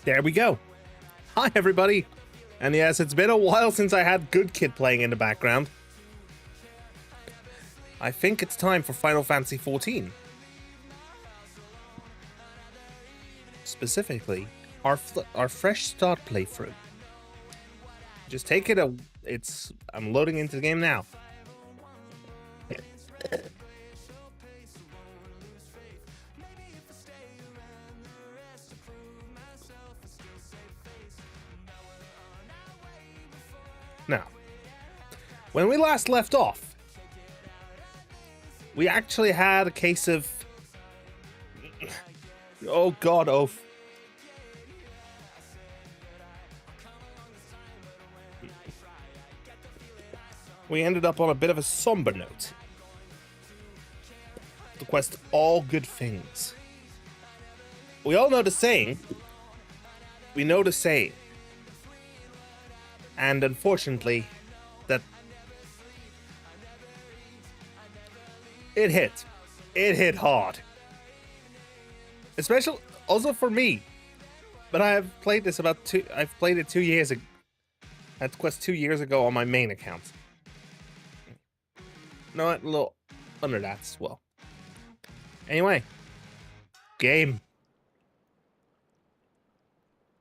There we go. Hi, everybody. And yes, it's been a while since I had Good Kid playing in the background. I think it's time for Final Fantasy XIV. Specifically, our fresh start playthrough. Just take it I'm loading into the game now. Now, when we last left off, we actually had a case of... Oh god, oaf. We ended up on a bit of a somber note. The quest, all good things. We all know the saying. We know the saying. And unfortunately, that... It hit. It hit hard. Especially, also for me. But I have played this I've played it 2 years ago. That quest 2 years ago on my main account. No, a little under that as well. Anyway. Game.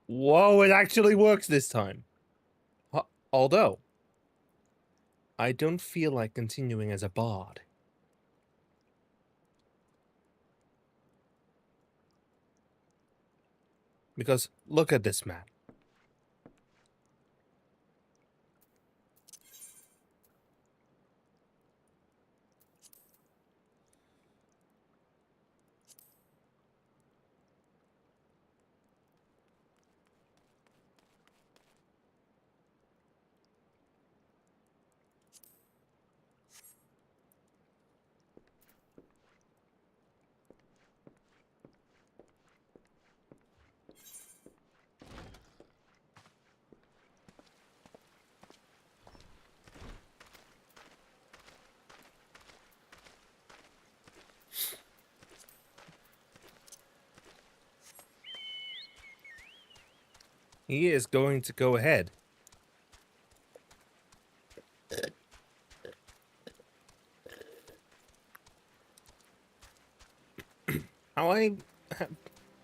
Whoa, it actually works this time. Although, I don't feel like continuing as a bard. Because look at this map. He is going to go ahead. How I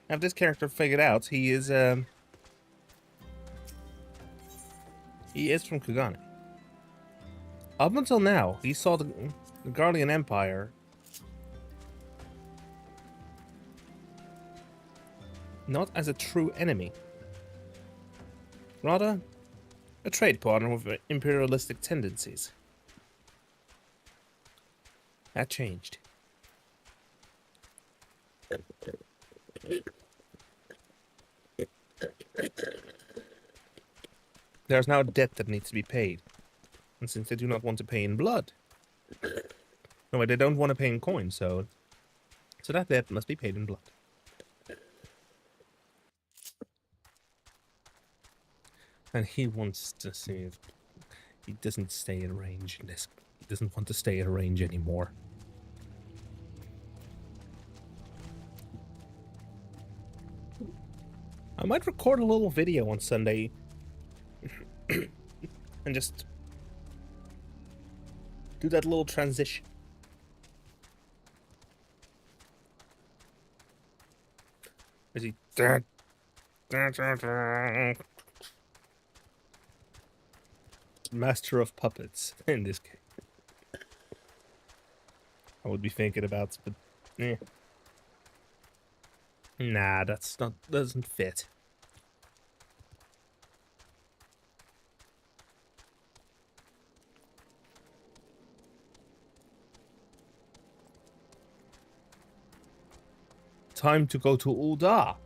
have this character figured out, he is from Kugane. Up until now, he saw the Guardian Empire not as a true enemy. Rather, a trade partner with imperialistic tendencies. That changed. There's now a debt that needs to be paid. And since they do not want to pay in blood... No, they don't want to pay in coin, so that debt must be paid in blood. And he wants to see if he doesn't stay in range in this. He doesn't want to stay in range anymore. I might record a little video on Sunday and just do that little transition. Is he... Master of puppets in this game. I would be thinking about, but nah, doesn't fit. Time to go to Ul'dah.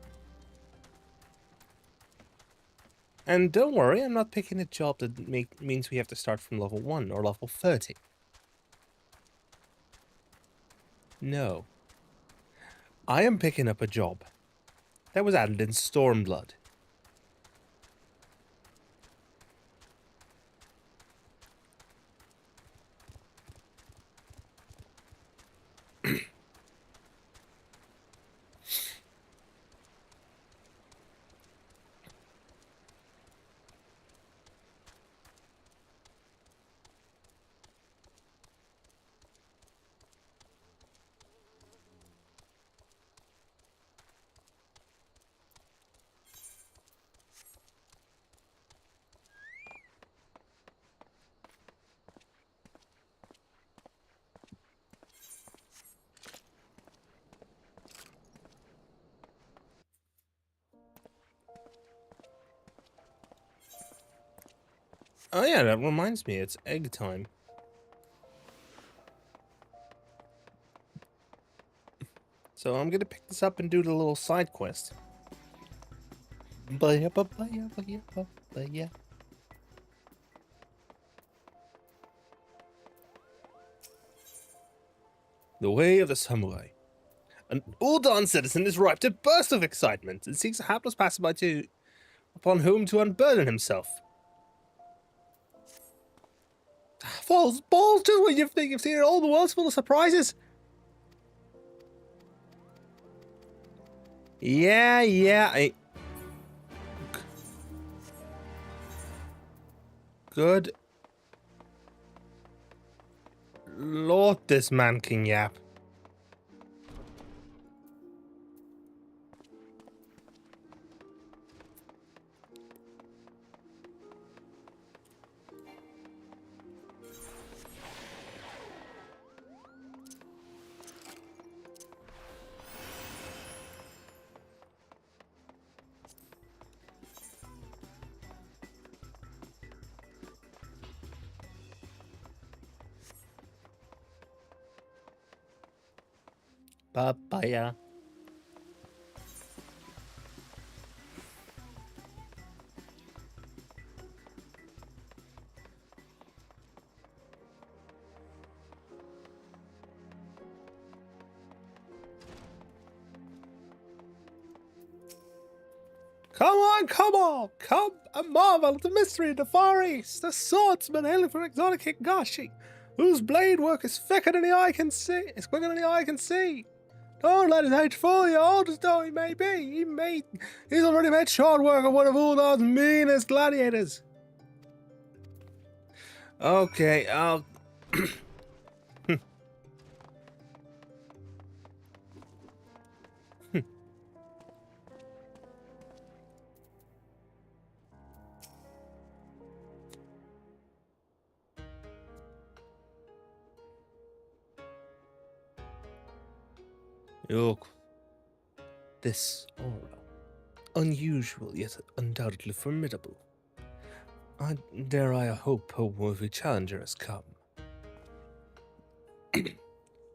And don't worry, I'm not picking a job that means we have to start from level 1 or level 30. No. I am picking up a job that was added in Stormblood. Oh yeah, that reminds me, it's egg time. So I'm gonna pick this up and do the little side quest. The way of the samurai. An Uldan citizen is ripe to burst with excitement and seeks a hapless passerby upon whom to unburden himself. False balls, just when you think you've seen it all, the world's full of surprises. Yeah, Good Lord, this man can yap. Papaya. Come on! Come a marvel at the mystery of the Far East, the swordsman hailing from exotic Higashi, whose blade work is thicker than the eye can see. It's quicker than the eye can see. Don't let his age fool you, old as though he may be. He's already made short work of one of Uldan's meanest gladiators. Okay, I'll... Look, this aura, unusual yet undoubtedly formidable. Dare I hope a worthy challenger has come.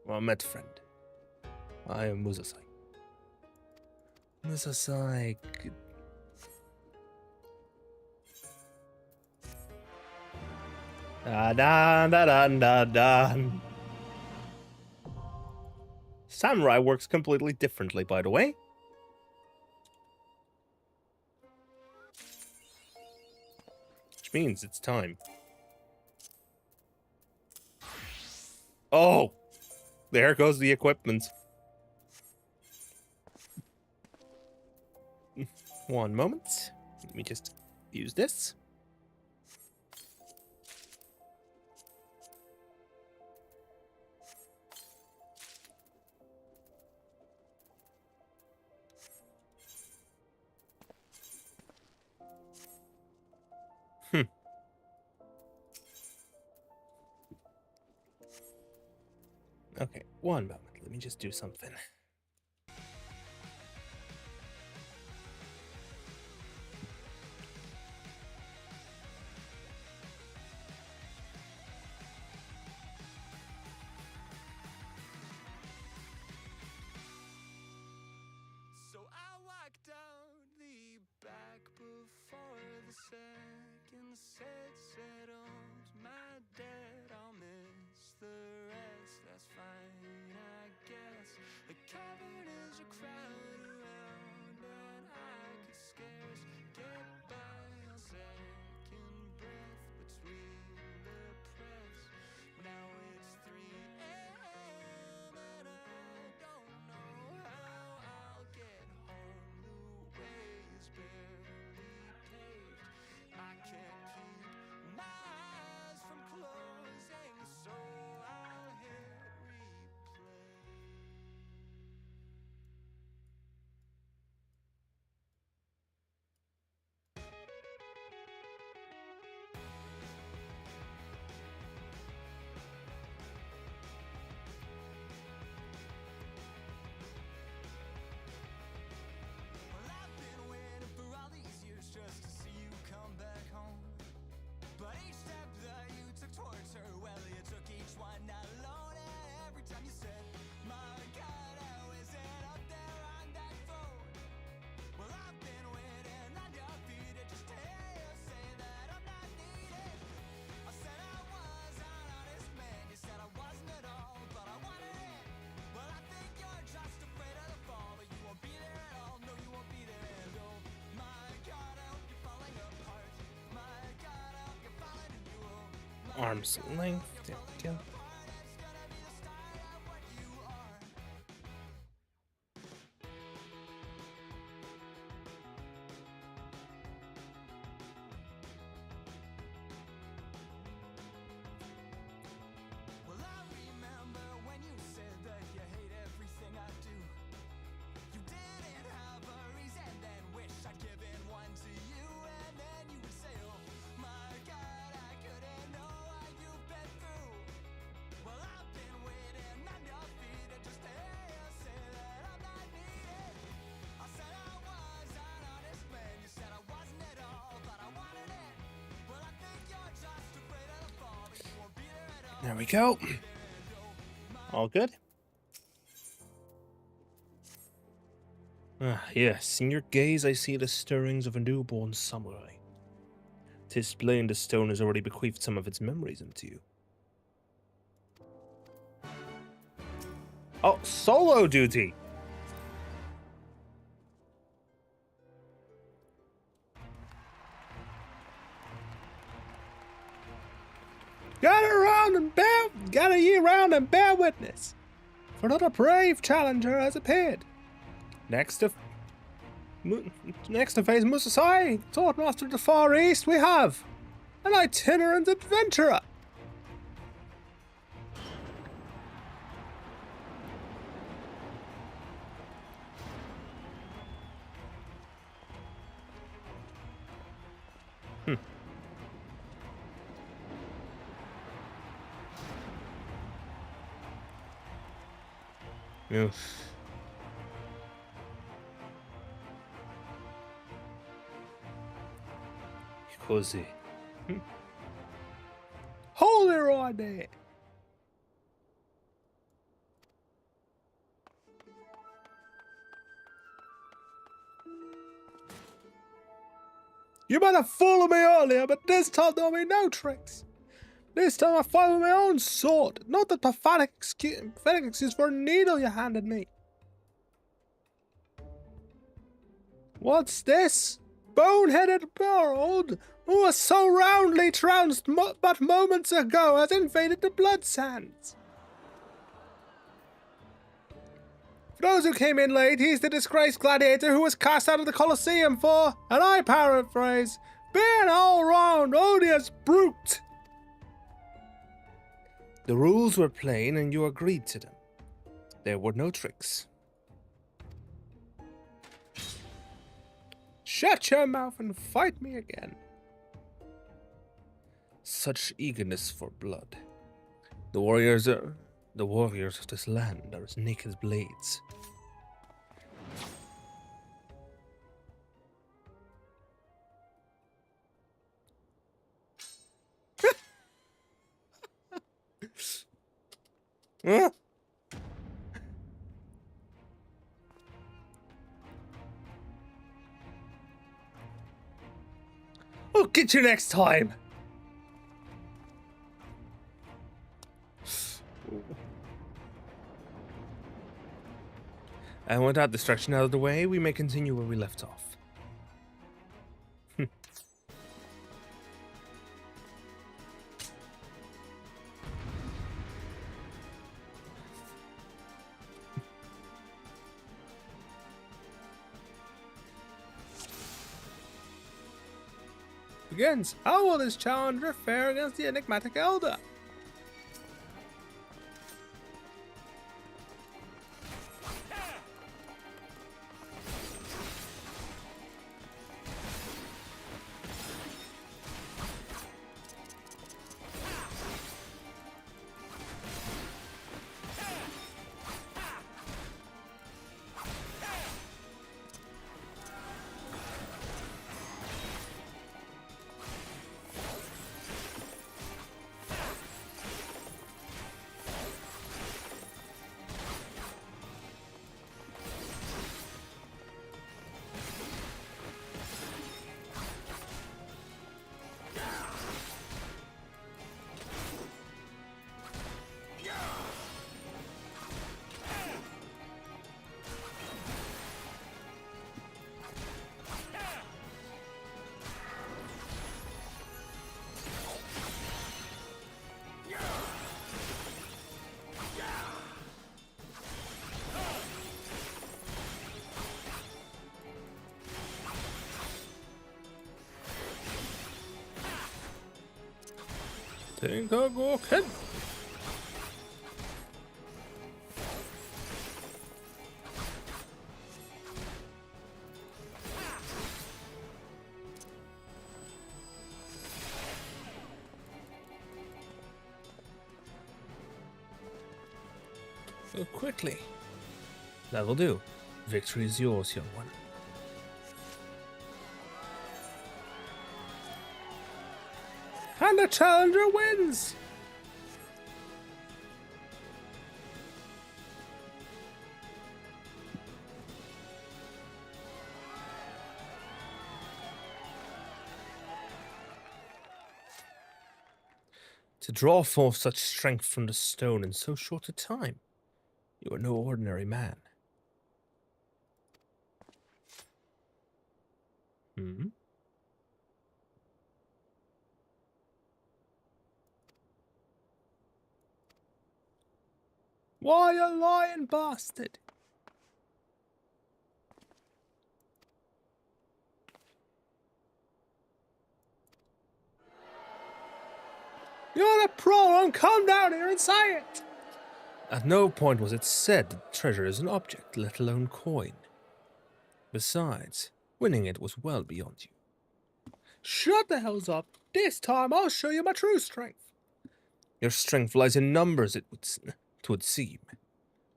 Well met, friend. I am Musasai. Musasai... Da-da-da-da-da-da. Samurai works completely differently, by the way. Which means it's time. Oh! There goes the equipment. One moment. Let me just use this. Okay, one moment. Let me just do something. So I walked down the back before the second set settled my debt. I'll miss the rest, that's fine, I guess. The cavern is a crowd around, and I could scarce get by on second breath between the press. Now it's 3 a.m. and I don't know how I'll get home. The way is barely paved. I can't keep my eyes from closing, so I'll hit replay. arm's length. There we go. Well, I remember when you said that you hate everything I do. You didn't have a reason, then wish I'd given one to you, and then you would say, oh my God, I couldn't know what you've been through. Well, I've been waiting on your feet and just to hear you say that I'm not needed. I said I was an honest man, you said I wasn't at all, but I wanted it. Well, I think you're just afraid of the fall, but you won't be there at all. There we go. All good? Ah, yes. In your gaze I see the stirrings of a newborn samurai. 'Tis plain the stone has already bequeathed some of its memories into you. Oh, solo duty! Gather ye round and bear witness, for not a brave challenger has appeared. Next to face Musasai, Sword Master of the Far East, we have an itinerant adventurer. Oof. Cosy. Hold it right there. You might have fooled me earlier, but this time there'll be no tricks. This time I fight with my own sword, not the pathetic excuse for a needle you handed me. What's this? Bone-headed Harold, who was so roundly trounced but moments ago, has invaded the blood sands. For those who came in late, he's the disgraced gladiator who was cast out of the Colosseum for, and I paraphrase, being an all-round odious brute. The rules were plain and you agreed to them. There were no tricks. Shut your mouth and fight me again. Such eagerness for blood. The warriors of this land are as naked as blades. Huh? I'll get you next time. And with that distraction out of the way, we may continue where we left off. Begins. How will this challenger fare against the enigmatic elder? Think I'm walking. So quickly. That'll do. Victory is yours, young one. And the challenger wins! To draw forth such strength from the stone in so short a time, you are no ordinary man. Hmm? Why, you lying bastard? You're a pro, and come down here and say it! At no point was it said that treasure is an object, let alone coin. Besides, winning it was well beyond you. Shut the hells up. This time I'll show you my true strength. Your strength lies in numbers, it would seem.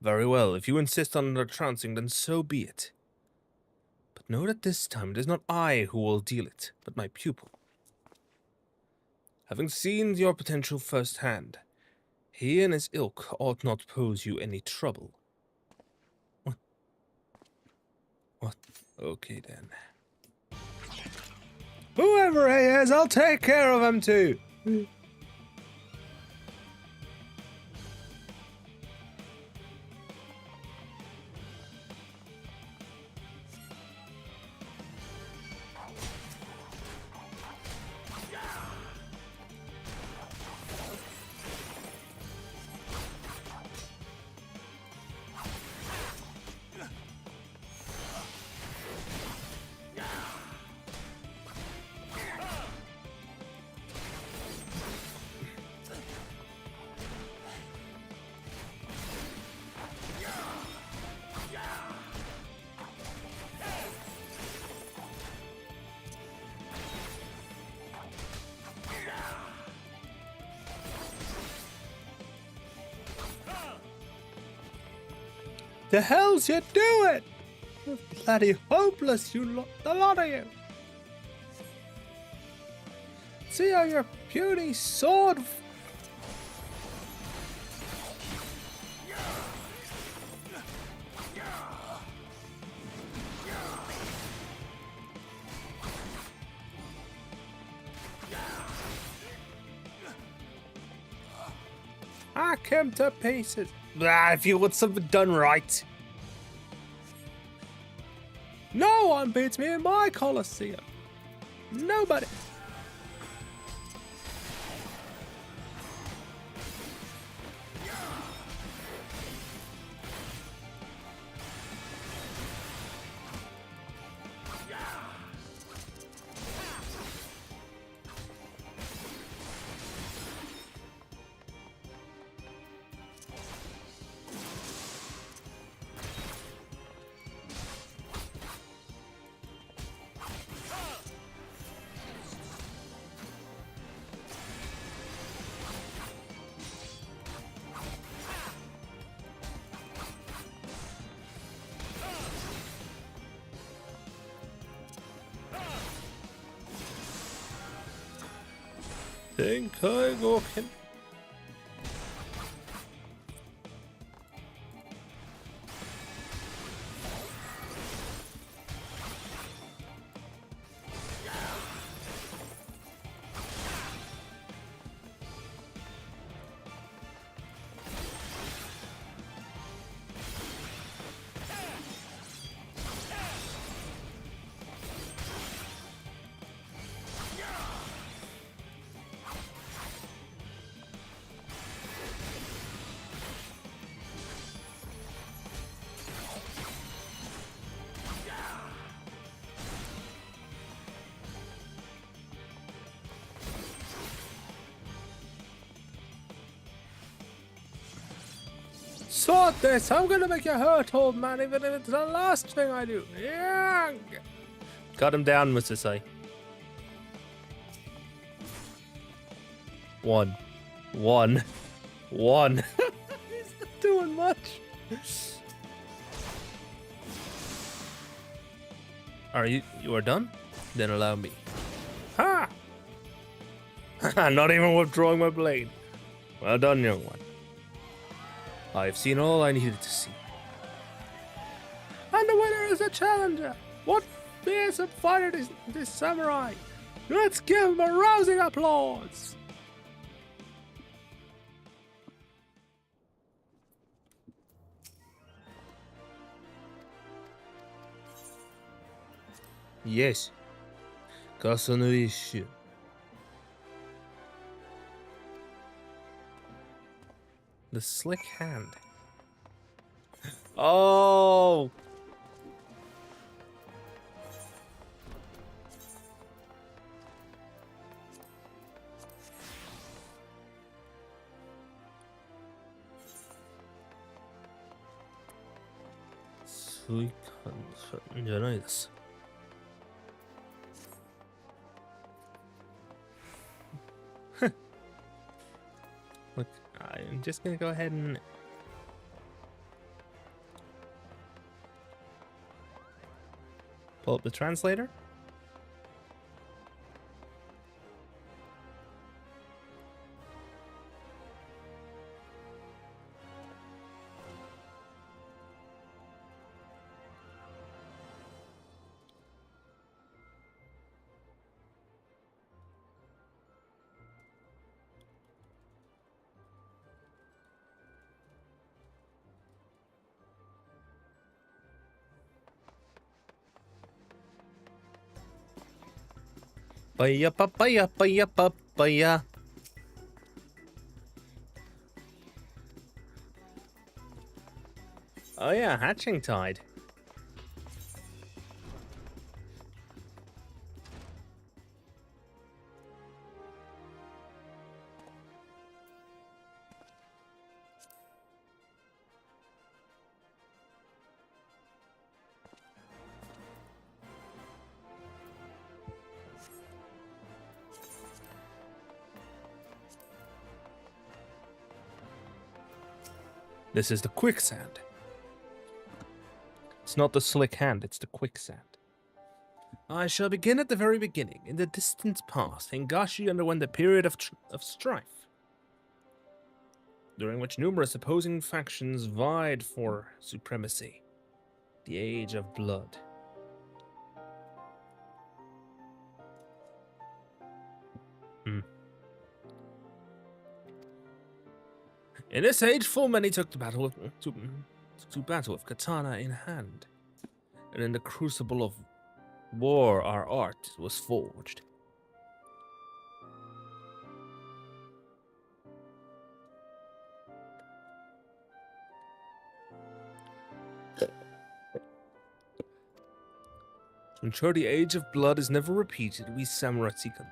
Very well, if you insist on the trouncing, then so be it. But know that this time it is not I who will deal it, but my pupil. Having seen your potential firsthand, he and his ilk ought not pose you any trouble. What? Okay then. Whoever he is, I'll take care of him too. The hell's you doing? You're bloody hopeless, the lot of you. See how your puny sword... Hack him to pieces. If you want something done right. No one beats me in my Colosseum. Nobody. Think I'm walking. sort this. I'm gonna make you hurt, old man, even if it's the last thing I do. Yeah. Cut him down, Mr. Sai. One. He's not doing much. You are done? Then allow me. Ha! Not even withdrawing my blade. Well done, young one. I've seen all I needed to see. And the winner is the challenger. What fearsome fighter is this samurai? Let's give him a rousing applause. Yes. Kasanui-shu. The slick hand. Oh! Sweet hand. Look, I'm just gonna go ahead and pull up the translator. Baya papaya baya papaya. Oh yeah, hatching tide. This is the quicksand. It's not the slick hand, it's the quicksand. I shall begin at the very beginning. In the distant past, Hingashi underwent a period of strife, during which numerous opposing factions vied for supremacy. The Age of Blood. In this age, full many took to battle with katana in hand, and in the crucible of war, our art was forged. To ensure the Age of Blood is never repeated, we samurai seekum.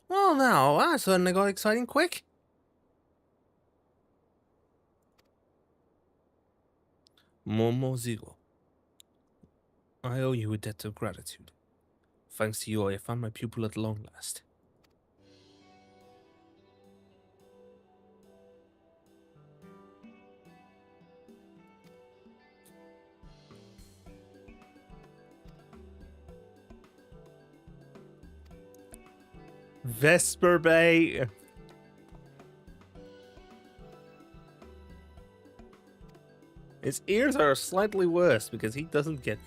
Well, now, that suddenly got exciting quick. Momo-zero. I owe you a debt of gratitude. Thanks to you, I have found my pupil at long last. Vesper Bay. His ears are slightly worse because he doesn't get...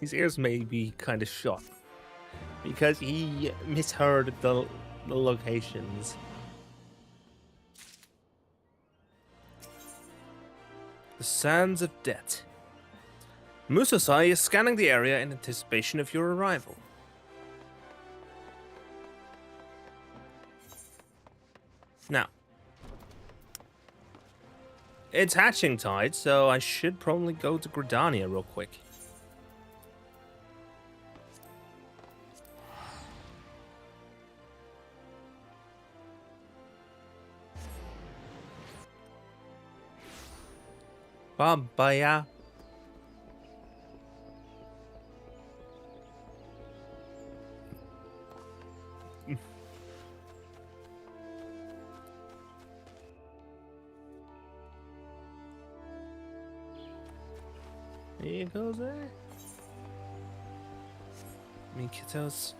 His ears may be kind of shot because he misheard the locations. The Sands of Debt. Musasai is scanning the area in anticipation of your arrival. Now, it's hatching tide, so I should probably go to Gridania real quick. Babaya. There you go there. Me kiddos.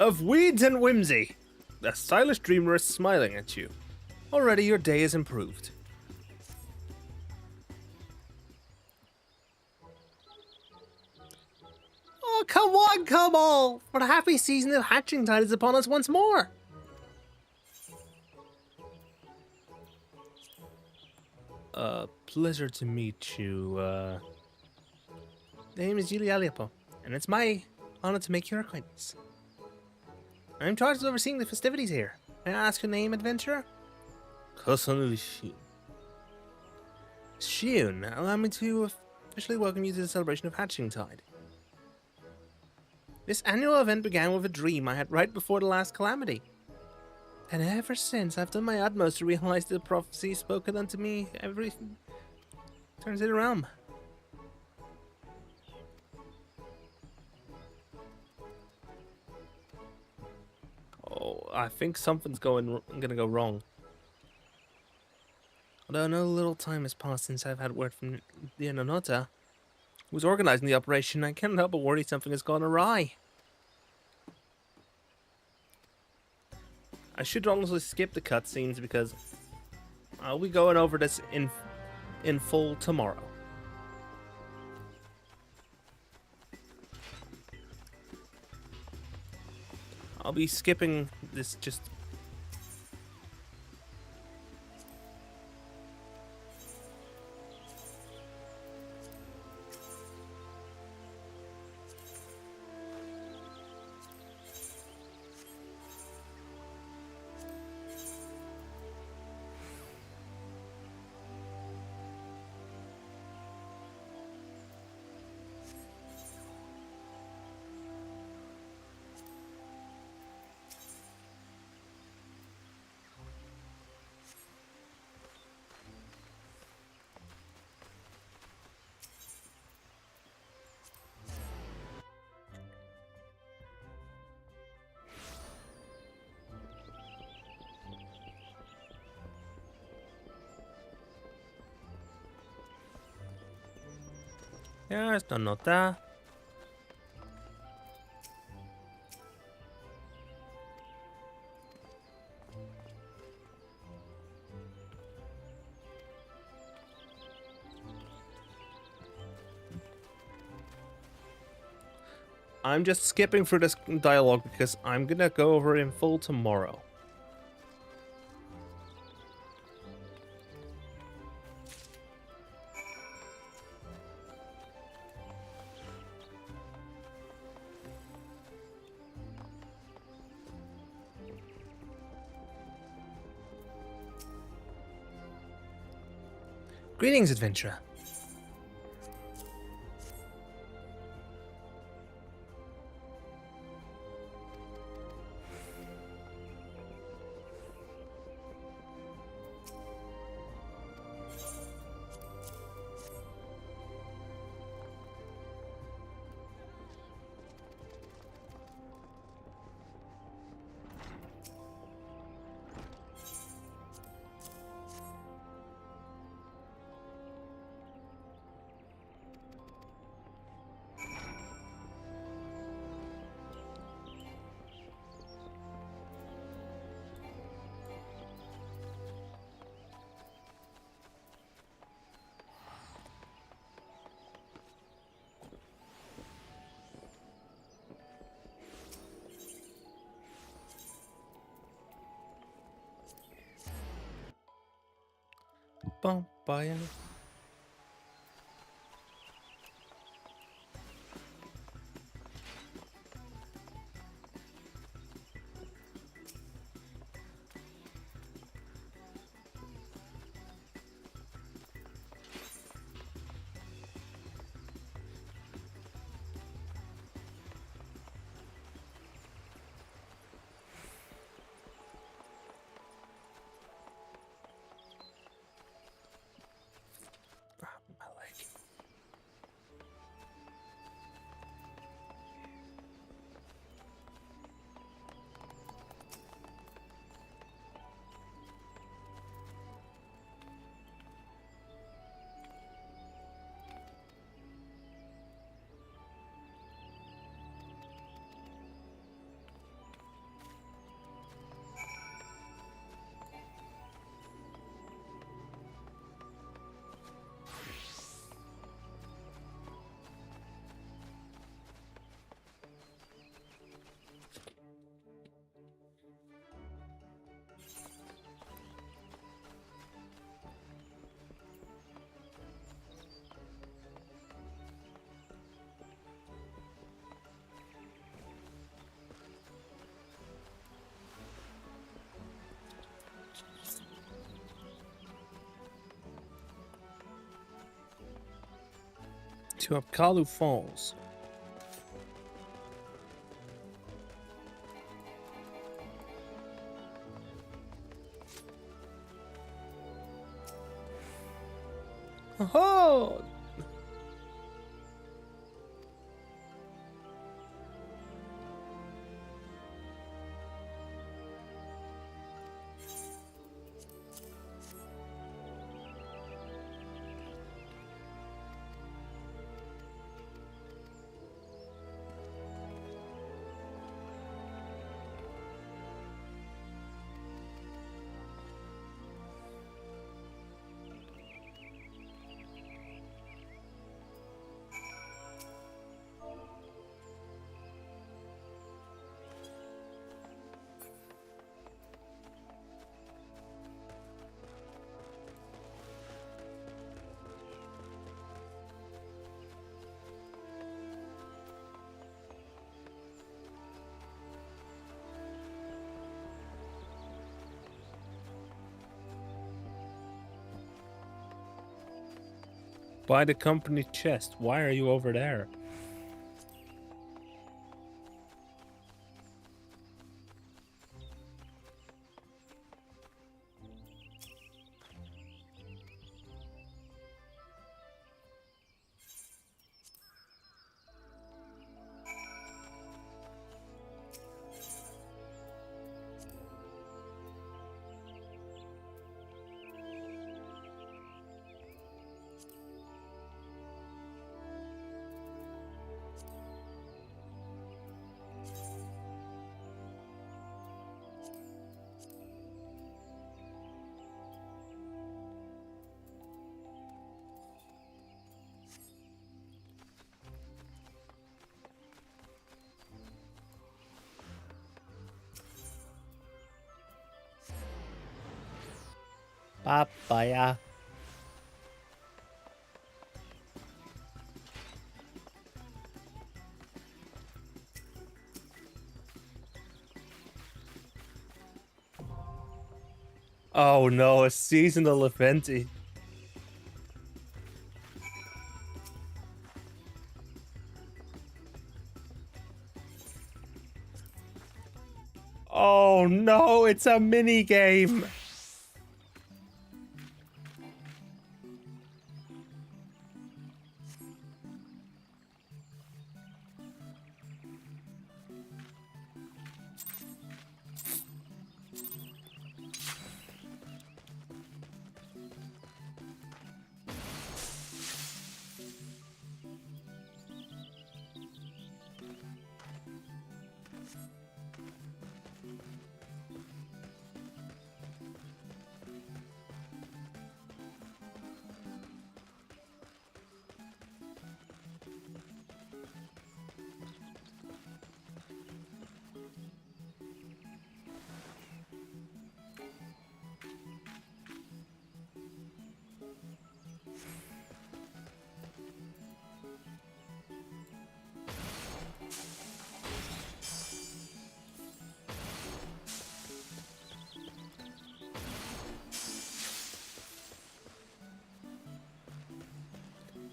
Of weeds and whimsy, the stylish dreamer is smiling at you. Already your day is improved. Oh, come on, come on! For the happy season of hatching tide is upon us once more. Pleasure to meet you, The name is Julie Aliapo, and it's my honor to make your acquaintance. I'm charged with overseeing the festivities here. May I ask your name, adventurer? Kosonu Shun. Shun, allow me to officially welcome you to the celebration of Hatching Tide. This annual event began with a dream I had right before the last calamity. And ever since, I've done my utmost to realize the prophecy spoken unto me. Everything turns it around. Oh, I think something's gonna go wrong. Although no little time has passed since I've had word from the Nonota, who was organizing the operation, I can't help but worry something has gone awry. I should honestly skip the cutscenes because I'll be going over this in full tomorrow. I'll be skipping this just... Ya, esta nota. I'm just skipping through this dialogue because I'm gonna go over it in full tomorrow. Greetings, adventurer. bum, bum. I like it. To Apkalu Falls. Oh! Buy the company chest. Why are you over there? Papaya. Oh no, a seasonal eventy. Oh no, it's a mini game.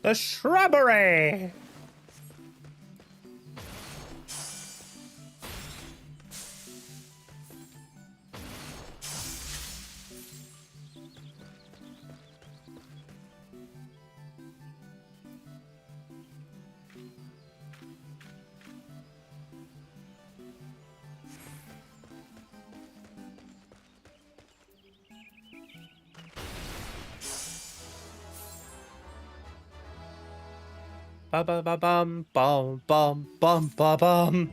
The shrubbery! Ba ba ba bum bum bum bum ba bum.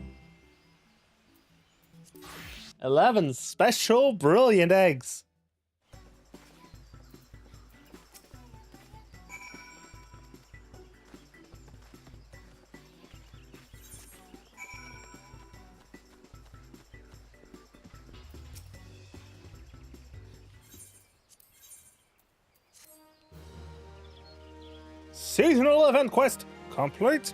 11 special brilliant eggs. Seasonal event quest complete.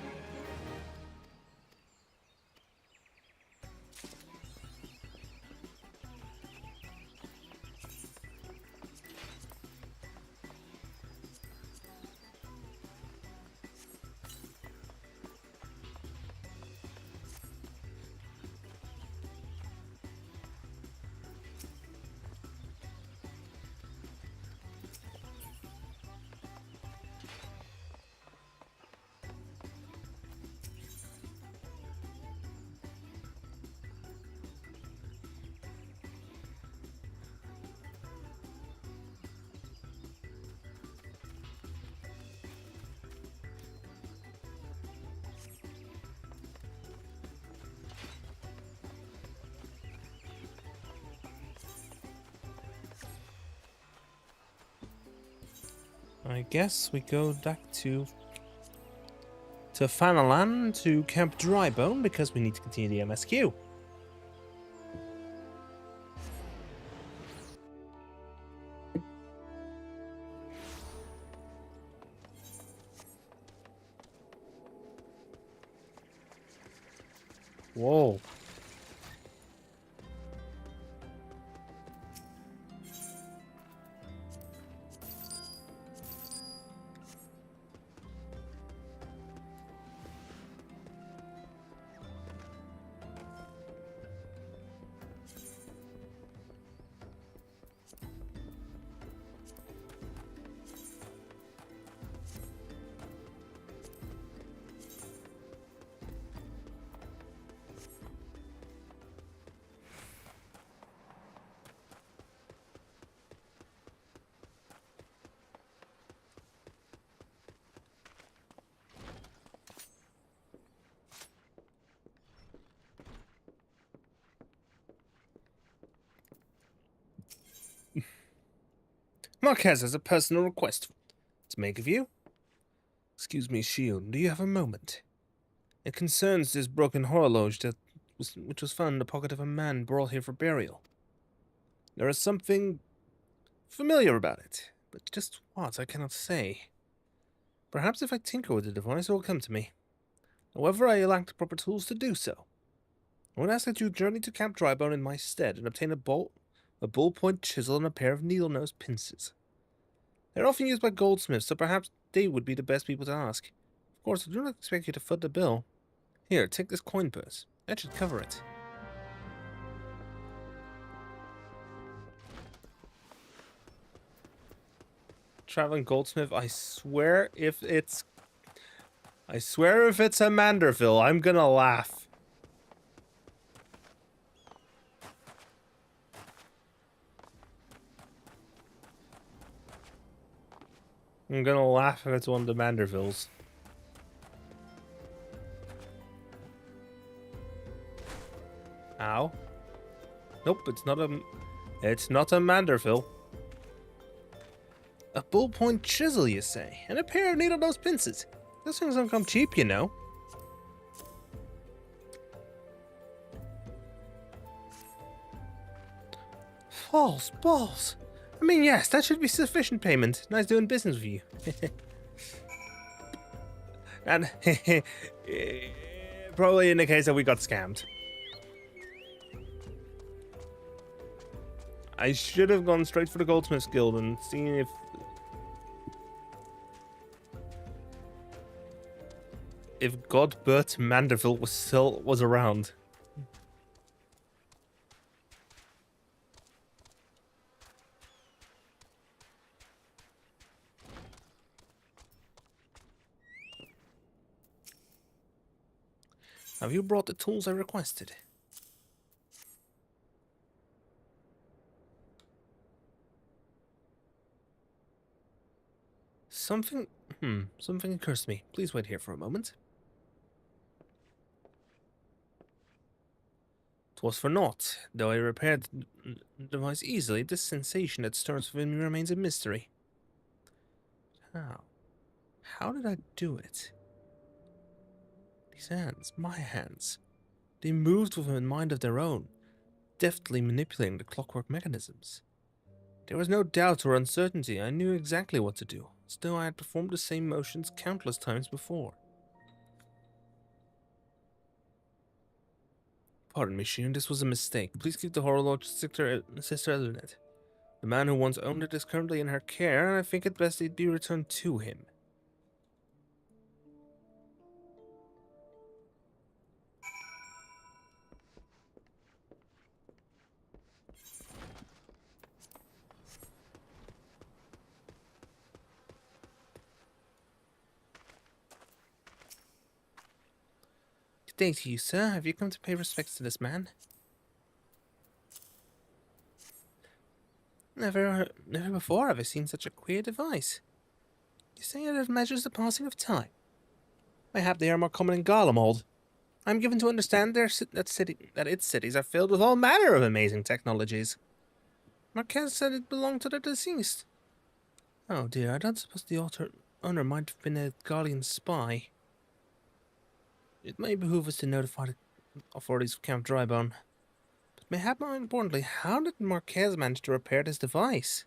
I guess we go back to Fanalan to Camp Drybone because we need to continue the MSQ. Whoa. Marquez has a personal request to make of you. Excuse me, Shield, do you have a moment? It concerns this broken horologe which was found in the pocket of a man brought here for burial. There is something familiar about it, but just what I cannot say. Perhaps if I tinker with the device, it will come to me. However, I lack the proper tools to do so. I would ask that you journey to Camp Drybone in my stead and obtain a ballpoint chisel, and a pair of needle-nose pincers. They're often used by goldsmiths, so perhaps they would be the best people to ask. Of course, I do not expect you to foot the bill. Here, take this coin purse. That should cover it. Traveling goldsmith, I swear if it's a Manderville, I'm gonna laugh. I'm gonna laugh if it's one of the Mandervilles. Ow. Nope, it's not a Manderville. A ballpoint chisel, you say? And a pair of needle-nose pincers. Those things don't come cheap, you know. False balls. I mean, yes, that should be sufficient payment. Nice doing business with you. And probably in the case that we got scammed. I should have gone straight for the Goldsmiths Guild and seen if... if Godbert Manderville was around. Have you brought the tools I requested? Something occurs to me. Please wait here for a moment. 'Twas for naught. Though I repaired the device easily, this sensation that stirs within me remains a mystery. How? How did I do it? These hands, my hands, they moved with a mind of their own, deftly manipulating the clockwork mechanisms. There was no doubt or uncertainty. I knew exactly what to do, as though I had performed the same motions countless times before. Pardon me, Shun, this was a mistake. Please keep the horologe Sister Elinet. The man who once owned it is currently in her care, and I think it best it be returned to him. Good day to you, sir. Have you come to pay respects to this man? Never before have I seen such a queer device. You say that it measures the passing of time. Mayhap they are more common in Garlemald. I am given to understand that its cities are filled with all manner of amazing technologies. Marquez said it belonged to the deceased. Oh dear, I don't suppose the owner might have been a Garlean spy. It may behoove us to notify the authorities of Camp Drybone. But mayhap more importantly, how did Marquez manage to repair this device?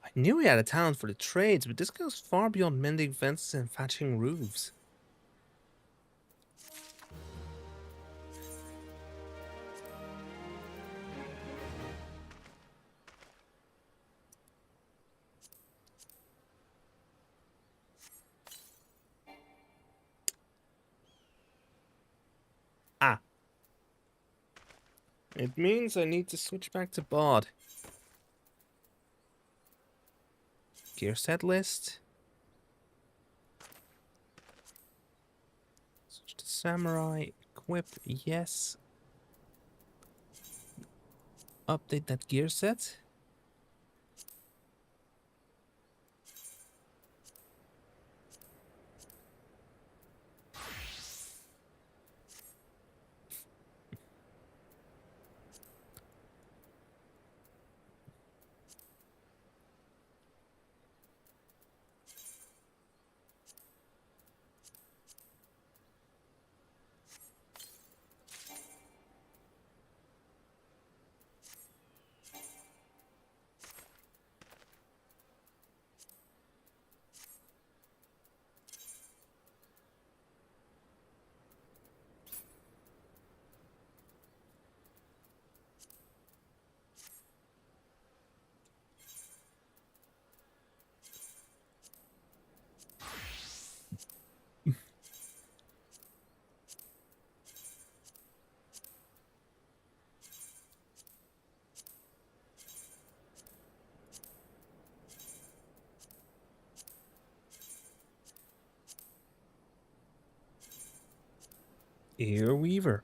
I knew he had a talent for the trades, but this goes far beyond mending fences and thatching roofs. Ah. It means I need to switch back to Bard. Gear set list. Switch to Samurai. Equip, yes. Update that gear set. Ear Weaver.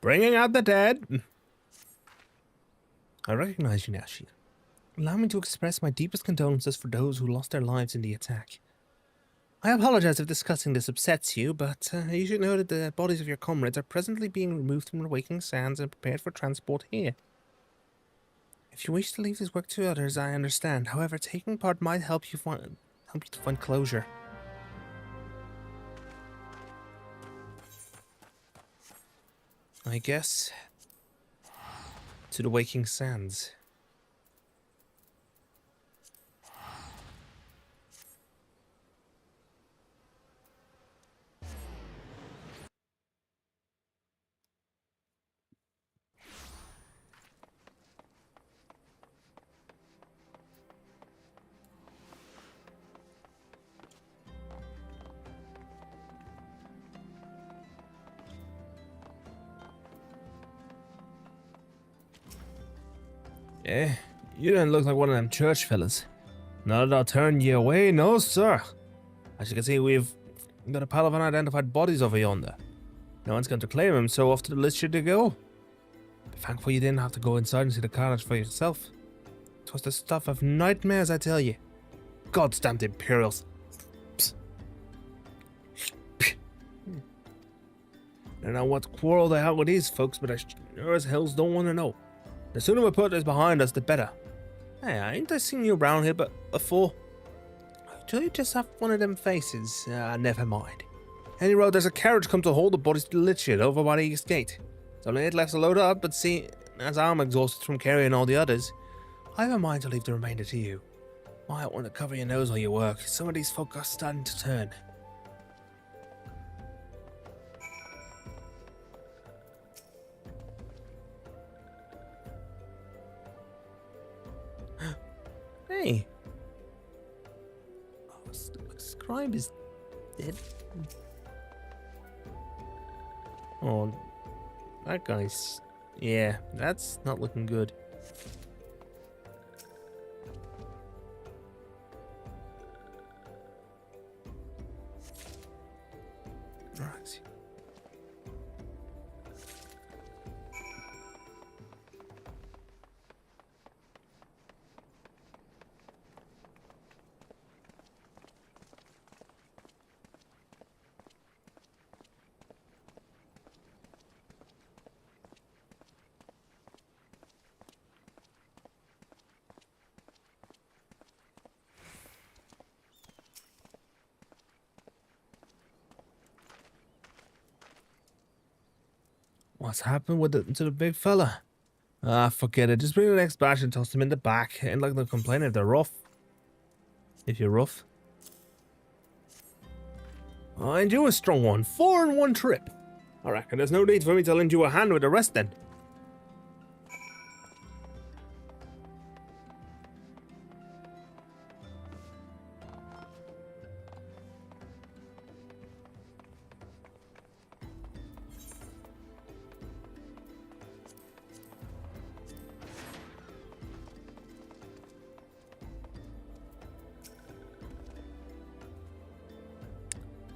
Bringing out the dead. I recognize you now, Shia. Allow me to express my deepest condolences for those who lost their lives in the attack. I apologize if discussing this upsets you, but you should know that the bodies of your comrades are presently being removed from the waking sands and prepared for transport here. If you wish to leave this work to others, I understand. However, taking part might help you to find closure. I guess, to the waking sands. Eh, you don't look like one of them church fellas. Not that I'll turn you away, no sir. As you can see, we've got a pile of unidentified bodies over yonder. No one's going to claim him, so off to the list to go. Be thankful you didn't have to go inside and see the carnage for yourself. It was the stuff of nightmares, I tell you. Goddamned Imperials. Psst. I don't know what quarrel the hell it is, folks, but I sure as hells don't want to know. The sooner we put this behind us, the better. Hey, ain't I seen you around here before? Do you just have one of them faces? Never mind. Any road there's a carriage come to hold the bodies to the lich shed over by the east gate. It's only 8 left to load up, but see, as I'm exhausted from carrying all the others, I have a mind to leave the remainder to you. Might want to cover your nose while you work. Some of these folk are starting to turn. Hey. Oh, Scribe is dead. Oh, that guy's... Yeah, that's not looking good. Right. What's happened to the big fella? Ah, forget it. Just bring the next batch and toss them in the back. Ain't like they'll complain if they're rough. If you're rough. And you a strong one. 4 in one trip. I reckon there's no need for me to lend you a hand with the rest then.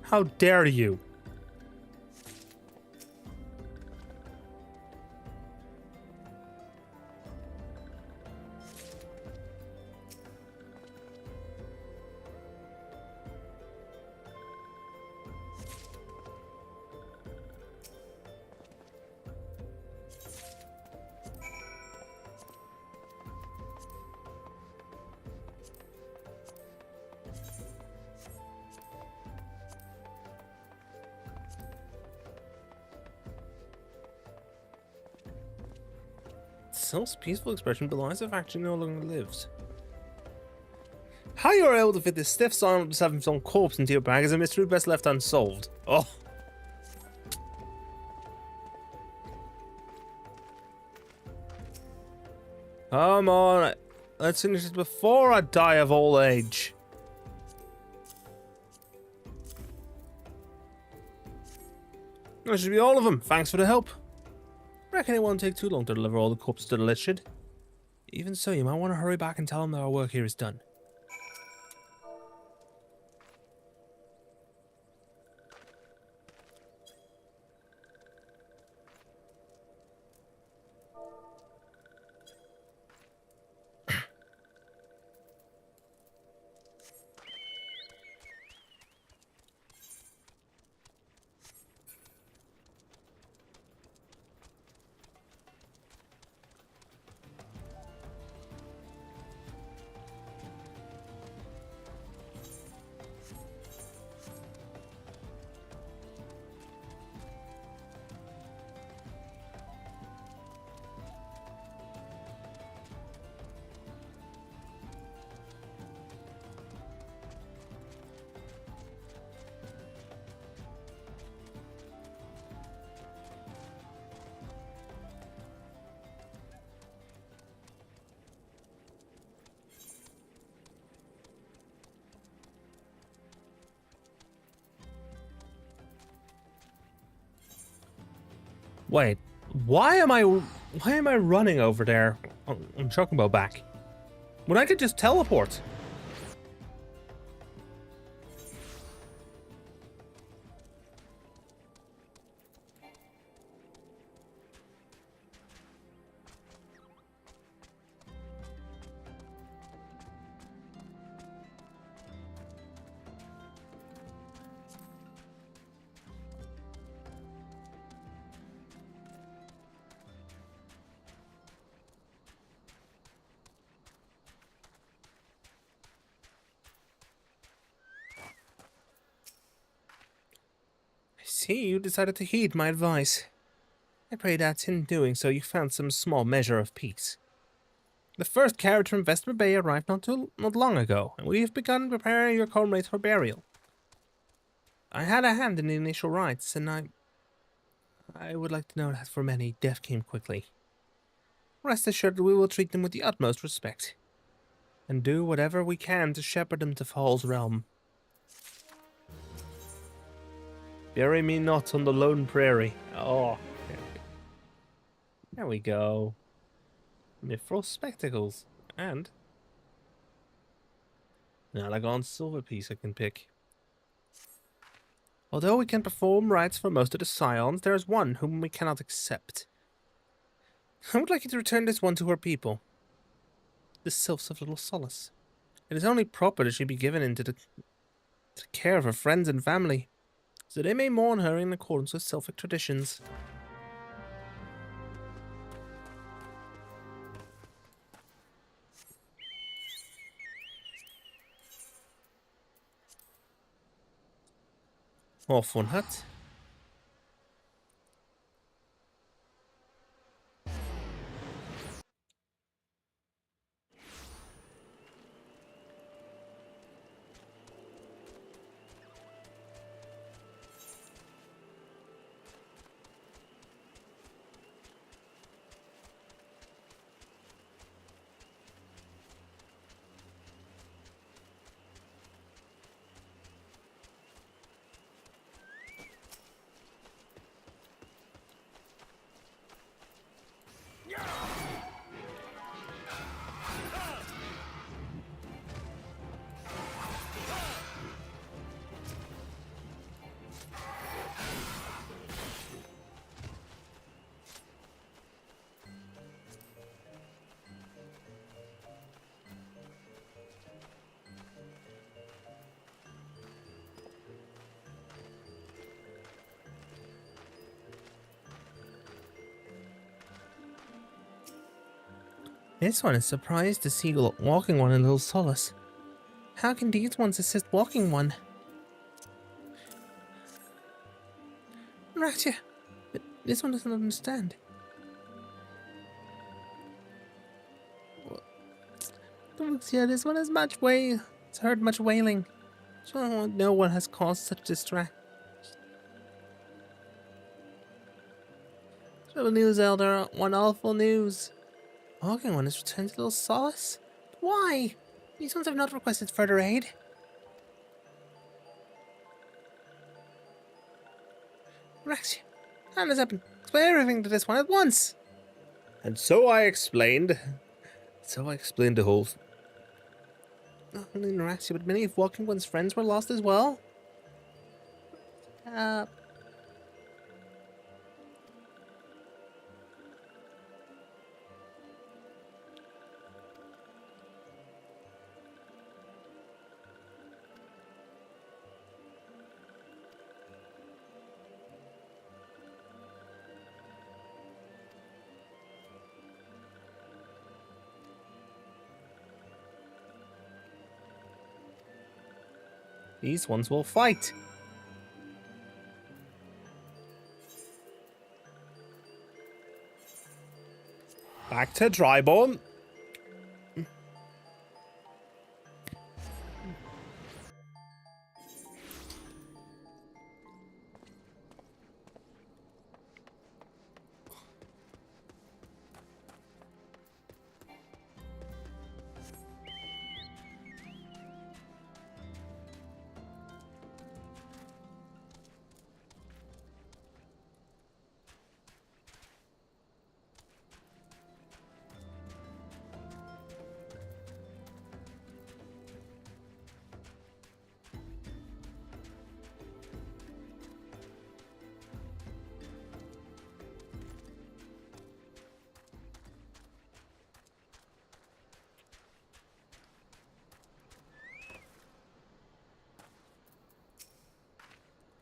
How dare you? Self's peaceful expression belies the fact she no longer lives. How you are able to fit this stiff silent beside own corpse into your bag is a mystery best left unsolved. Oh. Come on, let's finish this before I die of old age. That should be all of them. Thanks for the help. Reckon it won't take too long to deliver all the corpses to the lich shed. Even so, you might want to hurry back and tell them that our work here is done. Wait, why am I running over there on Chocobo back? When I could just teleport. I see you decided to heed my advice. I pray that in doing so you found some small measure of peace. The first carriage from Vesper Bay arrived not long ago, and we have begun preparing your comrades for burial. I had a hand in the initial rites, and I would like to know that for many, death came quickly. Rest assured that we will treat them with the utmost respect, and do whatever we can to shepherd them to Fall's realm. Bury me not on the lone prairie. Oh, there we go. Mithril spectacles, and an Alagon silver piece I can pick. Although we can perform rites for most of the scions, there is one whom we cannot accept. I would like you to return this one to her people. The Sylphs of Little Solace. It is only proper that she be given into the care of her friends and family, so they may mourn her in accordance with Sylphic traditions. Off one hut. This one is surprised to see walking one in Little Solace. How can these ones assist walking one? Ratcha, but this one doesn't understand. Yeah, this one has much wail. It's heard much wailing. So no one has caused such distress. Trouble news, Elder. One awful news. Walking one has returned to Little Solace? Why? These ones have not requested further aid. Rex, how does happen? Explain everything to this one at once. And so I explained. The whole. Not only Naraxia, but many of Walking One's friends were lost as well. These ones will fight. Back to Dryborn.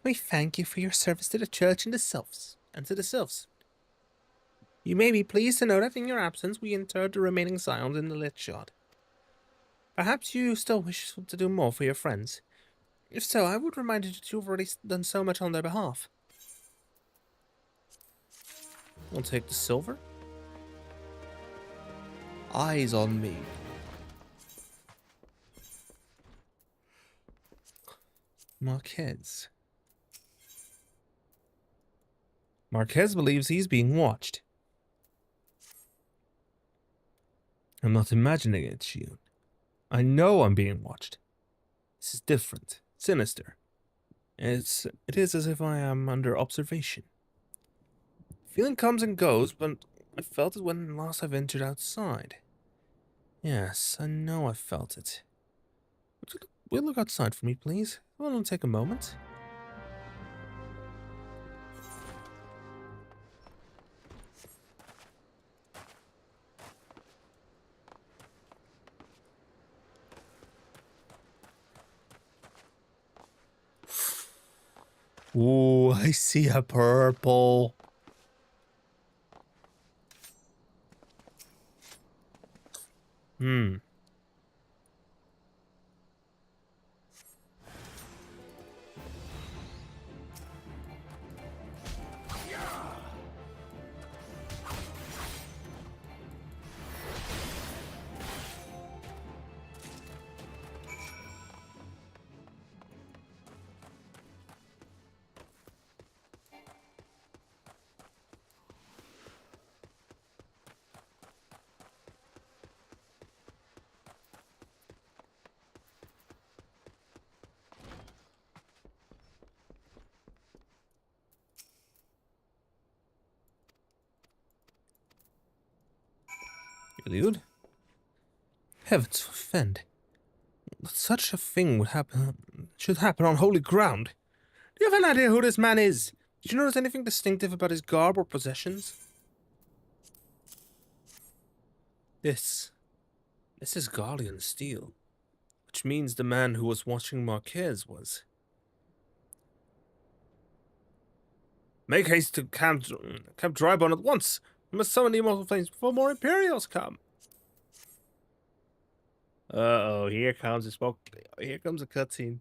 We thank you for your service to the church and the sylphs. You may be pleased to know that in your absence we interred the remaining scions in the lich yard. Perhaps you still wish to do more for your friends. If so, I would remind you that you've already done so much on their behalf. We'll take the silver. Eyes on me. Marquez. Marquez believes he's being watched. I'm not imagining it, Shion. I know I'm being watched. This is different, sinister. It is as if I am under observation. Feeling comes and goes, but I felt it when last I ventured outside. Yes, I know I felt it. Will you look outside for me, please? Will only take a moment. Ooh, I see a purple. Eliud? Heavens forfend. That such a thing should happen on holy ground. Do you have an idea who this man is? Did you notice anything distinctive about his garb or possessions? This is Garlean steel, which means the man who was watching Marquez was. Make haste to Camp Drybone at once. We must summon the immortal flames before more Imperials come. Uh-oh, here comes a smoke. Here comes a cutscene.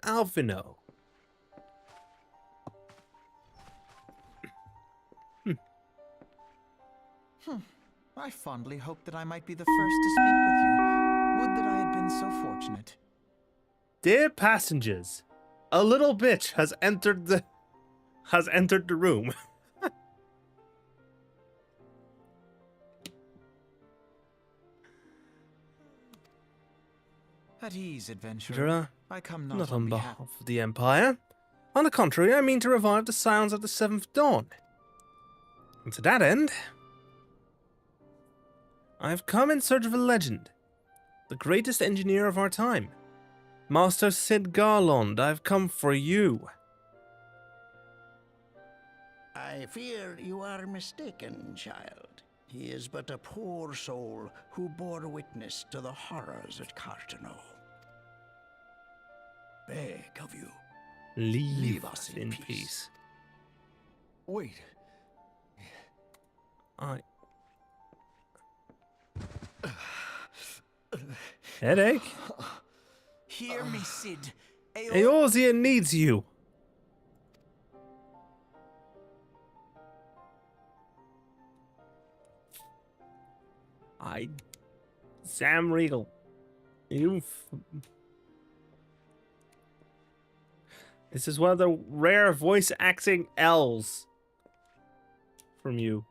Alphino. I fondly hoped that I might be the first to speak with you. Would that I had been so fortunate. Dear passengers, a little bitch has entered the room. At ease, adventurer. I come not on behalf of the Empire. On the contrary, I mean to revive the sounds of the Seventh Dawn. And to that end, I have come in search of a legend, the greatest engineer of our time. Master Sid Garlond, I've come for you. I fear you are mistaken, child. He is but a poor soul who bore witness to the horrors at Cartano. Beg of you, Leave us in peace. Wait. Headache? Hear me, Sid. Eorzea needs you. Sam Riegel. This is one of the rare voice acting L's from you.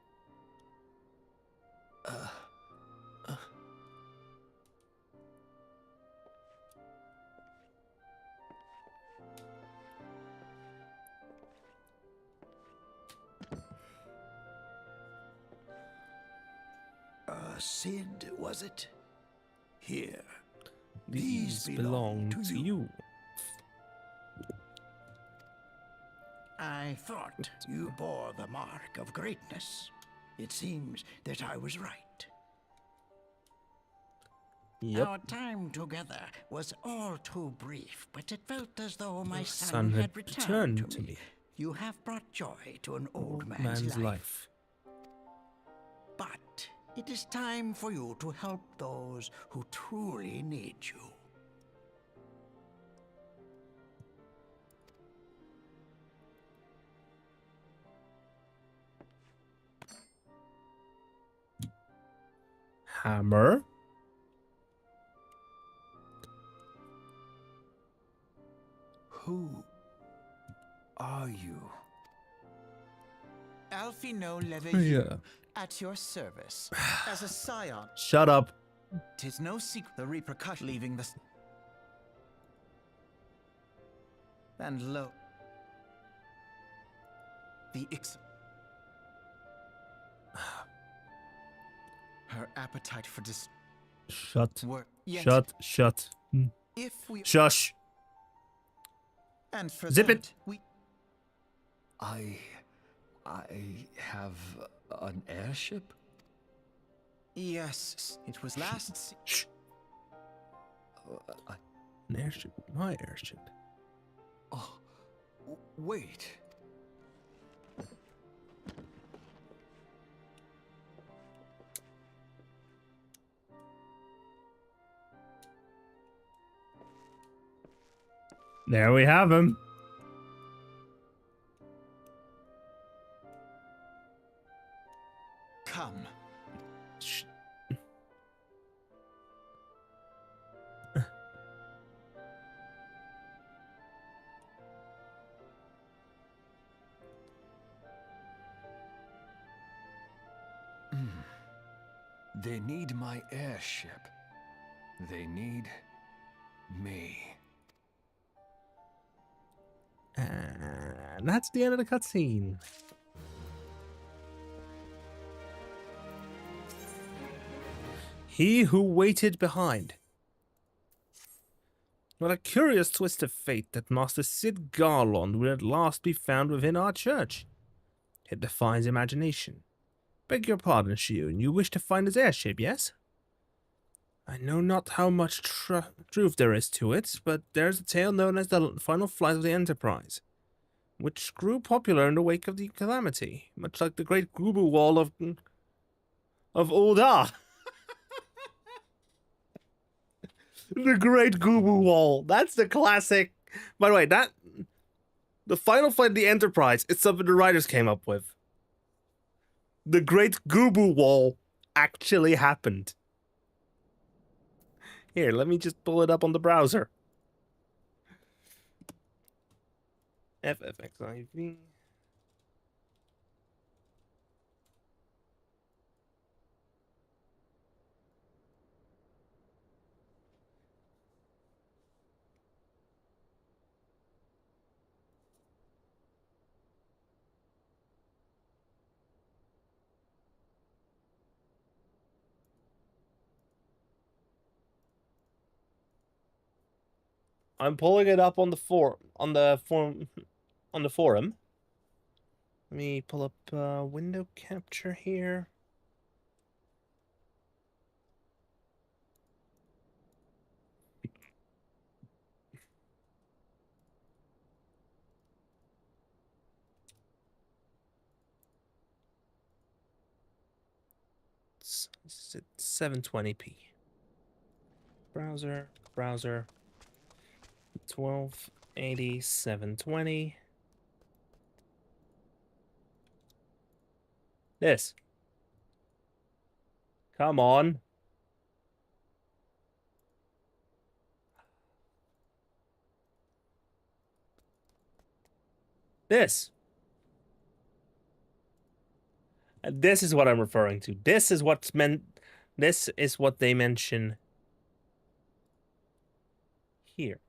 Sid, was it? Here. These belong to you. I thought you bore the mark of greatness. It seems that I was right. Yep. Our time together was all too brief, but it felt as though my Your son had returned to me. You have brought joy to an old man's life. But it is time for you to help those who truly need you. Hammer. Who are you? Alfino Leveilleur, Yeah. at your service. As a scion, Shut up. 'tis no secret the repercussion leaving the... And lo... The Her appetite for Shut. work. Shut. If we... Shush. And for Zip that, it. we... I have an airship? Yes, it was last... Shh. An airship. My airship. Oh, wait. There we have him. Come. Shh. They need my airship. They need me. And that's the end of the cutscene. He who waited behind. What a curious twist of fate that Master Sid Garlond will at last be found within our church. It defies imagination. Beg your pardon, Shion, you wish to find his airship, yes? I know not how much truth there is to it, but there's a tale known as the final flight of the Enterprise, which grew popular in the wake of the calamity, much like the Great Gubu Wall of Ulda. The Great Gubu Wall. That's the classic. By the way, the final flight of the Enterprise is something the writers came up with. The Great Gubu Wall actually happened. Here, let me just pull it up on the browser. XIV. I'm pulling it up on the forum. Let me pull up window capture here. It's 720p. Browser. 1280 720. This. Come on. This. And this is what I'm referring to. This is what's meant. This is what they mention here.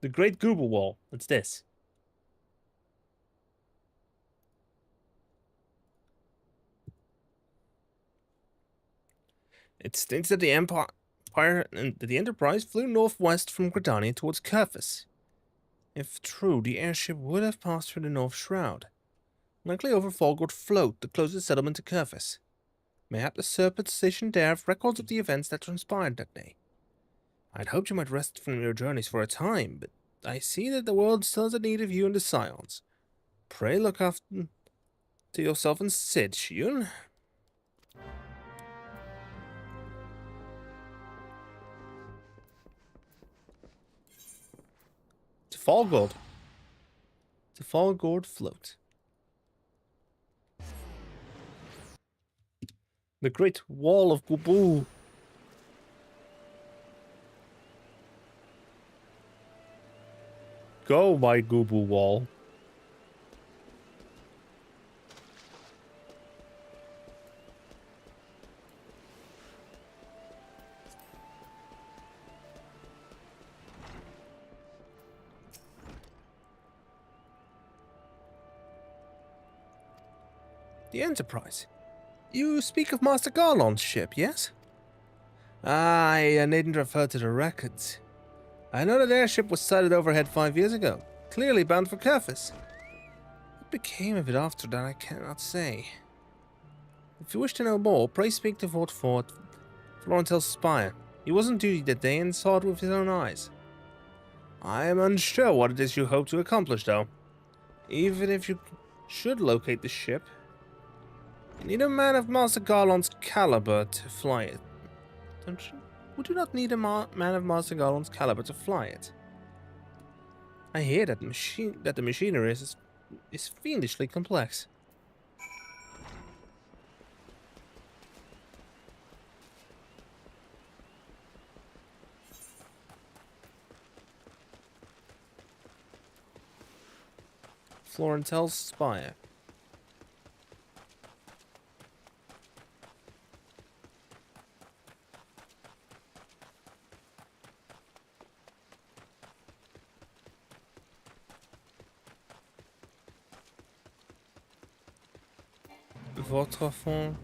The Great Gubu Wall. It's this. It states that the Enterprise flew northwest from Gridania towards Kerfus. If true, the airship would have passed through the North Shroud, likely over Falgord Float, the closest settlement to Kerfus. Mayhap the Serpent Station there have records of the events that transpired that day. I'd hoped you might rest from your journeys for a time, but I see that the world still has a need of you and the Scions. Pray look after to yourself and Sid, Shiyun. Tafalgord. Tafalgord float. The Great Wall of Gubu. Go, my Gubu Wall. The Enterprise. You speak of Master Garlon's ship, yes? I needn't refer to the records. I know that airship was sighted overhead 5 years ago, clearly bound for Kerfus. What became of it after that, I cannot say. If you wish to know more, pray speak to Fort Florentel's spire. He was on duty that day and saw it with his own eyes. I am unsure what it is you hope to accomplish, though. Even if you should locate the ship, you need a man of Master Garlon's caliber to fly it. Don't you? We do not need a man of Master Garlon's caliber to fly it. I hear that the machinery is fiendishly complex. Florentel's spire. Votre fond.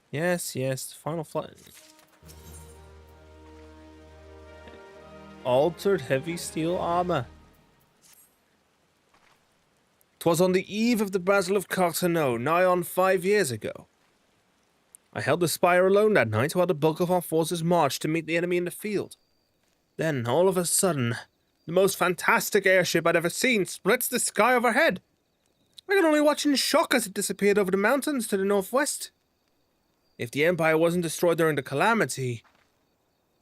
Yes, the final flight. Altered heavy steel armor. 'Twas on the eve of the Battle of Carteneau, nigh on 5 years ago. I held the spire alone that night while the bulk of our forces marched to meet the enemy in the field. Then, all of a sudden, the most fantastic airship I'd ever seen splits the sky overhead. I could only watch in shock as it disappeared over the mountains to the northwest. If the Empire wasn't destroyed during the Calamity...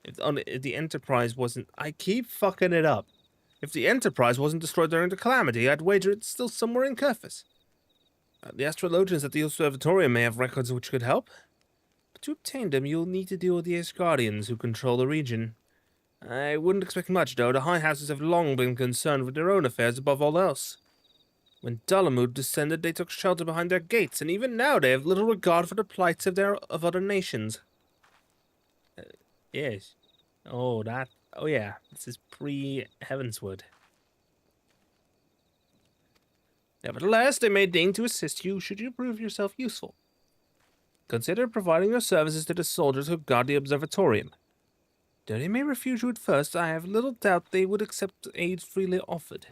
If the Enterprise wasn't... I keep fucking it up. If the Enterprise wasn't destroyed during the Calamity, I'd wager it's still somewhere in Kerfus. The astrologians at the Observatorium may have records which could help. But to obtain them, you'll need to deal with the Ace Guardians who control the region. I wouldn't expect much, though. The High Houses have long been concerned with their own affairs above all else. When Dalamud descended, they took shelter behind their gates, and even now they have little regard for the plights of other nations. Yes. Oh, yeah. This is pre-Heavensward. Nevertheless, they may deign to assist you should you prove yourself useful. Consider providing your services to the soldiers who guard the Observatorium. Though they may refuse you at first, I have little doubt they would accept aid freely offered.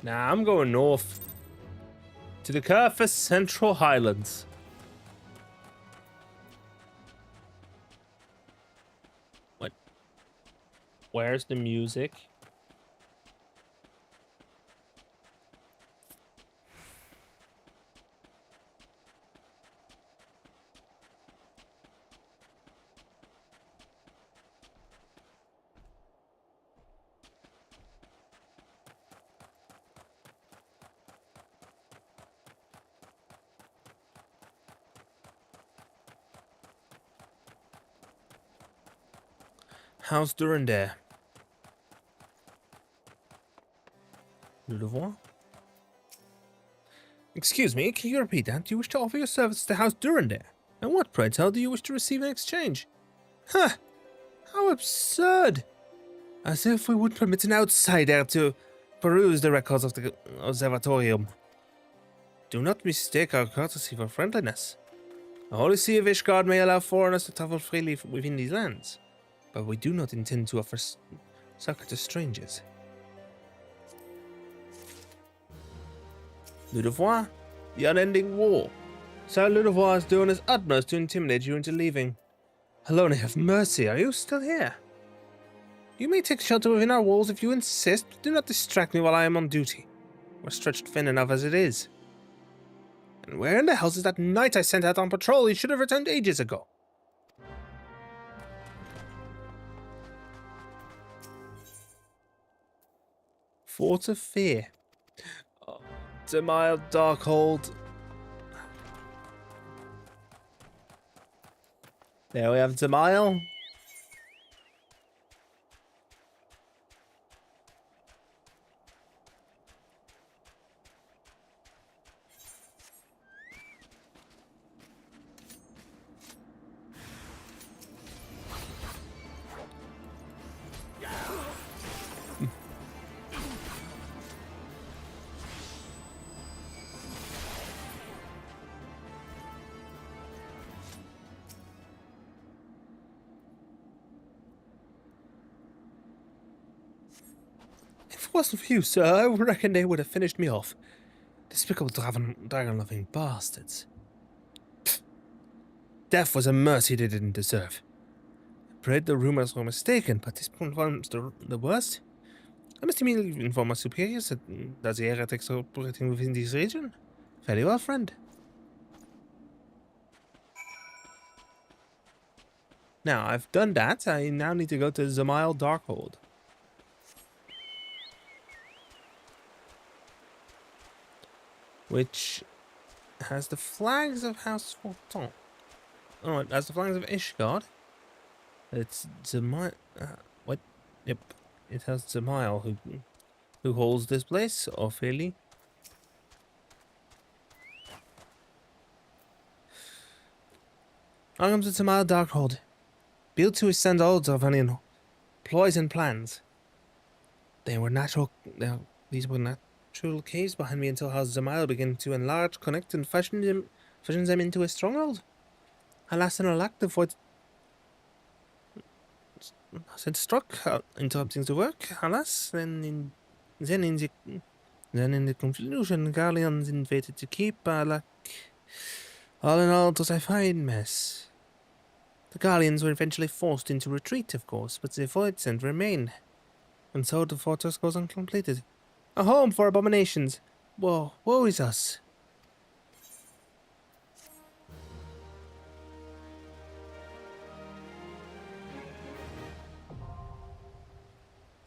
Nah, I'm going north. To the Kerfus Central Highlands. What? Where's the music? House Durandare. Le devoir? Excuse me, can you repeat that? Do you wish to offer your services to House Durandare? And what, pray tell, do you wish to receive in exchange? Huh! How absurd! As if we would permit an outsider to peruse the records of the observatorium. Do not mistake our courtesy for friendliness. The Holy See of Ishgard may allow foreigners to travel freely within these lands, but we do not intend to offer succor to strangers. Le devoir? The unending war. Sir Le devoir is doing his utmost to intimidate you into leaving. Helone, have mercy, are you still here? You may take shelter within our walls if you insist, but do not distract me while I am on duty. We're stretched thin enough as it is. And where in the hell is that knight I sent out on patrol? He should have returned ages ago. Fort of Fear. Oh, Demile Darkhold. There we have Demile. If it wasn't for you, sir, I reckon they would have finished me off. Despicable dragon-loving bastards. Pfft. Death was a mercy they didn't deserve. I prayed the rumors were mistaken, but this confirms the worst. I must immediately inform my superiors that the heretics are operating within this region. Very well, friend. Now, I've done that. I now need to go to Demile Darkhold. Which has the flags of House Fortin. Oh, it has the flags of Ishgard. It's Demile. What? Yep. It has Demile who holds this place, Ophelia. Welcome to Demile Darkhold. Built to withstand all Darvanian ploys and plans. These were natural caves behind me until House Demile began to enlarge, connect, and fashion them into a stronghold. Alas and alack, the void had struck, interrupting the work. Alas, then in the confusion, Guardians invaded the keep. All in all, it was a fine mess. The Guardians were eventually forced into retreat, of course, but the void sent remain, and so the fortress goes uncompleted. A home for abominations. Woe is us.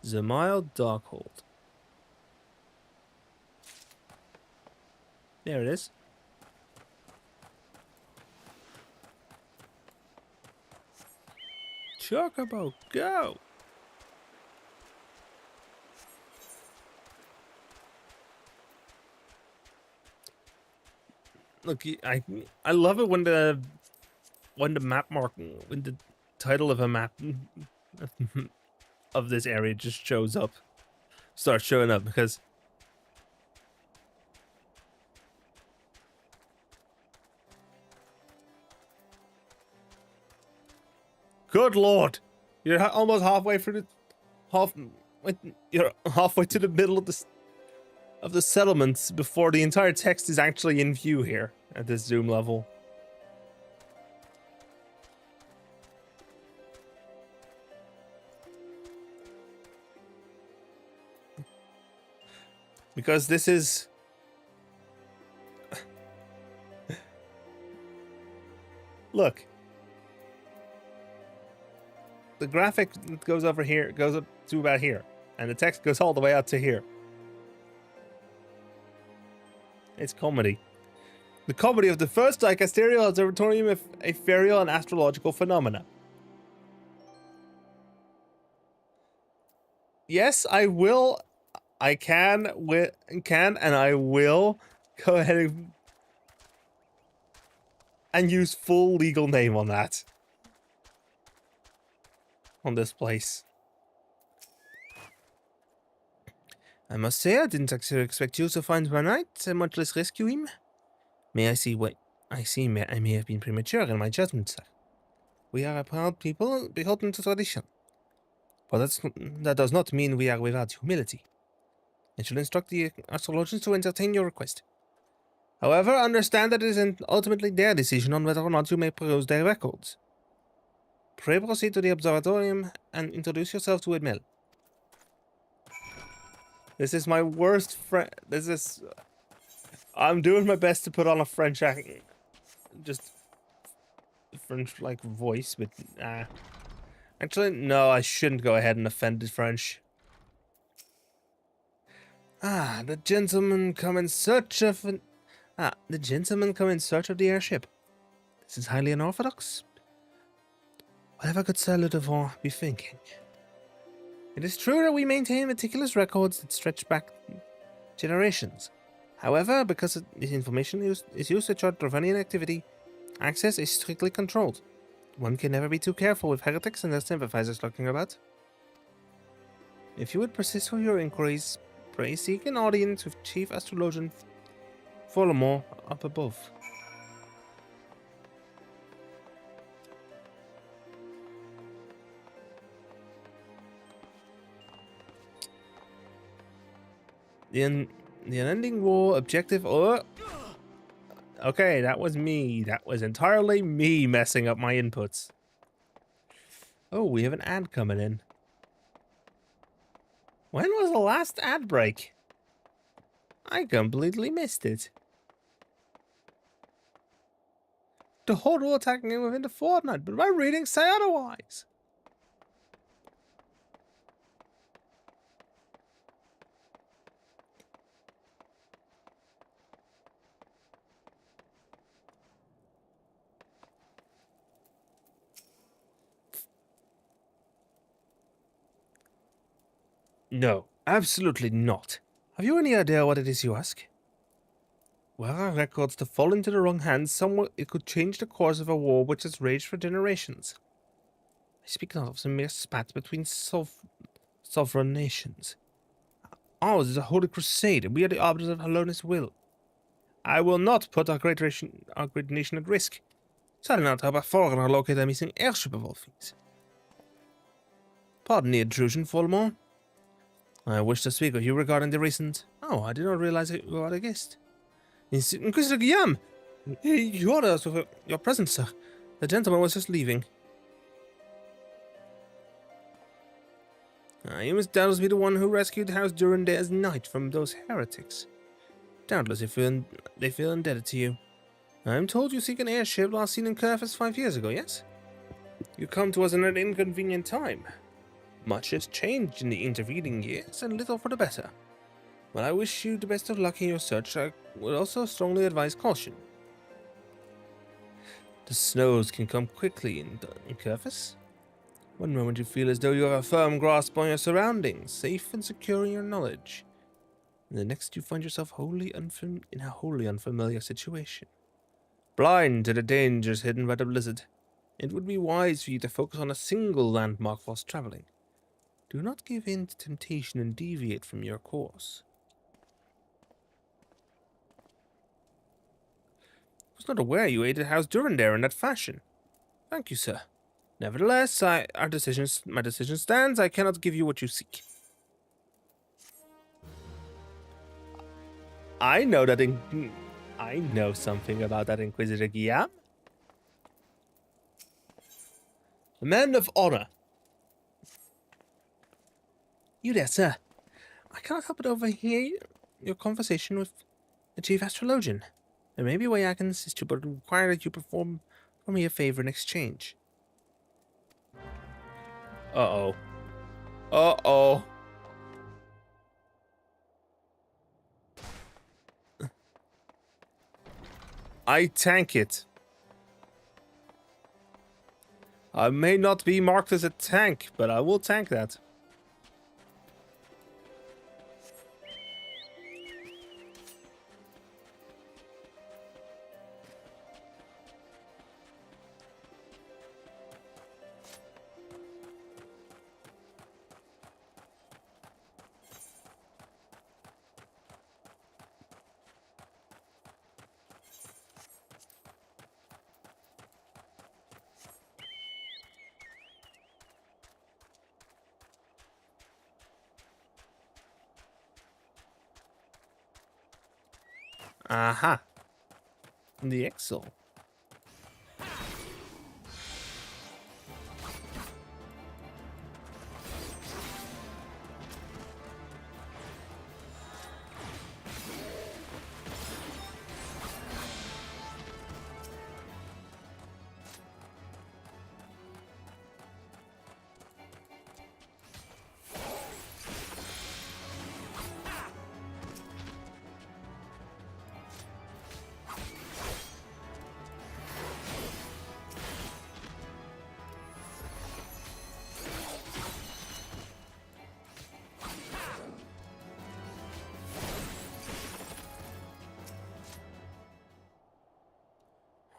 Demile Darkhold. There it is. Chocobo, go! Look, I love it when the title of a map of this area just starts showing up, because good lord, you're almost halfway through you're halfway to the middle of the settlements before the entire text is actually in view here at this zoom level. Because this is... Look. The graphic goes over here, goes up to about here, and the text goes all the way out to here. It's comedy. The comedy of the first dicasterial observatorium of ethereal and astrological phenomena. Yes, I will. I can, and I will go ahead and use full legal name on that. On this place. I must say, I didn't actually expect you to find my knight, and much less rescue him. I may have been premature in my judgment, sir. We are a proud people, beholden to tradition. But that does not mean we are without humility. I shall instruct the astrologers to entertain your request. However, understand that it is ultimately their decision on whether or not you may peruse their records. Pray proceed to the observatorium and introduce yourself to Edmel. This is my worst friend. I'm doing my best to put on a French accent. Just French like voice, but actually, no, I shouldn't go ahead and offend the French. The gentlemen come in search of the airship. This is highly unorthodox. Whatever could Sir Ludovant be thinking? It is true that we maintain meticulous records that stretch back generations. However, because this information is used to chart Dravanian activity, access is strictly controlled. One can never be too careful with heretics and their sympathizers lurking about. If you would persist with your inquiries, pray seek an audience with Chief Astrologian Folomore up above. The unending war objective. Oh, okay, that was me. That was entirely me messing up my inputs. Oh, we have an ad coming in. When was the last ad break? I completely missed it. The Horde will attack me within the fortnight, but my readings say otherwise. No, absolutely not. Have you any idea what it is you ask? Were our records to fall into the wrong hands, somewhat it could change the course of a war which has raged for generations. I speak not of some mere spat between sovereign nations. Ours is a holy crusade, and we are the arbiters of Hallonis' will. I will not put our great nation at risk. Certainly not help a foreigner locate a missing airship of all things. Pardon the intrusion, Folmore. I wish to speak with you regarding the recent... Oh, I did not realize that you are a guest. Inquisitor Guillaume! You ordered us with your presence, sir. The gentleman was just leaving. You must doubtless be the one who rescued House Durandair's knight from those heretics. Doubtless they feel indebted to you. I'm told you seek an airship last seen in Kerfus 5 years ago, yes? You come to us in an inconvenient time. Much has changed in the intervening years, and little for the better. While I wish you the best of luck in your search, I would also strongly advise caution. The snows can come quickly in Kerfus. One moment you feel as though you have a firm grasp on your surroundings, safe and secure in your knowledge. And the next you find yourself in a wholly unfamiliar situation. Blind to the dangers hidden by the blizzard, it would be wise for you to focus on a single landmark whilst traveling. Do not give in to temptation and deviate from your course. I was not aware you aided House Durandair in that fashion. Thank you, sir. Nevertheless, my decision stands. I cannot give you what you seek. I know something about that Inquisitor Guillaume. A man of honor. You there, sir. I cannot help but overhear your conversation with the Chief Astrologian. There may be a way I can assist you, but it would require that you perform for me a favor in exchange. Uh-oh. Uh-oh. I tank it. I may not be marked as a tank, but I will tank that. Aha. The Exo.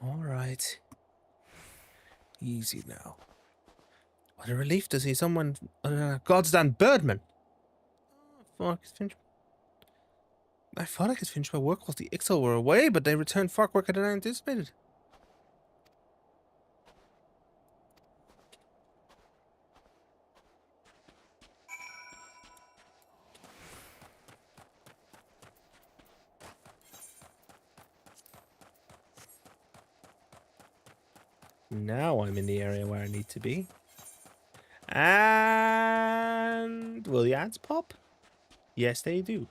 Alright. Easy now. What a relief to see someone... goddamn Birdman! Oh, fuck, it's finished. I thought I could finish my work while the Ixo were away, but they returned far quicker than I anticipated. Now I'm in the area where I need to be. And will the ads pop? Yes, they do.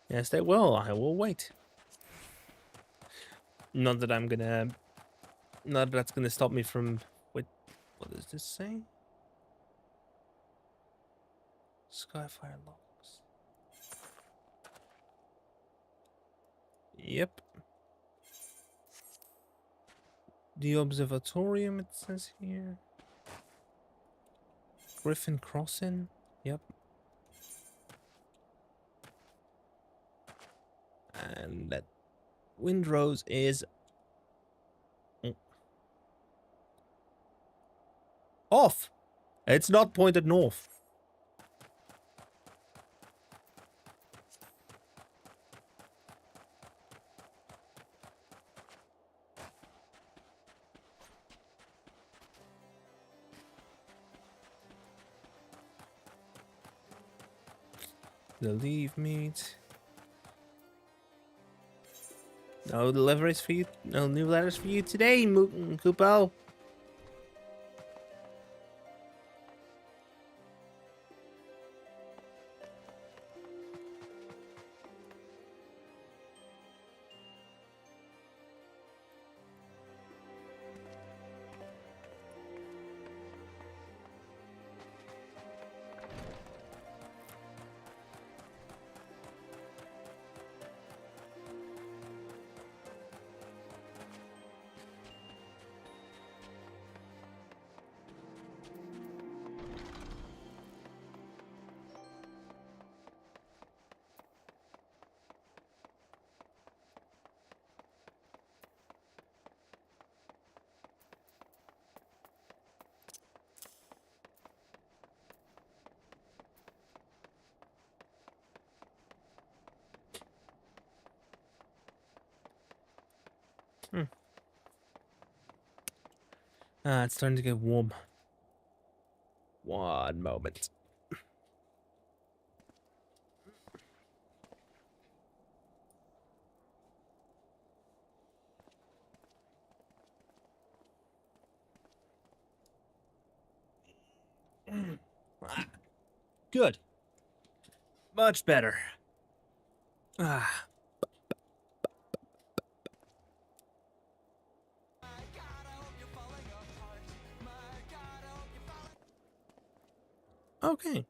Yes, they will. I will wait. Not that I'm gonna... Not that that's gonna stop me from... Wait, what does this say? Skyfire logs. Yep. The observatorium, it says here. Griffin Crossing. Yep. And that Windrose is off. It's not pointed north. The leave meat. No deliveries for you. No new letters for you today, Mooten Kupo. It's starting to get warm. One moment. Good. Much better. Ah. Okay.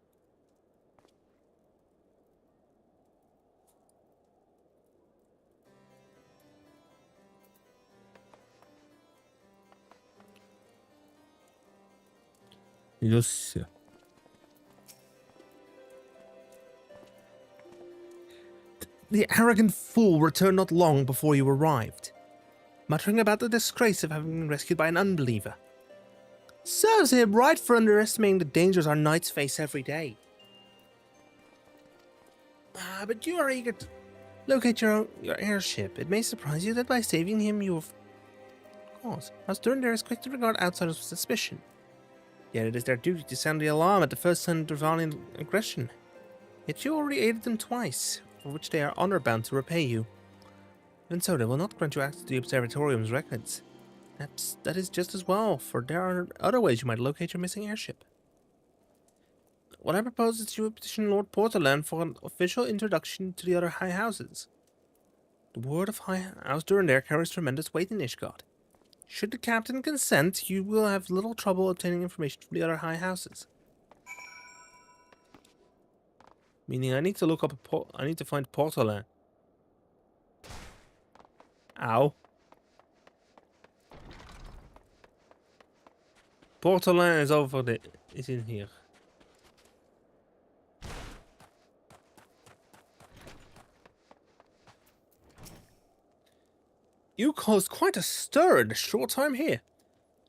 Yes. The arrogant fool returned not long before you arrived, muttering about the disgrace of having been rescued by an unbeliever. Serves him right for underestimating the dangers our knights face every day. But you are eager to locate your airship. It may surprise you that by saving him you have... Of course, us Durandare is quick to regard outsiders with suspicion. Yet it is their duty to sound the alarm at the first sign of Drevalian aggression. Yet you already aided them twice, for which they are honor-bound to repay you. Even so, they will not grant you access to the Observatorium's records. Perhaps that is just as well, for there are other ways you might locate your missing airship. What I propose is you petition Lord Portolan for an official introduction to the other high houses. The word of High House Durandare carries tremendous weight in Ishgard. Should the captain consent, you will have little trouble obtaining information from the other high houses. Meaning I need to look up I need to find Portolan. Ow. Portolan is over there. Is in here. You caused quite a stir in a short time here.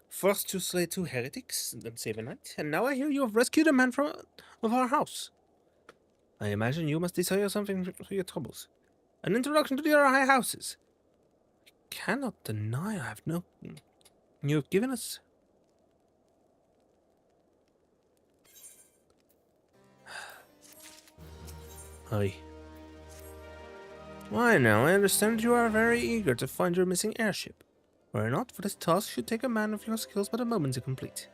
First you slay 2 heretics, then save a knight, and now I hear you have rescued a man of our house. I imagine you must desire something for your troubles. An introduction to the other high houses. I cannot deny I have no... You have given us... Aye. Why now, I understand you are very eager to find your missing airship. Were it not for this task, should take a man of your skills but a moment to complete.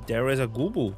There is a Google.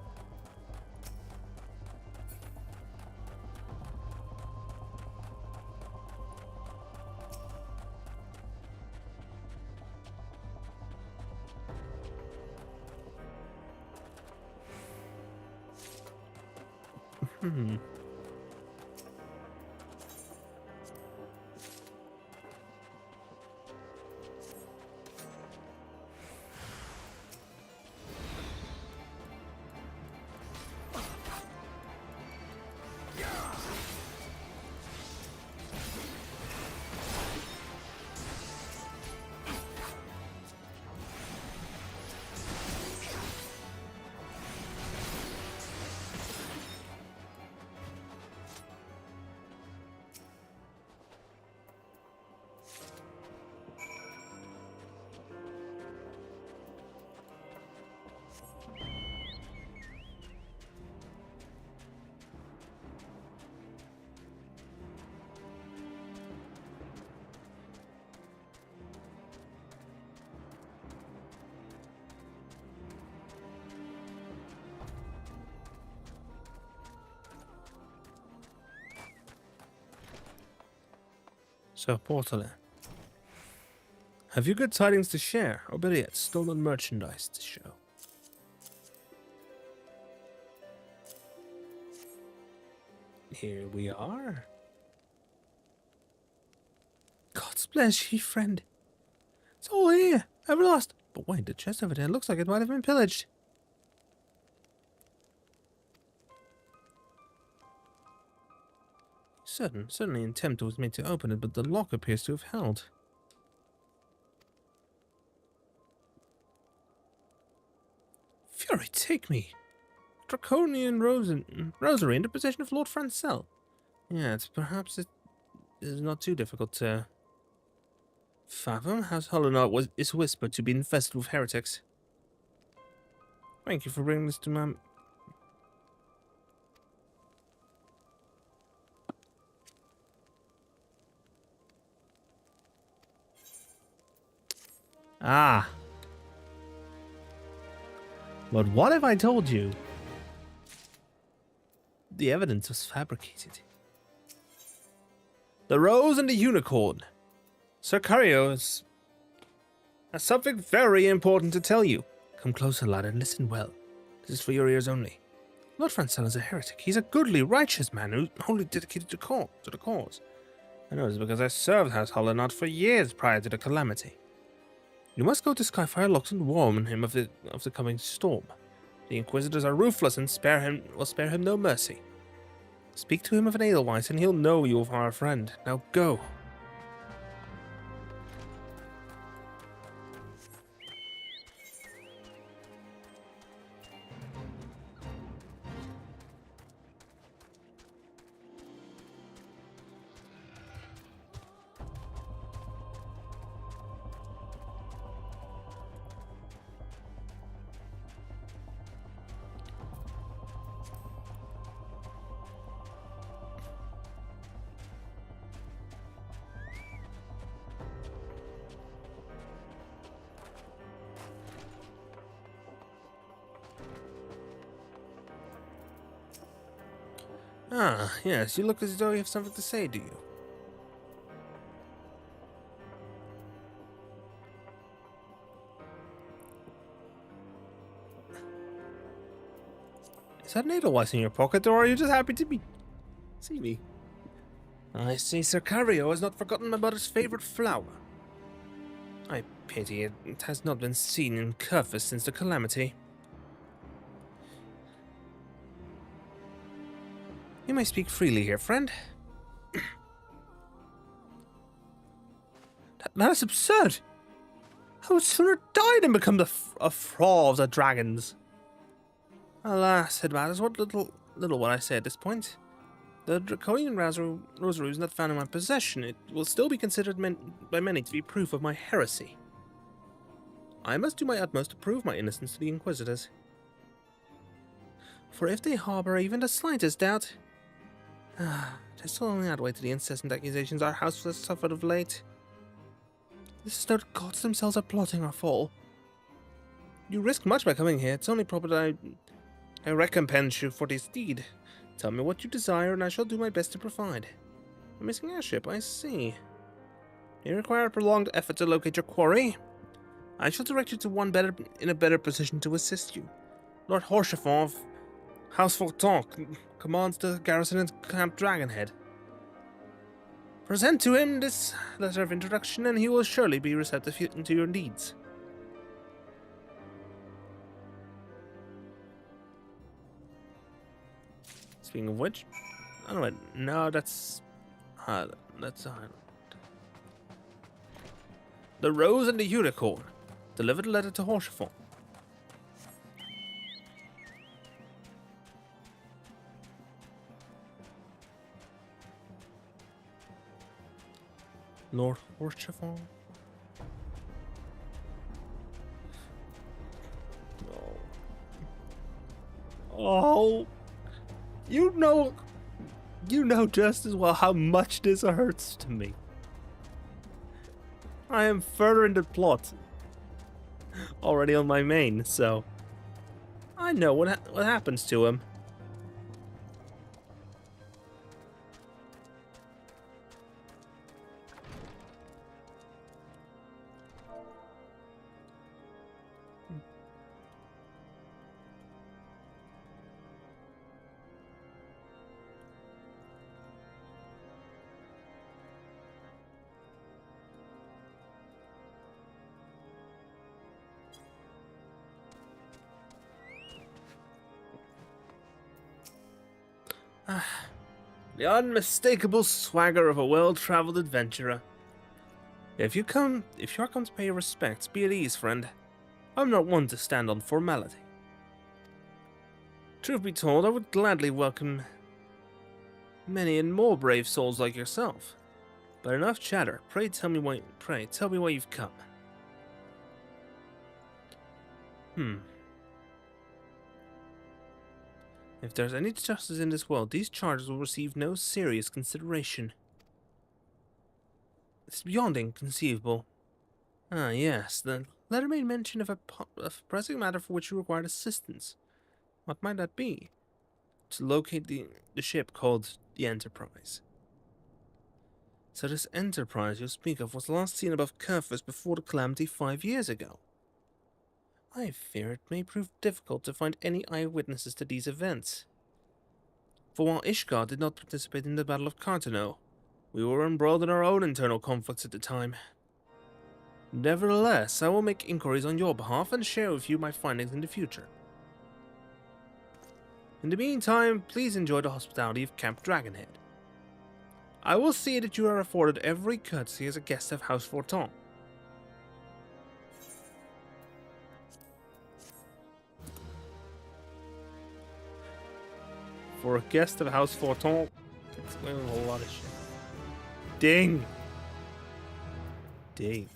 So, Portolan, have you good tidings to share, or better yet, stolen merchandise to show? Here we are. God's bless ye, friend. It's all here, ever lost. But wait, the chest over there looks like it might have been pillaged. Certainly an attempt was made to open it, but the lock appears to have held. Fury, take me! Draconian rosary in the possession of Lord Francel. Yes, perhaps it is not too difficult to fathom. House Hollownot is whispered to be infested with heretics. Thank you for bringing this to my... Ah. But what if I told you the evidence was fabricated? The Rose and the Unicorn. Sir Cario has something very important to tell you. Come closer, lad, and listen well. This is for your ears only. Lord Francel is a heretic. He's a goodly, righteous man who's wholly dedicated to the cause. I know this because I served House Hollownot for years prior to the calamity. You must go to Skyfire Locks and warn him of the coming storm. The Inquisitors are ruthless and will spare him no mercy. Speak to him of an Edelweiss and he'll know you are our friend. Now go. Ah, yes, you look as though you have something to say, do you? Is that an edelweiss in your pocket, or are you just happy to see me? I see Sir Cario has not forgotten my mother's favorite flower. I pity it has not been seen in Curvis since the calamity. You may speak freely here, friend. That is absurd. I would sooner die than become a thrall of the dragons. Alas, it matters what little what I say at this point. The draconian rosary is not found in my possession. It will still be considered by many to be proof of my heresy. I must do my utmost to prove my innocence to the Inquisitors. For if they harbor even the slightest doubt, this will only add weight to the incessant accusations our house has suffered of late. This is that the gods themselves are plotting our fall. You risk much by coming here. It's only proper that I recompense you for this deed. Tell me what you desire, and I shall do my best to provide. A missing airship, I see. You require a prolonged effort to locate your quarry. I shall direct you to one in a better position to assist you. Lord Horchefort of House Forton commands the garrison at Camp Dragonhead. Present to him this letter of introduction, and he will surely be receptive to your needs. Speaking of which, oh wait, no, that's Highland. That's a Highland. The Rose and the Unicorn. Delivered a letter to Horchefort. Lord Horchefort. Oh. You know just as well how much this hurts to me. I am furthering the plot already on my main, so I know what happens to him. The unmistakable swagger of a well-traveled adventurer. If you are come to pay your respects, be at ease, friend. I'm not one to stand on formality. Truth be told, I would gladly welcome many and more brave souls like yourself. But enough chatter. Pray tell me why you've come. If there's any justice in this world, these charges will receive no serious consideration. It's beyond inconceivable. Ah, yes, the letter made mention of a pressing matter for which you required assistance. What might that be? To locate the ship called the Enterprise. So this Enterprise you speak of was last seen above Curvis before the calamity 5 years ago. I fear it may prove difficult to find any eyewitnesses to these events. For while Ishgard did not participate in the Battle of Cartano, we were embroiled in our own internal conflicts at the time. Nevertheless, I will make inquiries on your behalf and share with you my findings in the future. In the meantime, please enjoy the hospitality of Camp Dragonhead. I will see that you are afforded every courtesy as a guest of House Forton. For a guest of House Forton, it's a whole lot of shit. Ding! Ding.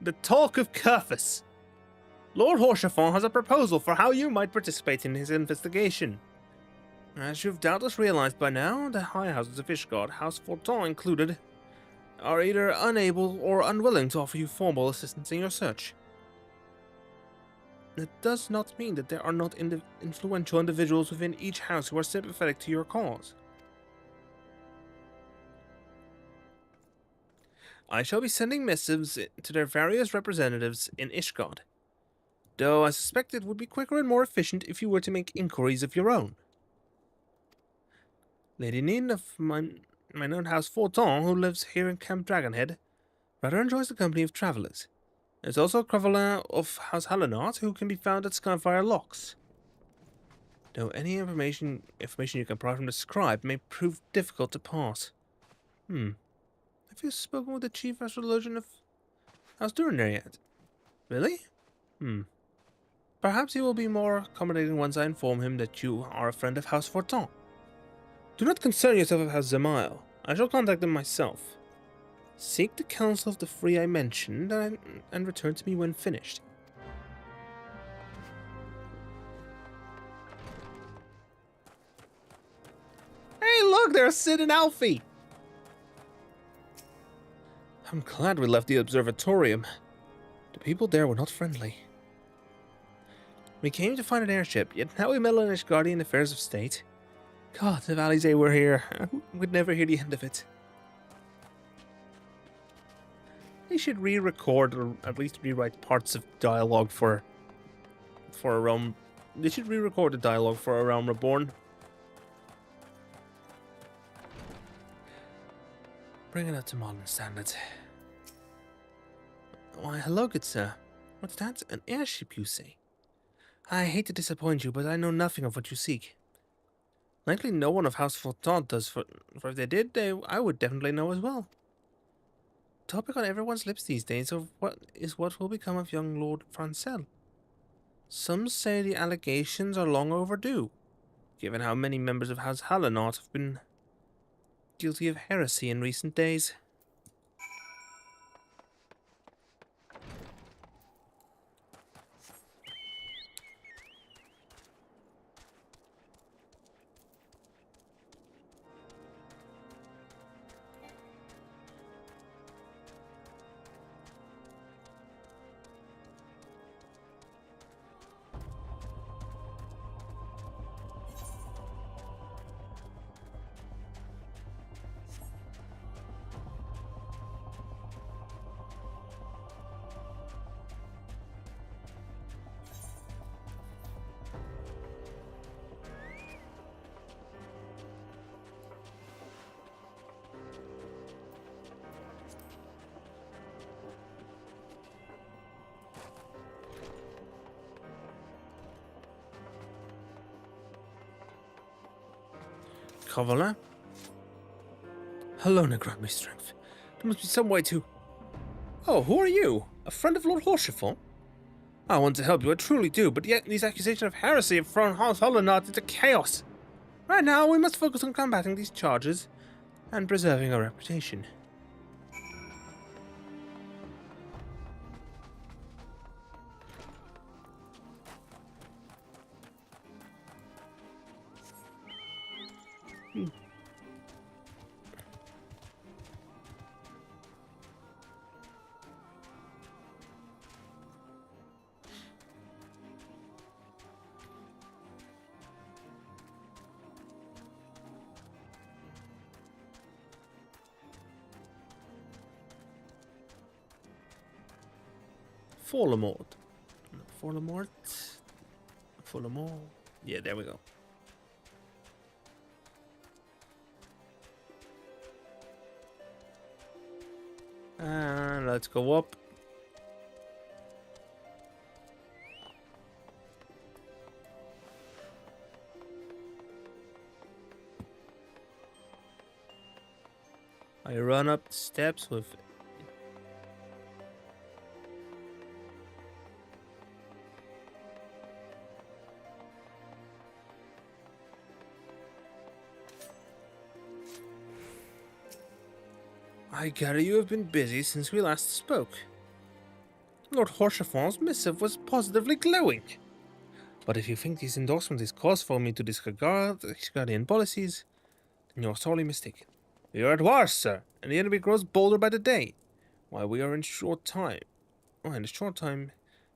The talk of Curvis. Lord Horchefort has a proposal for how you might participate in his investigation. As you've doubtless realized by now, the high houses of Ishgard, House Forton included, are either unable or unwilling to offer you formal assistance in your search. It does not mean that there are not influential individuals within each house who are sympathetic to your cause. I shall be sending missives to their various representatives in Ishgard, though I suspect it would be quicker and more efficient if you were to make inquiries of your own. Lady Nin of my own house Forton, who lives here in Camp Dragonhead, rather enjoys the company of travellers. There's also Cravelin of House Hallinart, who can be found at Skyfire Locks. Though any information you can provide from the scribe may prove difficult to pass. Have you spoken with the chief astrologian of House Durinir yet? Really? Perhaps he will be more accommodating once I inform him that you are a friend of House Fortin. Do not concern yourself with House Zamael. I shall contact them myself. Seek the counsel of the three I mentioned and return to me when finished. Hey, look, there's Sid and Alfie! I'm glad we left the observatorium. The people there were not friendly. We came to find an airship, yet now we meddle in Ishgardian affairs of state. God, if Alize were here, we'd never hear the end of it. They should re-record or at least rewrite parts of dialogue for a realm. They should re-record the dialogue for A Realm Reborn. Bring it up to modern standards. Why, hello, good sir. What's that? An airship, you say? I hate to disappoint you, but I know nothing of what you seek. Likely no one of House Fortin does, for if they did, I would definitely know as well. Topic on everyone's lips these days of what will become of young Lord Francel. Some say the allegations are long overdue, given how many members of House Hallinart have been guilty of heresy in recent days. Cavalier? Hello, grant me strength. There must be some way to... Oh, who are you? A friend of Lord Horshafon? I want to help you, I truly do, but yet these accusations of heresy have thrown House Hallinart into chaos. Right now, we must focus on combating these charges and preserving our reputation. Folamort. Folamort. Yeah, there we go. And let's go up. I run up the steps with... I gather you have been busy since we last spoke. Lord Horshafon's missive was positively glowing. But if you think these endorsements is cause for me to disregard Ishgardian policies, then you're sorely mistaken. We are at war, sir, and the enemy grows bolder by the day. While we are in a short time,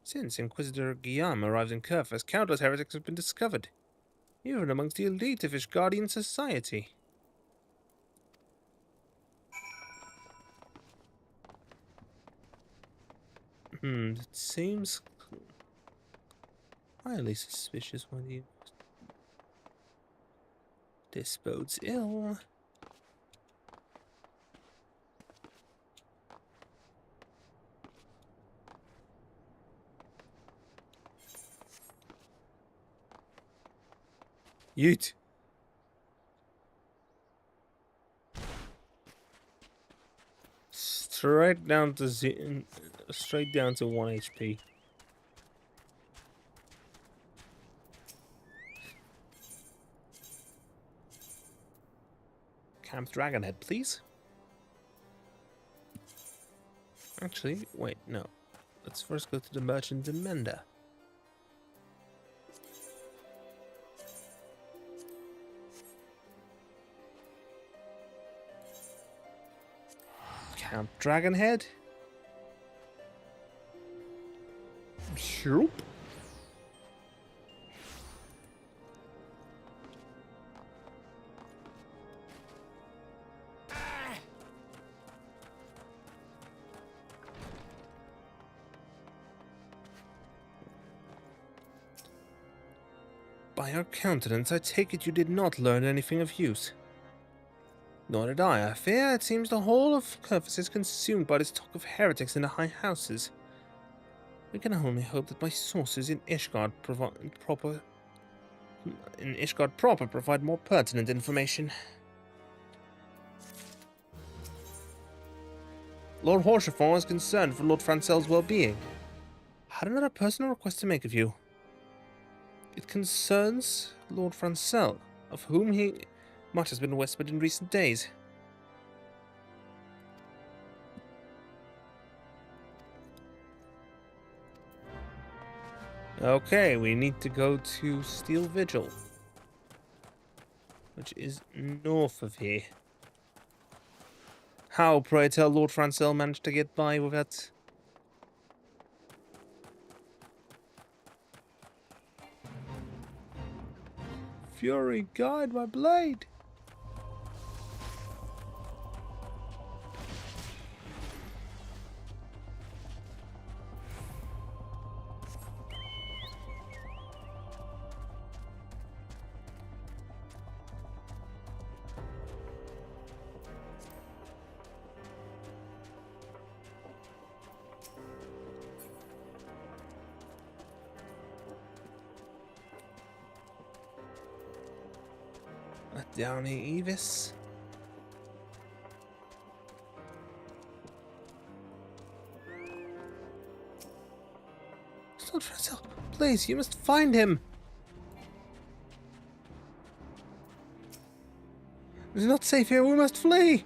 Since Inquisitor Guillaume arrived in Kerfus, countless heretics have been discovered, even amongst the elite of Ishgardian society. It seems highly suspicious when you... This bodes ill. Yeet. Straight down to straight down to 1 HP. Camp Dragonhead, please. Actually, wait, no. Let's first go to the Merchant in Menda. Camp Dragonhead. Shoop. By your countenance, I take it you did not learn anything of use. Nor did I fear it seems the whole of Kerfus is consumed by this talk of heretics in the high houses. We can only hope that my sources in Ishgard proper provide more pertinent information. Lord Horshafon is concerned for Lord Francel's well-being. Had another personal request to make of you. It concerns Lord Francel, of whom much has been whispered in recent days. Okay, we need to go to Steel Vigil, which is north of here. How, pray tell, Lord Francel managed to get by without... Fury, guide my blade! Downy Evis. Lord Francel, please, you must find him. It is not safe here, we must flee.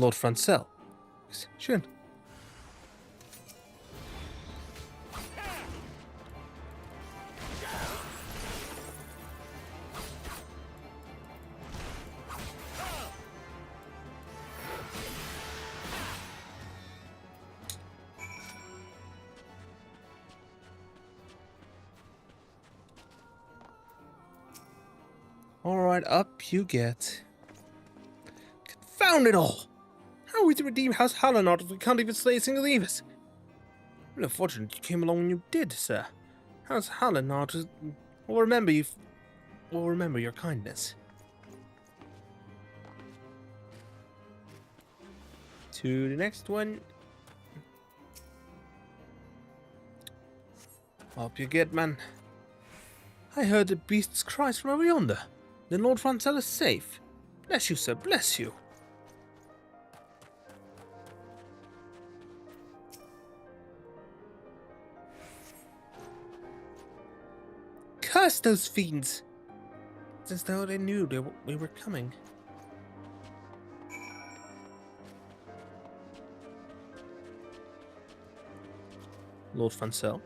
Lord Francel. Schön. All right, up you get. Confound it all! How are we to redeem House Hallinard if we can't even slay a single Evis? Well, unfortunate you came along when you did, sir. House Hallinard will remember you. Will remember your kindness. To the next one. Up you get, man. I heard the beast's cries from over yonder. Then Lord Francel is safe. Bless you, sir, bless you. Curse those fiends! It's as though they knew we were coming. Lord Francel.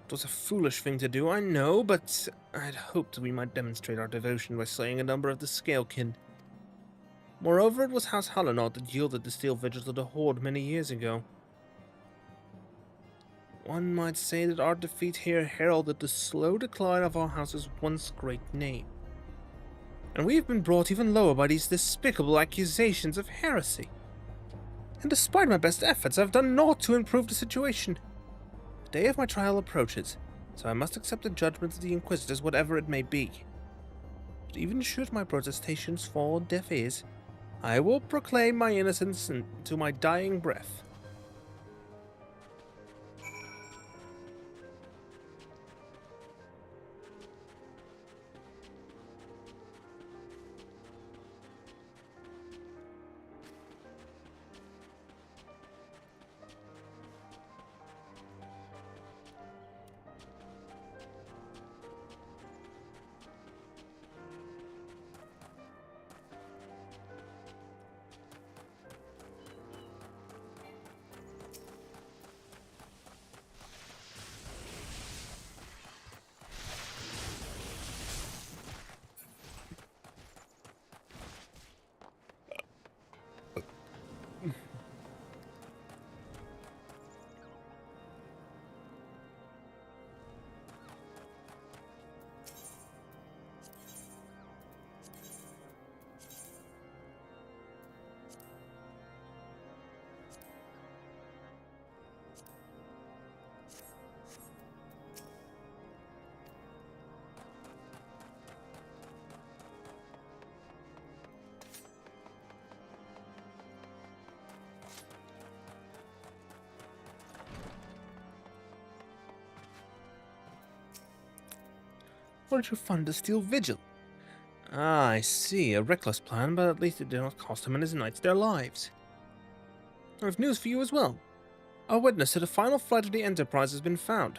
It was a foolish thing to do, I know, but I'd hoped we might demonstrate our devotion by slaying a number of the Scalekin. Moreover, it was House Hallinod that yielded the steel vigil to the Horde many years ago. One might say that our defeat here heralded the slow decline of our house's once great name. And we have been brought even lower by these despicable accusations of heresy. And despite my best efforts, I've done naught to improve the situation. The day of my trial approaches, so I must accept the judgment of the Inquisitors, whatever it may be. But even should my protestations fall on deaf ears, I will proclaim my innocence to my dying breath. Where did you find the steel vigil? Ah, I see. A reckless plan, but at least it did not cost him and his knights their lives. I have news for you as well. A witness to the final flight of the Enterprise has been found.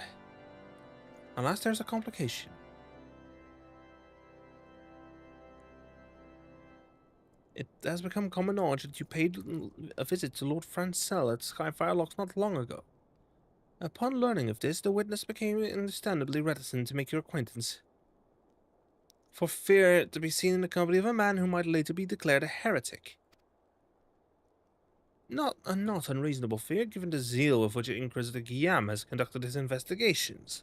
Alas, there's a complication. It has become common knowledge that you paid a visit to Lord Francel at Skyfire Locks not long ago. Upon learning of this, the witness became understandably reticent to make your acquaintance, for fear to be seen in the company of a man who might later be declared a heretic. Not a not unreasonable fear, given the zeal with which Inquisitor Guillaume has conducted his investigations.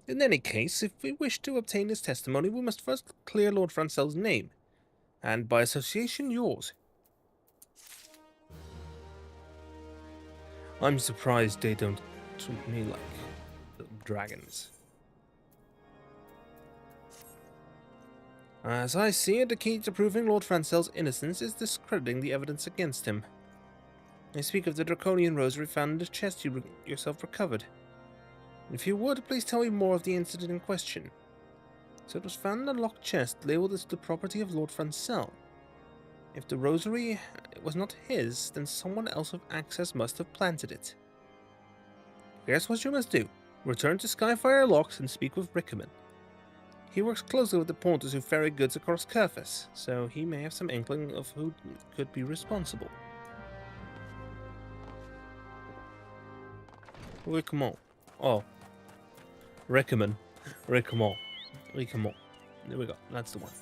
In any case, if we wish to obtain his testimony, we must first clear Lord Francel's name, and by association yours. I'm surprised they don't treat me like dragons. As I see it, the key to proving Lord Francel's innocence is discrediting the evidence against him. I speak of the draconian rosary found in the chest you yourself recovered. If you would, please tell me more of the incident in question. So it was found in a locked chest labeled as the property of Lord Francel. If the rosary was not his, then someone else with access must have planted it. Here's what you must do. Return to Skyfire Locks and speak with Rickerman. He works closely with the porters who ferry goods across Kerfus, so he may have some inkling of who could be responsible. Rickerman. Oh. Rickerman. Rickerman. Rickerman. There we go. That's the one.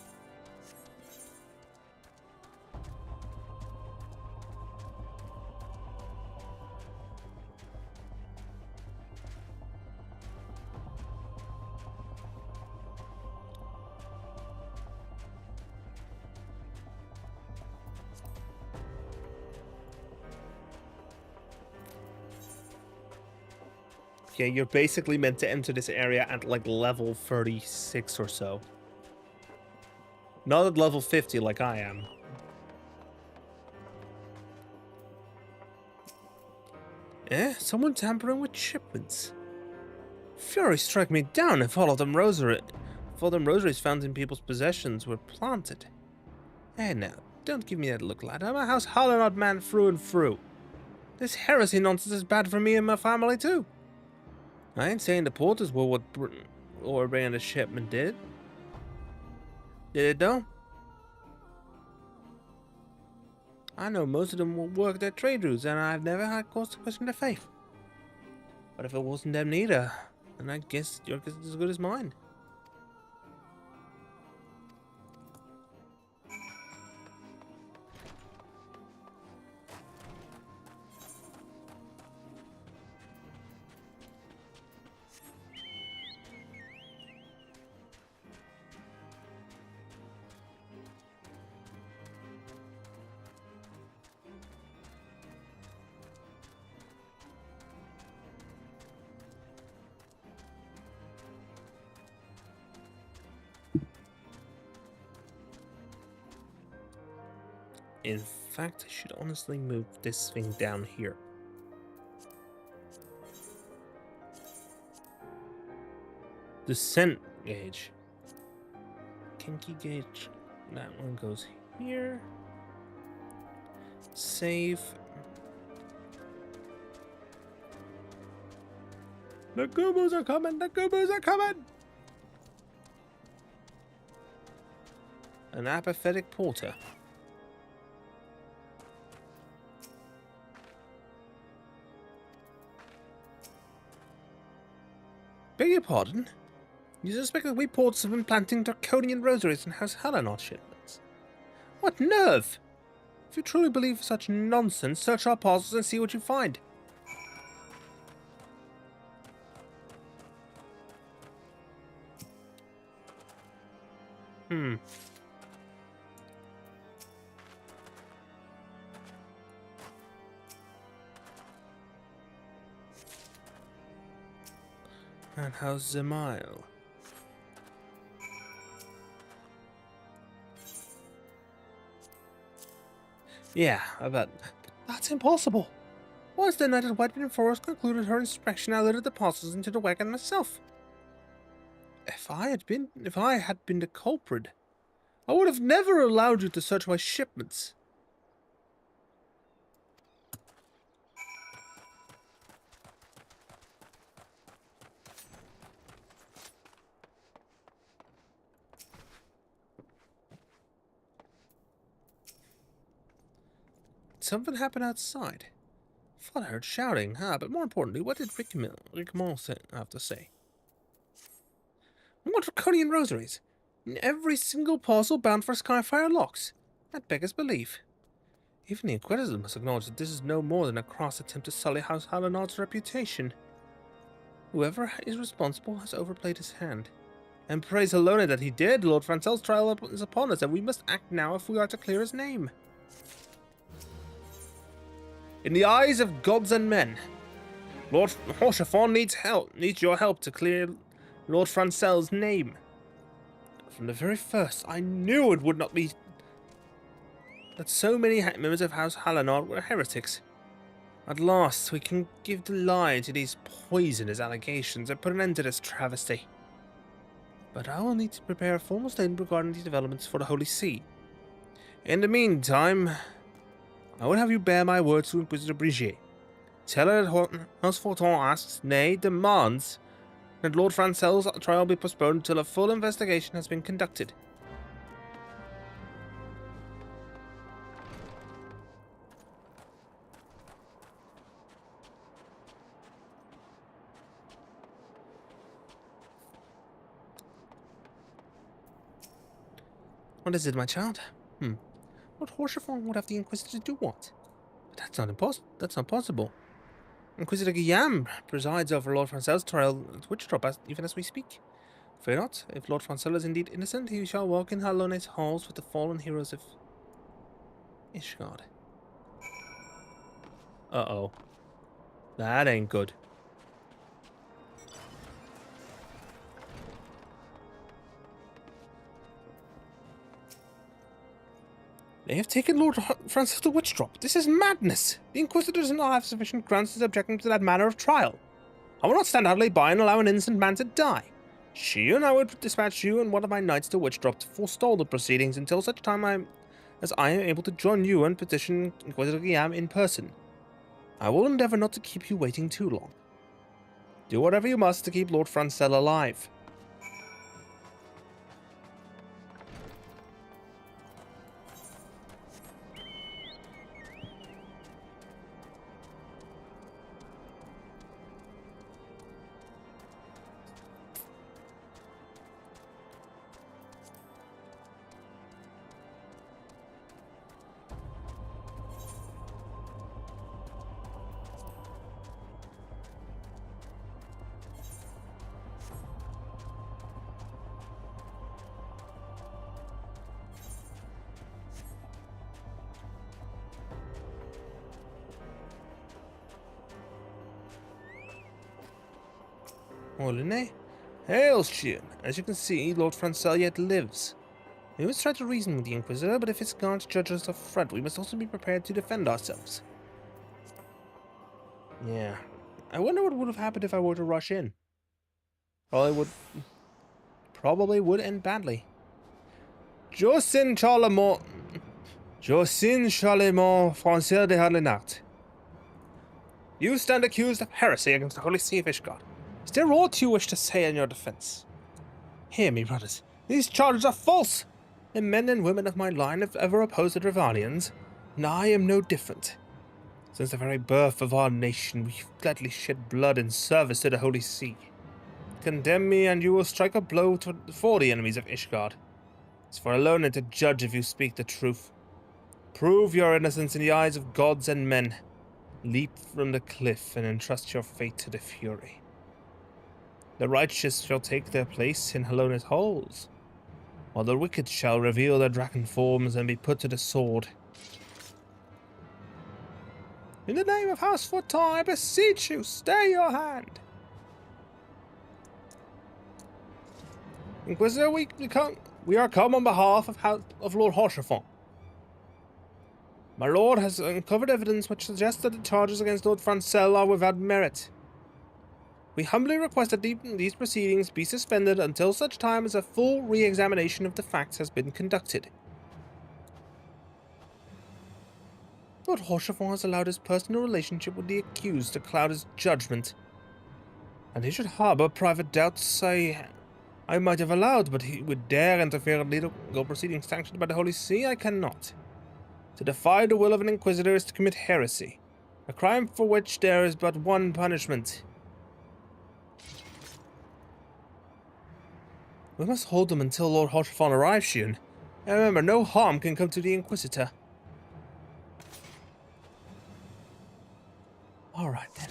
Yeah, you're basically meant to enter this area at like level 36 or so. Not at level 50 like I am. Eh? Someone tampering with shipments. Fury strike me down if all of them rosaries found in people's possessions were planted. Hey now, don't give me that look, lad. I'm a House Hallinod man through and through. This heresy nonsense is bad for me and my family too. I ain't saying the porters were what ran the shipment did. Did it though? I know most of them will work their trade routes, and I've never had cause to question their faith. But if it wasn't them neither, then I guess your guess is as good as mine. In fact, I should honestly move this thing down here. Descent gauge. Kinky gauge. That one goes here. Save. The Goobos are coming! The Goobos are coming! An apathetic porter. Beg your pardon? You suspect that we porters have been planting draconian rosaries in House Halanot shipments? What nerve! If you truly believe such nonsense, search our parcels and see what you find. And how's Zemail? Yeah, I bet. That's impossible. Was the night at Whiteman Forest concluded her inspection, I loaded the parcels into the wagon myself. If I had been the culprit, I would have never allowed you to search my shipments. Something happened outside. Thought I heard shouting, but more importantly, what did Rickmont have to say? More draconian rosaries. In every single parcel bound for Skyfire locks. That beggars belief. Even the Inquisitor must acknowledge that this is no more than a crass attempt to sully House Halanot's reputation. Whoever is responsible has overplayed his hand. And praise Helona that he did. Lord Francel's trial is upon us, and we must act now if we are to clear his name. In the eyes of gods and men, Lord Horshathorn needs your help to clear Lord Francel's name. From the very first, I knew it would not be that so many members of House Halanot were heretics. At last, we can give the lie to these poisonous allegations and put an end to this travesty. But I will need to prepare a formal statement regarding these developments for the Holy See. In the meantime, I would have you bear my words to Inquisitor Brigitte. Tell her that House Forton asks, nay, demands, that Lord Francel's trial be postponed until a full investigation has been conducted. What is it, my child? Lord Horshathorn would have the Inquisitor do what? But that's not possible. Inquisitor Guillaume presides over Lord Francel's trial at Witchdrop even as we speak. Fear not, if Lord Francel is indeed innocent, he shall walk in Halone's halls with the fallen heroes of Ishgard. Uh-oh. That ain't good. They have taken Lord Francis to Witchdrop. This is madness. The Inquisitor does not have sufficient grounds to subject him to that manner of trial. I will not stand idly by and allow an innocent man to die. She and I would dispatch you and one of my knights to Witchdrop to forestall the proceedings until such time as I am able to join you and petition Inquisitor Guillaume in person. I will endeavour not to keep you waiting too long. Do whatever you must to keep Lord Francel alive. Orline? Hail, Shion. As you can see, Lord Francel yet lives. We must try to reason with the Inquisitor, but if his guards judge us affront, we must also be prepared to defend ourselves. Yeah. I wonder what would have happened if I were to rush in. Probably would end badly. Josin Charlemont Francel de Harlinart. You stand accused of heresy against the Holy See of Ishgard. Is there aught you wish to say in your defense? Hear me, brothers. These charges are false. The men and women of my line have ever opposed the Dravalians, and I am no different. Since the very birth of our nation, we've gladly shed blood in service to the Holy See. Condemn me, and you will strike a blow for the enemies of Ishgard. It's for a learner to judge if you speak the truth. Prove your innocence in the eyes of gods and men. Leap from the cliff and entrust your fate to the Fury. The righteous shall take their place in Helona's halls, while the wicked shall reveal their dragon forms and be put to the sword. In the name of House Fortin, I beseech you, stay your hand. Inquisitor, we are come on behalf of Lord Haurchefant. My lord has uncovered evidence which suggests that the charges against Lord Francel are without merit. We humbly request that these proceedings be suspended until such time as a full re-examination of the facts has been conducted. Lord Haurchefant has allowed his personal relationship with the accused to cloud his judgment, and he should harbor private doubts I might have allowed, but he would dare interfere in legal proceedings sanctioned by the Holy See. I cannot. To defy the will of an Inquisitor is to commit heresy, a crime for which there is but one punishment. We must hold them until Lord Haurchefant arrives, Shion. And remember, no harm can come to the Inquisitor. Alright then.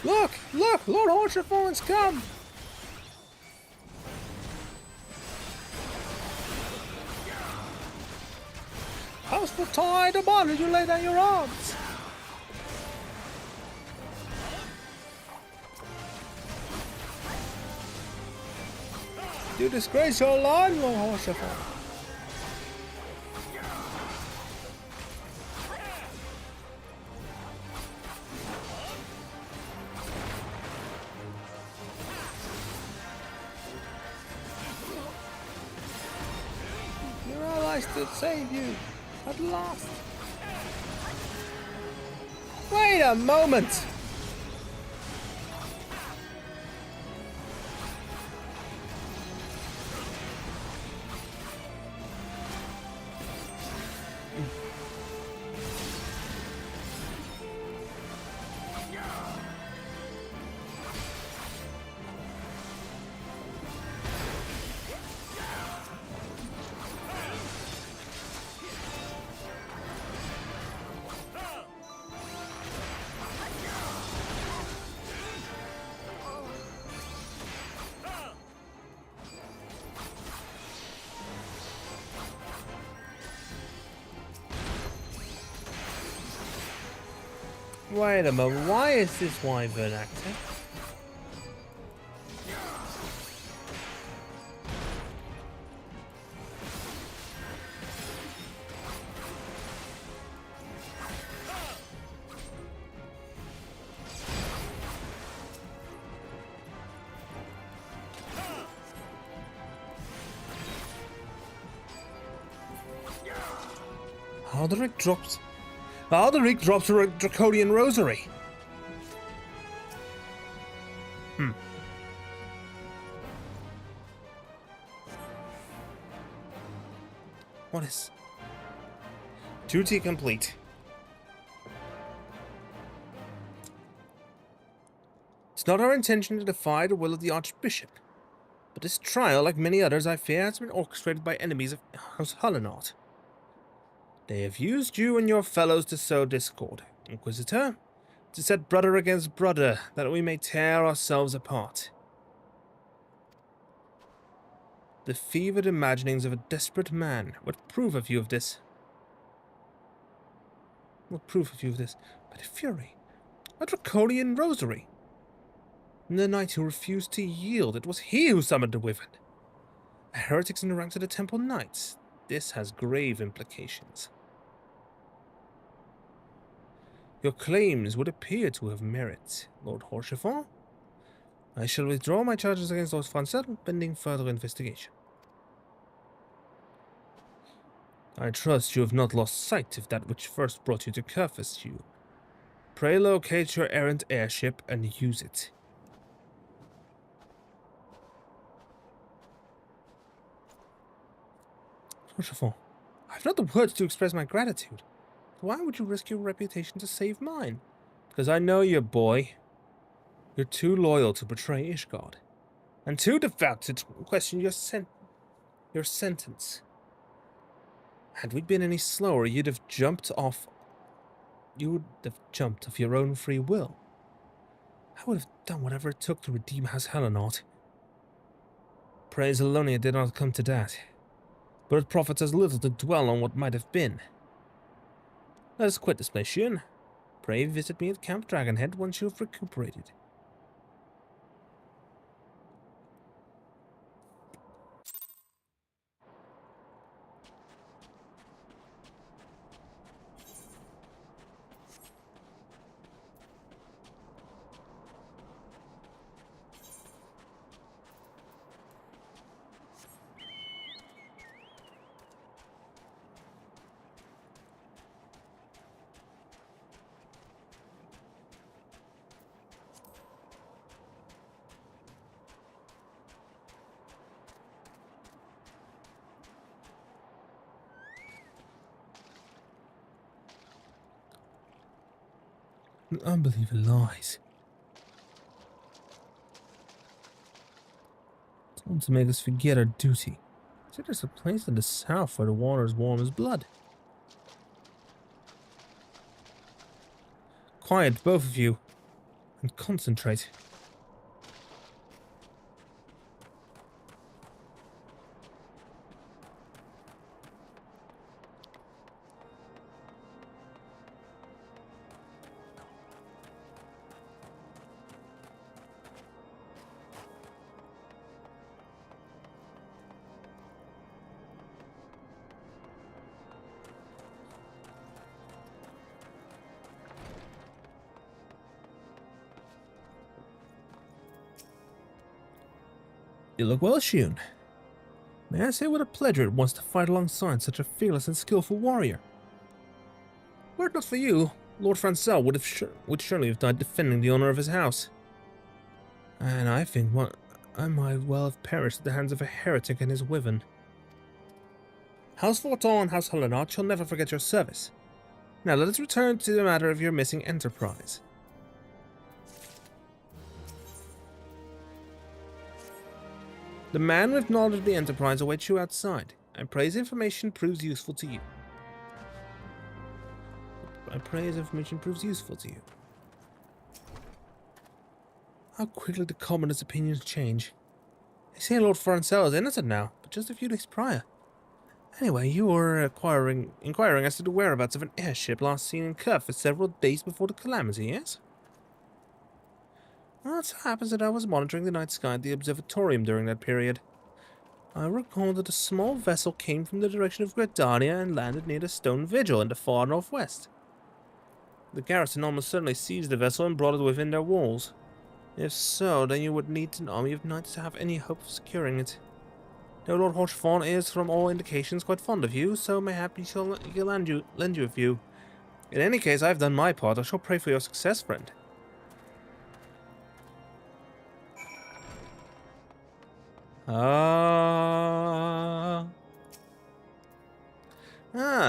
Look! Look! Lord Haurchefant's come! House Fortin, I demand you lay down your arms! You disgrace your line, Lord Haurchefant! To save you at last. Wait a moment. Wait a moment, why is this wyvern active? Alderic drops a draconian rosary. What is... Duty complete. It's not our intention to defy the will of the Archbishop, but this trial, like many others, I fear, has been orchestrated by enemies of House Hallinart. They have used you and your fellows to sow discord, Inquisitor, to set brother against brother, that we may tear ourselves apart. The fevered imaginings of a desperate man. What proof have you of this? What proof have you of this? But a fury, a draconian rosary. And the knight who refused to yield, it was he who summoned the Wyvern. Heretics in the ranks of the Temple Knights. This has grave implications. Your claims would appear to have merit, Lord Horchefort. I shall withdraw my charges against Lord Francel, pending further investigation. I trust you have not lost sight of that which first brought you to Curfus, you. Pray locate your errant airship and use it. Horchefort, I have not the words to express my gratitude. Why would you risk your reputation to save mine? Because I know you, boy. You're too loyal to betray Ishgard, and too devout to question your sentence. Had we been any slower, you'd have jumped off. You would have jumped of your own free will. I would have done whatever it took to redeem House Hellenort. Praise alone it did not come to that, but it profits us little to dwell on what might have been. Let us quit this place, Shun. Pray visit me at Camp Dragonhead once you have recuperated. Unbelievable lies. Told to make us forget our duty. Said there's a place in the south where the water is warm as blood. Quiet, both of you, and concentrate. You look well hewn. May I say what a pleasure it was to fight alongside such a fearless and skillful warrior. Were it not for you, Lord Francel would surely have died defending the honor of his house. And I think I might well have perished at the hands of a heretic and his wyvern. House Forton and House Hellenort shall never forget your service. Now let us return to the matter of your missing enterprise. The man with knowledge of the Enterprise awaits you outside. I pray his information proves useful to you. How quickly the commoners' opinions change. They say Lord Francel is innocent now, but just a few days prior. Anyway, you were inquiring as to the whereabouts of an airship last seen in Curfus several days before the calamity, yes? Well, it so happens that I was monitoring the night sky at the observatorium during that period. I recall that a small vessel came from the direction of Gridania and landed near the Stone Vigil in the far northwest. The garrison almost certainly seized the vessel and brought it within their walls. If so, then you would need an army of knights to have any hope of securing it. Though Lord Horchefort is, from all indications, quite fond of you, so mayhap he'll lend you a few. In any case, I have done my part. I shall pray for your success, friend.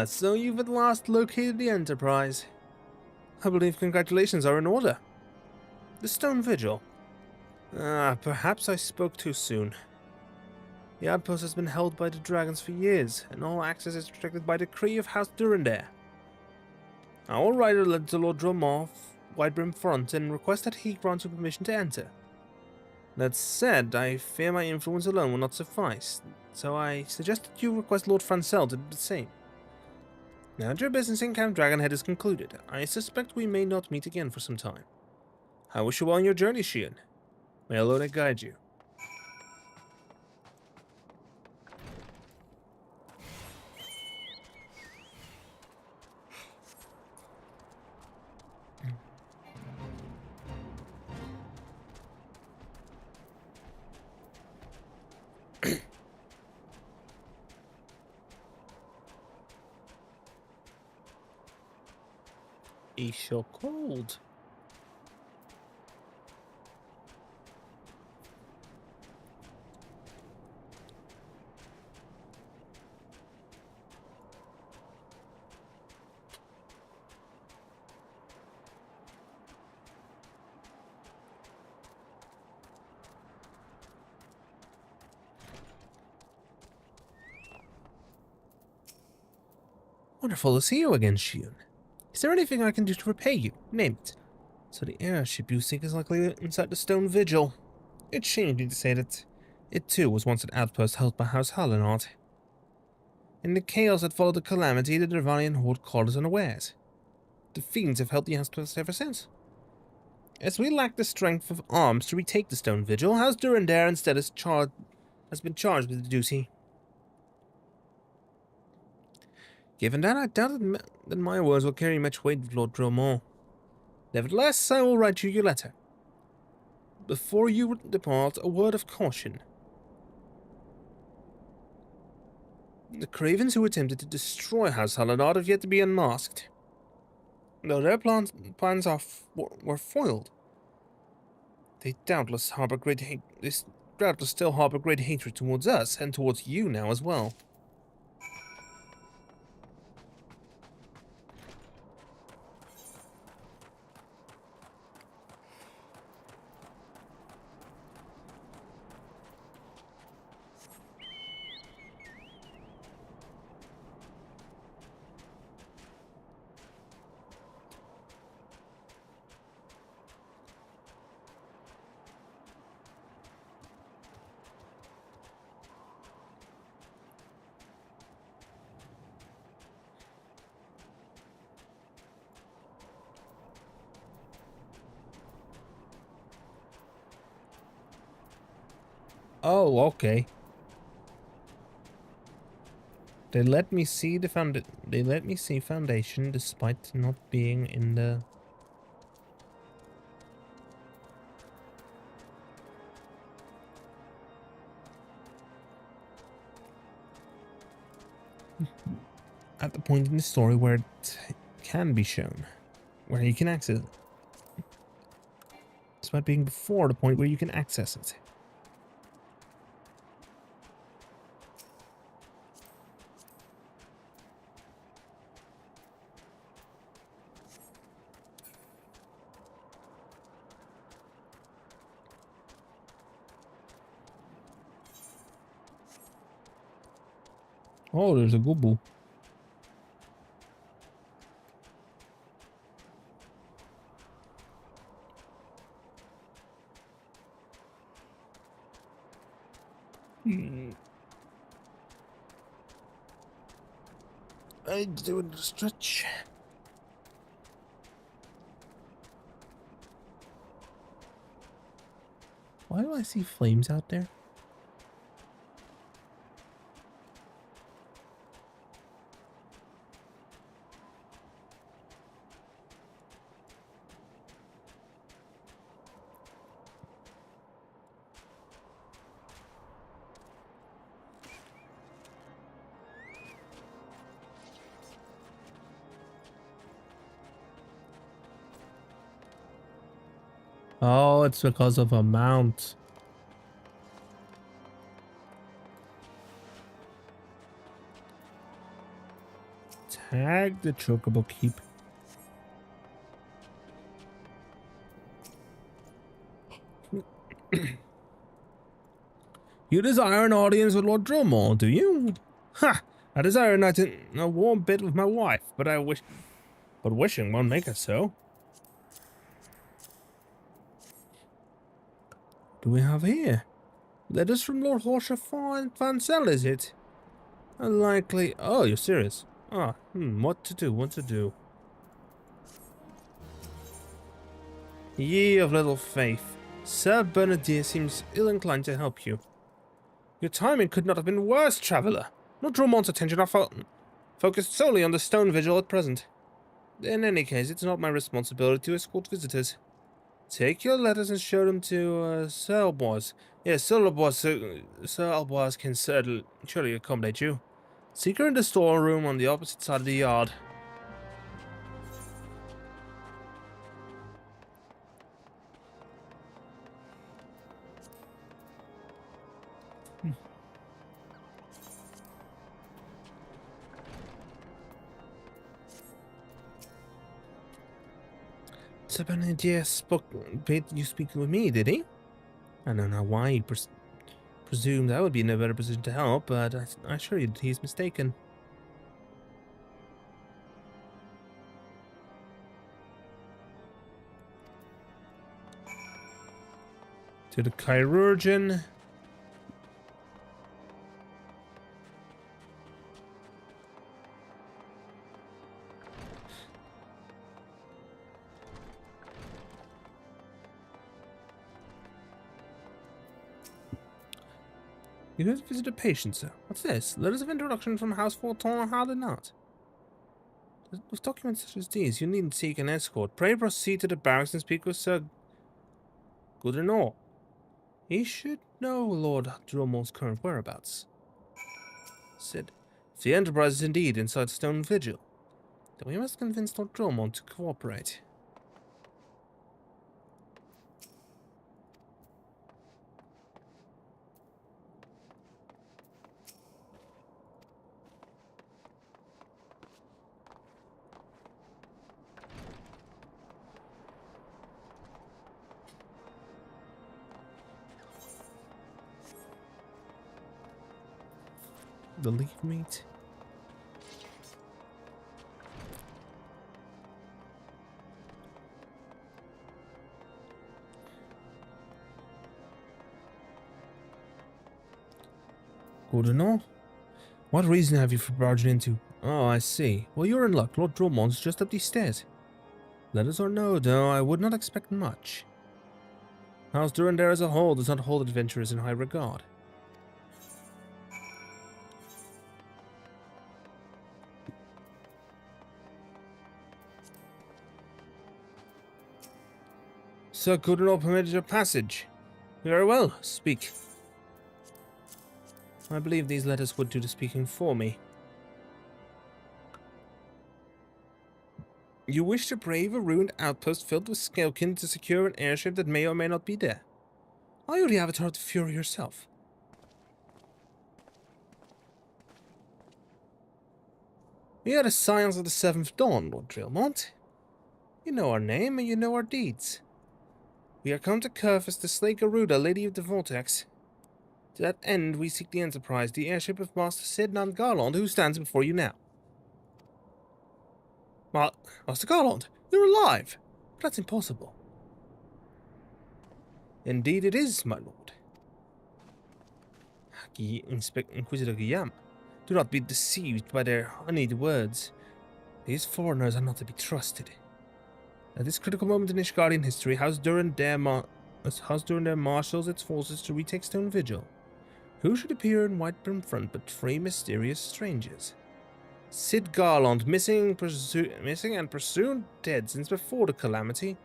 So you've at last located the Enterprise. I believe congratulations are in order. The Stone Vigil. Perhaps I spoke too soon. The outpost has been held by the dragons for years, and all access is restricted by decree of House Durandare. I will write a letter to Lord Dromar, Widebrim Front, and request that he grant you permission to enter. That said, I fear my influence alone will not suffice, so I suggest that you request Lord Francel to do the same. Now that your business in Camp Dragonhead is concluded, I suspect we may not meet again for some time. I wish you well on your journey, Shion. May Alona guide you. He's so cold. Wonderful to see you again, Shion. Is there anything I can do to repay you? Name it. So the airship you seek is likely inside the stone vigil. It shamed me to say that it too was once an outpost held by House Hallinard. In the chaos that followed the calamity, the Dervanian horde caught us unawares. The fiends have held the outpost ever since. As we lack the strength of arms to retake the stone vigil, House Durandare instead has been charged with the duty. Given that, I doubt that my words will carry much weight with Lord Dromar. Nevertheless, I will write you your letter. Before you depart, a word of caution. The cravens who attempted to destroy House Hallinard have yet to be unmasked. Though their plans were foiled, they doubtless still harbor great hatred towards us, and towards you now as well. Oh, okay. They let me see foundation despite not being in the at the point in the story where it can be shown, where you can access it. Despite being before the point where you can access it. Oh, there's a Gubu. I do a stretch. Why do I see flames out there? Oh, it's because of a mount. Tag the chocobo keep. You desire an audience with Lord Drummond, do you? Ha! I desire a warm bit with my wife, but wishing won't make it so. What do we have here? Letters from Lord Horsha Vancel, is it? Unlikely. Oh, you're serious. Ah, what to do? Ye of little faith, Sir Bernardier seems ill-inclined to help you. Your timing could not have been worse, traveller. Lord Drummond's attention are focused solely on the stone vigil at present. In any case, it's not my responsibility to escort visitors. Take your letters and show them to Sir Alboise. Yes, Sir Alboise can surely accommodate you. Seek her in the storeroom on the opposite side of the yard. Sir Benedict bid you speak with me, did he? I don't know why he presumed I would be in a better position to help, but I assure you that he's mistaken. To the chirurgeon. You have visited a patient, sir. What's this? Letters of introduction from House Forton, hardly not. With documents such as these, you needn't seek an escort. Pray proceed to the barracks and speak with Sir Goodenough. He should know Lord Drummond's current whereabouts. Said, if the enterprise is indeed inside Stone Vigil, then we must convince Lord Drummond to cooperate. The leaf meat. Goodenough? What reason have you for barging into? Oh, I see. Well, you're in luck. Lord Drummond's just up these stairs. Letters or no, though, I would not expect much. House Durandare as a whole does not hold adventurers in high regard. Sir Goodenough permitted your passage. Very well, speak. I believe these letters would do the speaking for me. You wish to brave a ruined outpost filled with Scalekin to secure an airship that may or may not be there. Are you the avatar of the Fury yourself? We are the Scions of the Seventh Dawn, Lord Drillmont. You know our name and you know our deeds. We are come to Curfus to slay Garuda, Lady of the Vortex. To that end, we seek the Enterprise, the airship of Master Sidnan Garland, who stands before you now. Master Garland, you're alive! But that's impossible. Indeed it is, my lord. Inquisitor Guillaume, do not be deceived by their honeyed words. These foreigners are not to be trusted. At this critical moment in Ishgardian history, House Durandare marshals its forces to retake Stone Vigil. Who should appear in white brim front but three mysterious strangers? Sid Garland, missing and presumed dead since before the calamity,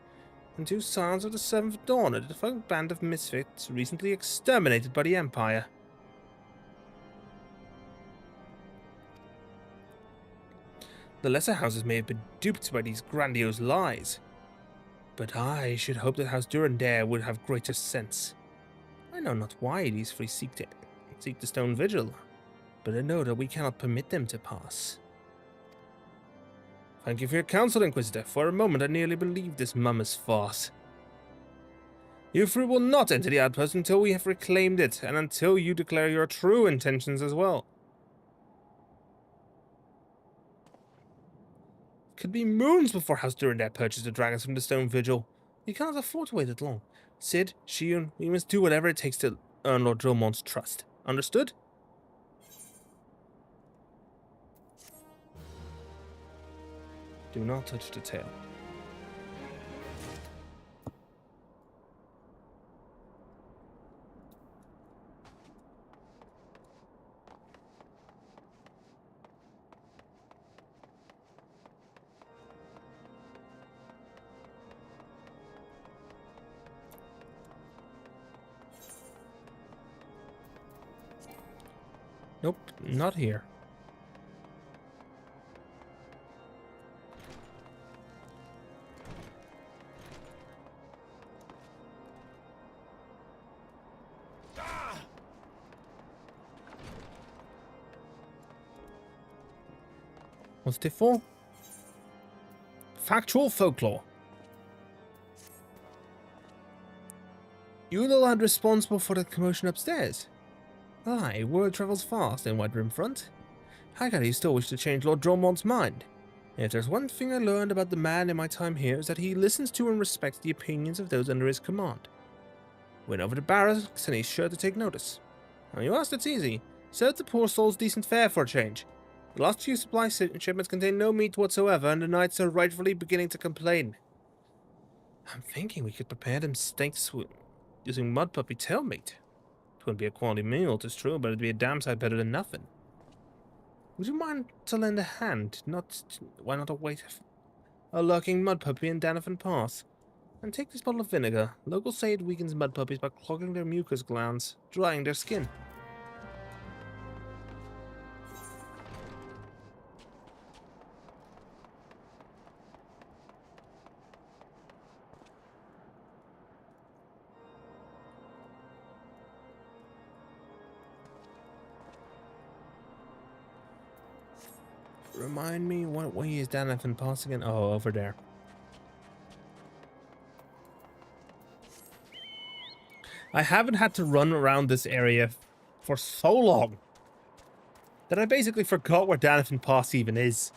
and two Scions of the Seventh Dawn, a defunct band of misfits recently exterminated by the Empire. The lesser houses may have been duped by these grandiose lies, but I should hope that House Durandare would have greater sense. I know not why these three seek the Stone Vigil, but I know that we cannot permit them to pass. Thank you for your counsel, Inquisitor. For a moment I nearly believed this mummer's farce. You three will not enter the outpost until we have reclaimed it, and until you declare your true intentions as well. It could be moons before House Durandar purchased the dragons from the Stone Vigil. You cannot afford to wait that long. Sid, Shion, we must do whatever it takes to earn Lord Dromond's trust. Understood? Do not touch the tail. Nope, not here. What's it for? Factual folklore. You the lad responsible for the commotion upstairs? Aye, word travels fast in White Room Front. How can you still wish to change Lord Dromond's mind? If there's one thing I learned about the man in my time here is that he listens to and respects the opinions of those under his command. Went over to barracks and he's sure to take notice. Now you asked, it's easy. Serve the poor souls decent fare for a change. The last few supply shipments contain no meat whatsoever, and the knights are rightfully beginning to complain. I'm thinking we could prepare them steaks using mud puppy tail meat. It wouldn't be a quality meal, 'tis true, but it'd be a damn sight better than nothing. Would you mind to lend a hand? Why not await a lurking mud puppy in Danafin Pass? And take this bottle of vinegar. Locals say it weakens mud puppies by clogging their mucus glands, drying their skin. Remind me, what way is Danafin Pass again? Oh, over there. I haven't had to run around this area for so long that I basically forgot where Danafin Pass even is.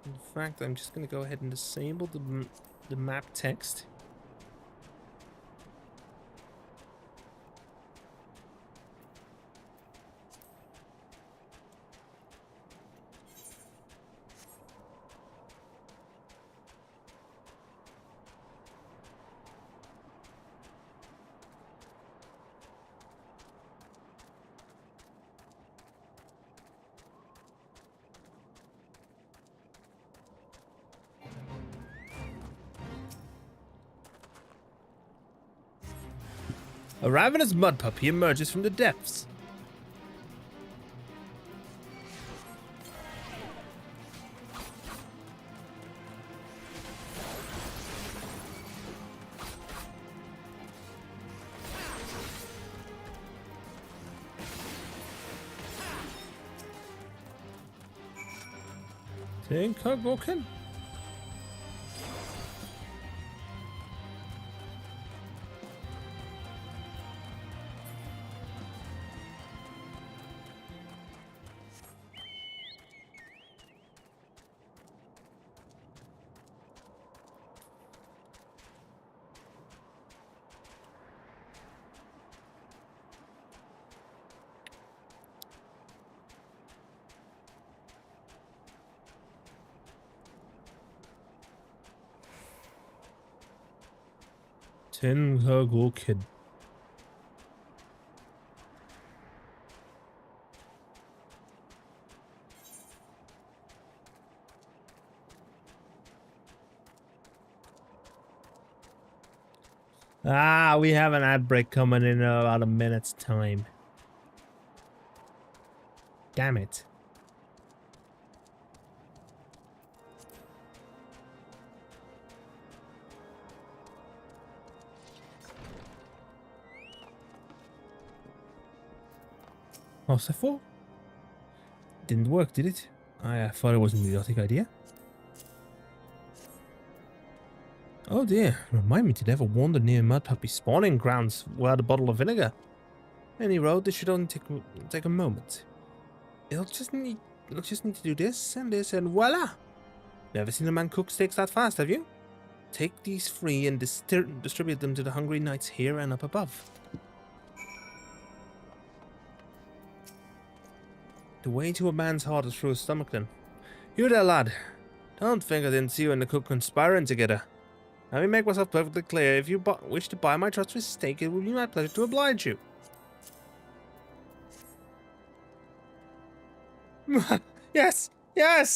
In fact, I'm just going to go ahead and disable the map text. A ravenous mud puppy emerges from the depths. Think Hoboken? Tin Hoboken. Ah, we have an ad break coming in about a minute's time. Damn it. What's that for? Didn't work, did it? I thought it was an idiotic idea. Oh dear, remind me to never wander near mud puppy spawning grounds without a bottle of vinegar. Any road, this should only take a moment. It'll just need to do this, and voila! Never seen a man cook steaks that fast, have you? Take these free and distribute them to the hungry knights here and up above. The way to a man's heart is through his stomach, then. You there, lad. Don't think I didn't see you and the cook conspiring together. Let me make myself perfectly clear. If you wish to buy my trust for steak, it will be my pleasure to oblige you. Yes,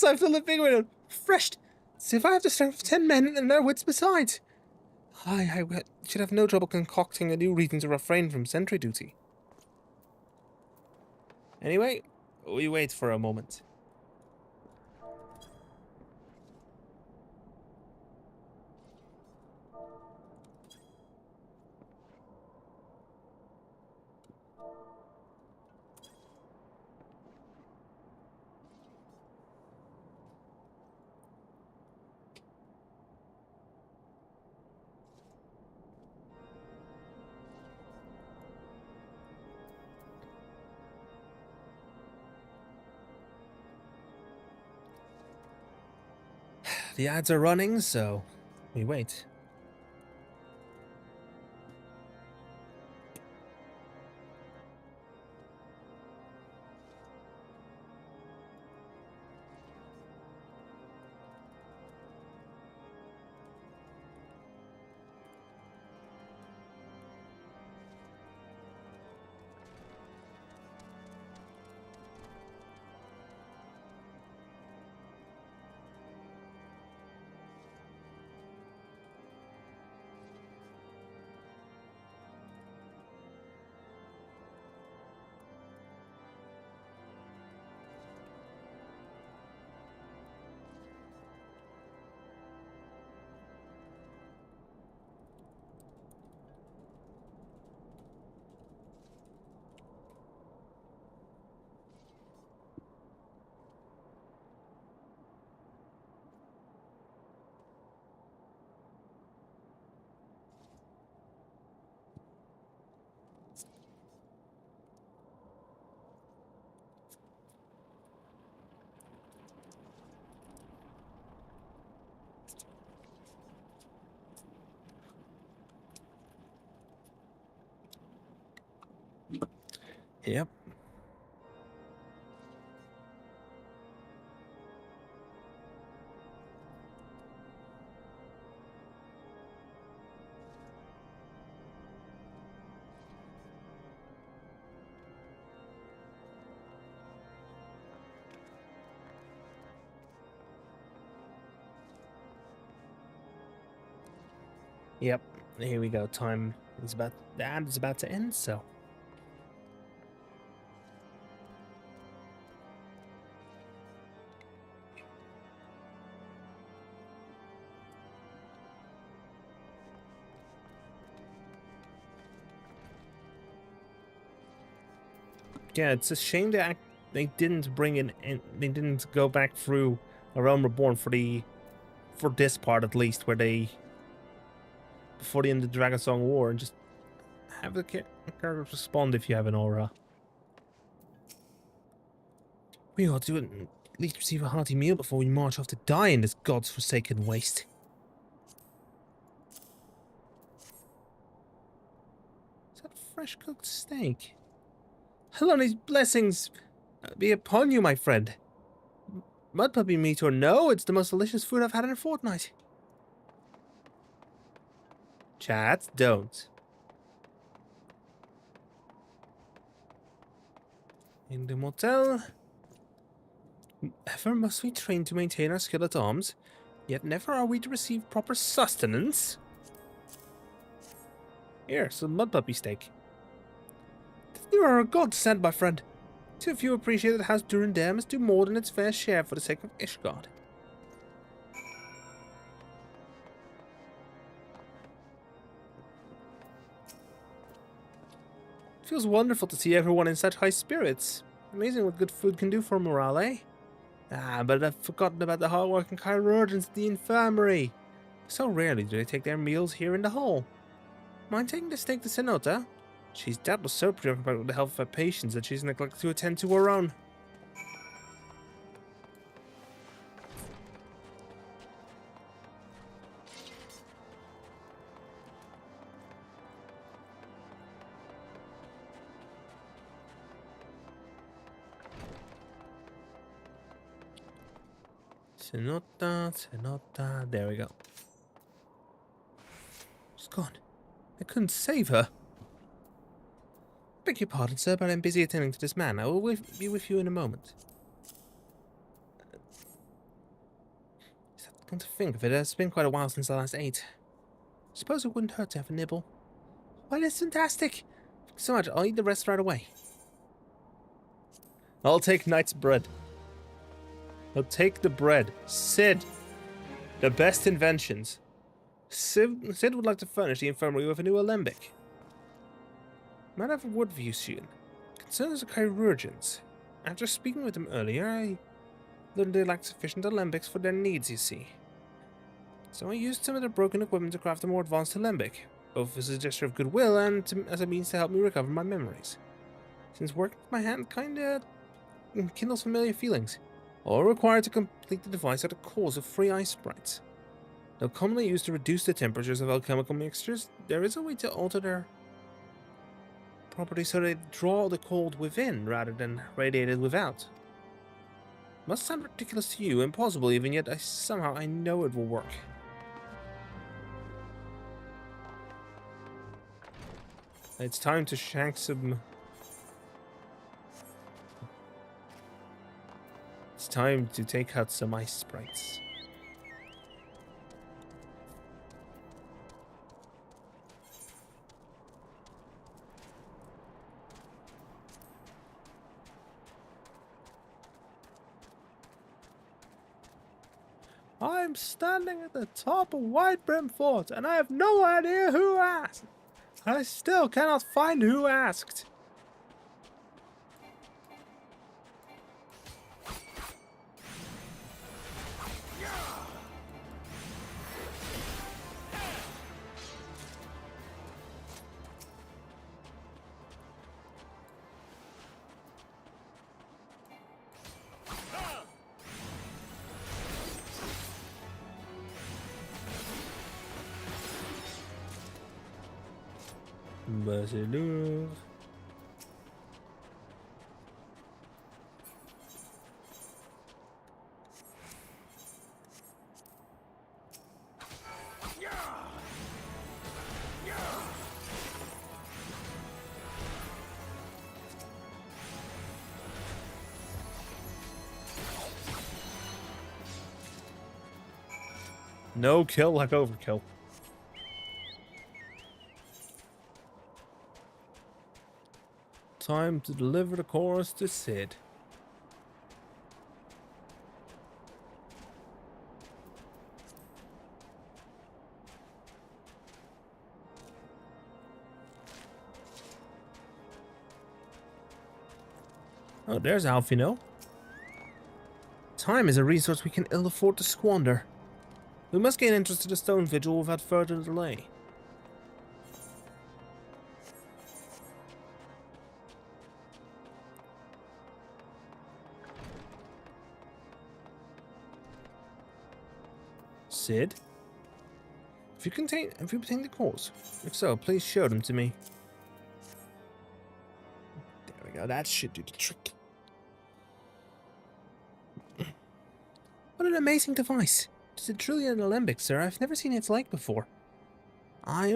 I've done the big one. Refreshed. See if I have the strength of 10 men and their wits besides. I should have no trouble concocting a new reason to refrain from sentry duty. Anyway, we wait for a moment. The ads are running, so we wait. Yep. Yep. Here we go. Time is about. The ad is about to end, so. Yeah, it's a shame that they didn't bring in. They didn't go back through A Realm Reborn for this part at least, where they before the end of the Dragon Song War, and just have the characters respond if you have an aura. We ought to at least receive a hearty meal before we march off to die in this god's forsaken waste. Is that fresh cooked steak? Heloni's blessings be upon you, my friend. Mud puppy meat or no, it's the most delicious food I've had in a fortnight. Chat, don't. In the motel. Ever must we train to maintain our skill at arms, yet never are we to receive proper sustenance. Here, some mud puppy steak. You are a godsend, my friend. Too few appreciate that House Durandare must do more than its fair share for the sake of Ishgard. It feels wonderful to see everyone in such high spirits. Amazing what good food can do for morale, eh? Ah, but I've forgotten about the hard-working chirurgeons at the infirmary. So rarely do they take their meals here in the hall. Mind taking the steak to Senota? She's doubtless so preoccupied with the health of her patients that she's neglected to attend to her own. Senota. There we go. She's gone. I couldn't save her. Beg your pardon, sir, but I'm busy attending to this man. I will be with you in a moment. Come to think of it, it's been quite a while since I last ate. Suppose it wouldn't hurt to have a nibble. Why, that's fantastic. Thanks so much. I'll eat the rest right away. I'll take Knight's bread. I'll take the bread. Sid. The best inventions. Sid would like to furnish the infirmary with a new alembic. Might have a word for you soon. Concerns the chirurgeons. After speaking with them earlier, I learned they lack sufficient alembics for their needs, you see. So I used some of their broken equipment to craft a more advanced alembic, both as a gesture of goodwill and as a means to help me recover my memories. Since working with my hand kinda kindles familiar feelings, all required to complete the device are the cores of free ice sprites. Though commonly used to reduce the temperatures of alchemical mixtures, there is a way to alter their properties so they draw the cold within rather than radiate it without. Must sound ridiculous to you, impossible even, yet somehow I know it will work. It's time to shank some... It's time to take out some ice sprites. I'm standing at the top of White Brim Fort, and I have no idea who asked. I still cannot find who asked. Basilisk. No kill like overkill. Time to deliver the chorus to Sid. Oh, there's Alfino. Time is a resource we can ill afford to squander. We must gain interest in the stone vigil without further delay. Sid? Have you obtained the cores? If so, please show them to me. There we go, that should do the trick. What an amazing device. It is truly an alembic, sir. I've never seen its like before. I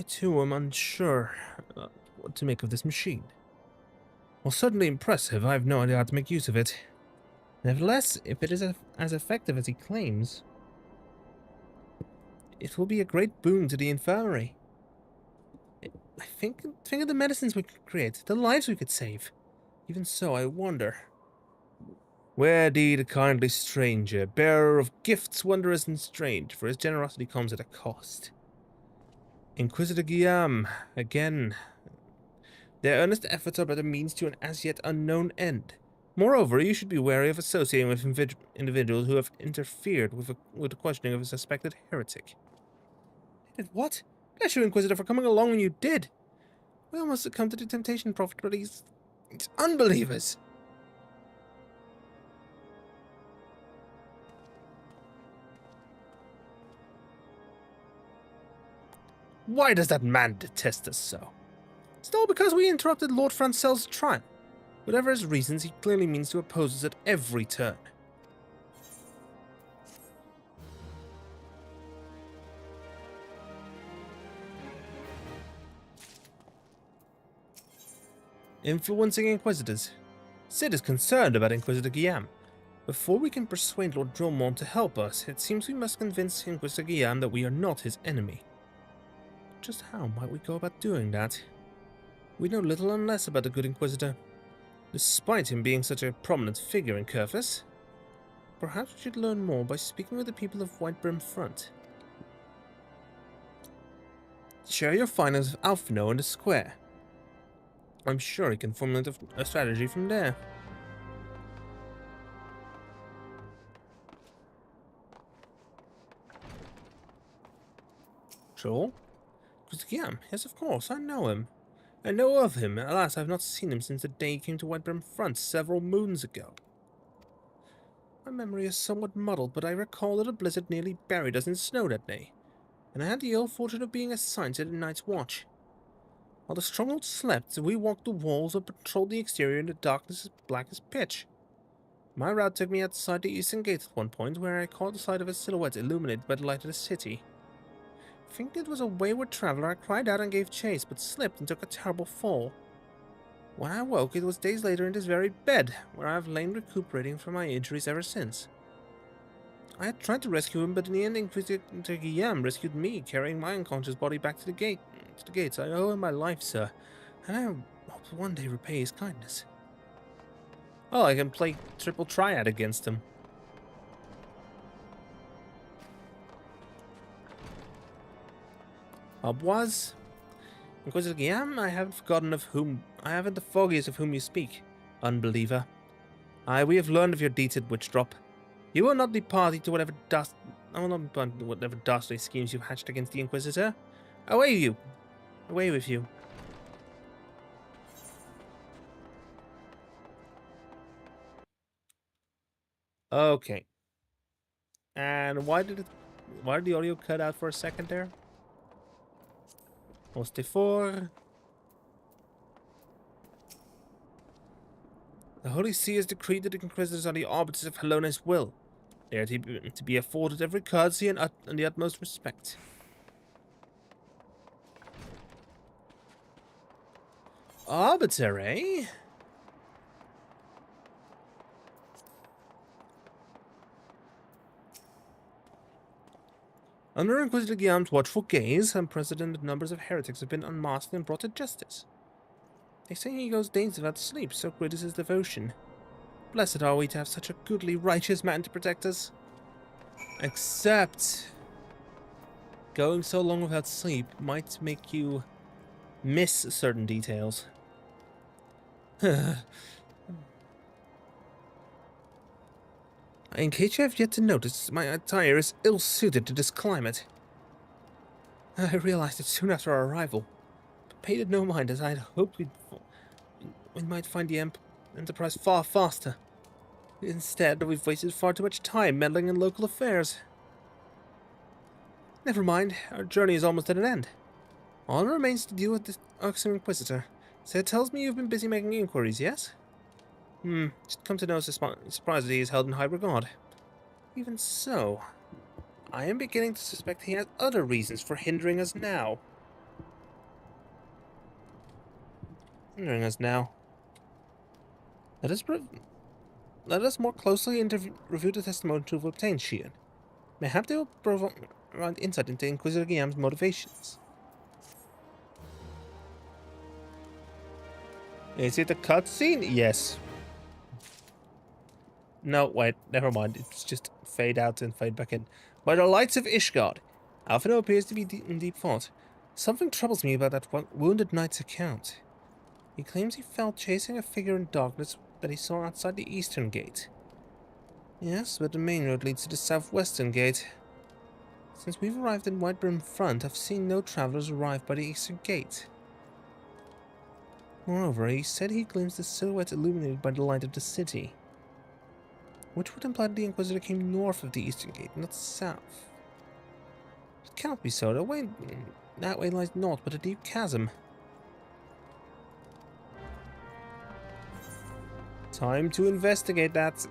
too am unsure what to make of this machine. Well, certainly impressive. I have no idea how to make use of it. Nevertheless, if it is as effective as he claims, it will be a great boon to the infirmary. Think of the medicines we could create, the lives we could save. Even so, I wonder. Where be the kindly stranger, bearer of gifts wondrous and strange, for his generosity comes at a cost. Inquisitor Guillaume, again. Their earnest efforts are but a means to an as yet unknown end. Moreover, you should be wary of associating with individuals who have interfered with the questioning of a suspected heretic. Did what? Bless you, Inquisitor, for coming along when you did. We almost succumbed to the temptation, Prophet, but these unbelievers. Why does that man detest us so? It's all because we interrupted Lord Francel's trial. Whatever his reasons, he clearly means to oppose us at every turn. Influencing Inquisitors. Cid is concerned about Inquisitor Guillaume. Before we can persuade Lord Dromont to help us, it seems we must convince Inquisitor Guillaume that we are not his enemy. Just how might we go about doing that? We know little unless about the good Inquisitor, despite him being such a prominent figure in Curfus. Perhaps we should learn more by speaking with the people of Whitebrim Front. Share your findings with Alphino in the square. I'm sure he can formulate a strategy from there. Sure. Guillaume, yes, of course, I know him. I know of him. Alas, I have not seen him since the day he came to Whitebrim Front several moons ago. My memory is somewhat muddled, but I recall that a blizzard nearly buried us in snow that day, and I had the ill fortune of being assigned to the night's watch. While the stronghold slept, we walked the walls or patrolled the exterior in the darkness as black as pitch. My route took me outside the eastern gate at one point, where I caught sight of a silhouette illuminated by the light of the city. Thinking it was a wayward traveler, I cried out and gave chase, but slipped and took a terrible fall. When I woke, it was days later in this very bed, where I have lain recuperating from my injuries ever since. I had tried to rescue him, but in the end, Inquisitor Guillaume rescued me, carrying my unconscious body back to the gates. I owe him my life, sir, and I hope to one day repay his kindness. Oh, I can play triple triad against him. Was Inquisitor Guillaume, I haven't the foggiest of whom you speak, unbeliever. We have learned of your deeds at Witchdrop. You will not be party to whatever dastardly schemes you hatched against the Inquisitor. Away with you. Okay. And why did the audio cut out for a second there? The Holy See has decreed that the Inquisitors are the arbiters of Helona's will. They are to be afforded every courtesy and the utmost respect. Arbiter, eh? Under Inquisitor Guillaume's watchful gaze, unprecedented numbers of heretics have been unmasked and brought to justice. They say he goes days without sleep, so great is his devotion. Blessed are we to have such a goodly, righteous man to protect us. Except, going so long without sleep might make you miss certain details. In case you have yet to notice, my attire is ill-suited to this climate. I realized it soon after our arrival, but paid it no mind, as I had hoped we might find the Enterprise far faster. Instead, we've wasted far too much time meddling in local affairs. Never mind, our journey is almost at an end. All remains to deal with this irksome Inquisitor. So it tells me you've been busy making inquiries, yes? Just come to know surprised that he is held in high regard. Even so, I am beginning to suspect he has other reasons for hindering us now. Let us more closely review the testimony to have obtained, Shion. Mayhap they will provide insight into Inquisitor Guillaume's motivations. Is it a cutscene? Yes. No, wait, never mind. It's just fade out and fade back in. By the lights of Ishgard, Alphino appears to be in deep thought. Something troubles me about that wounded knight's account. He claims he felt chasing a figure in darkness that he saw outside the eastern gate. Yes, but the main road leads to the southwestern gate. Since we've arrived in Whitebrim Front, I've seen no travelers arrive by the eastern gate. Moreover, he said he glimpsed a silhouette illuminated by the light of the city, which would imply that the Inquisitor came north of the eastern gate, not south. It cannot be so. That way lies naught but a deep chasm. Time to investigate that.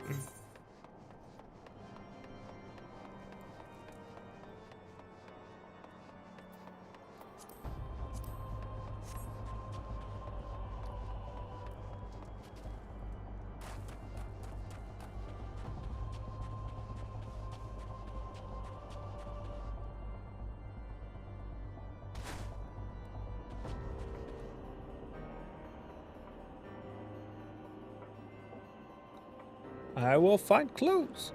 I will find clues.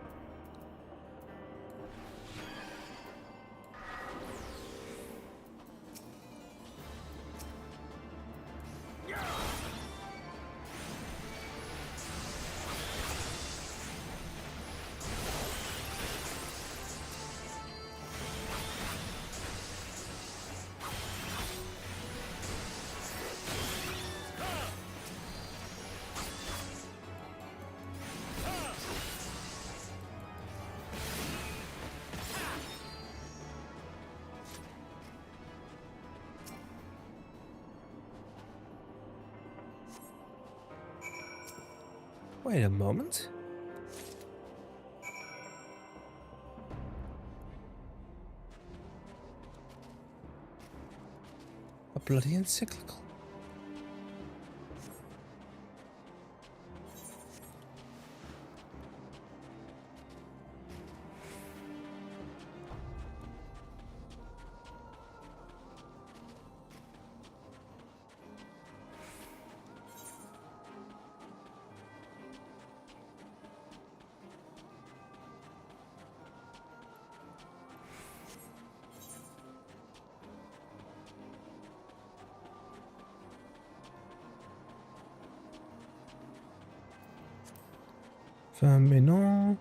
Wait a moment. A bloody encyclical. Mais non.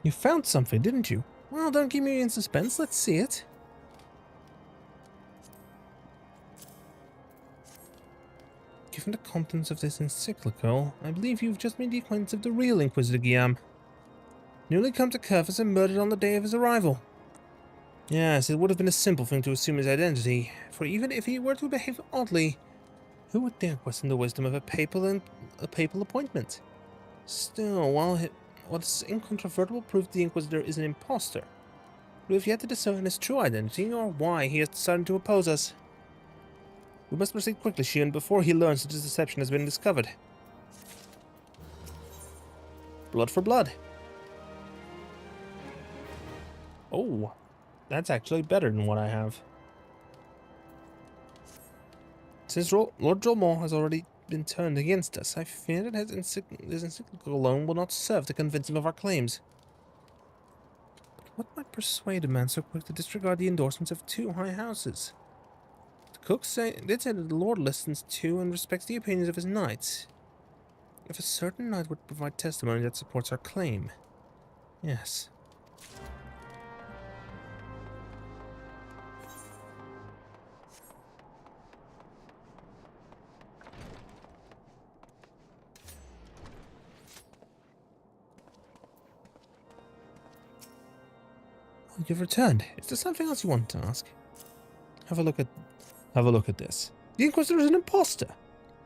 You found something, didn't you? Well, don't keep me in suspense. Let's see it. Given the contents of this encyclical, I believe you've just made the acquaintance of the real Inquisitor Guillaume. Newly come to Curvis and murdered on the day of his arrival. Yes, it would have been a simple thing to assume his identity, for even if he were to behave oddly, who would dare question the wisdom of a papal appointment? Still, while what's incontrovertible proof the Inquisitor is an impostor, we have yet to discern his true identity or why he has decided to oppose us. We must proceed quickly, Shion, before he learns that his deception has been discovered. Blood for blood. Oh. That's actually better than what I have. Since Lord Jolmor has already been turned against us, I fear that his encyclical alone will not serve to convince him of our claims. But what might persuade a man so quick to disregard the endorsements of two high houses? The cooks did say that the Lord listens to and respects the opinions of his knights. If a certain knight would provide testimony that supports our claim. Yes. Oh, you've returned. Is there something else you want to ask? Have a look at this. The Inquisitor is an impostor.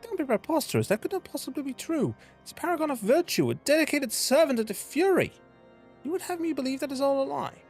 Don't be preposterous. That could not possibly be true. It's a paragon of virtue, a dedicated servant of the Fury. You would have me believe that is all a lie.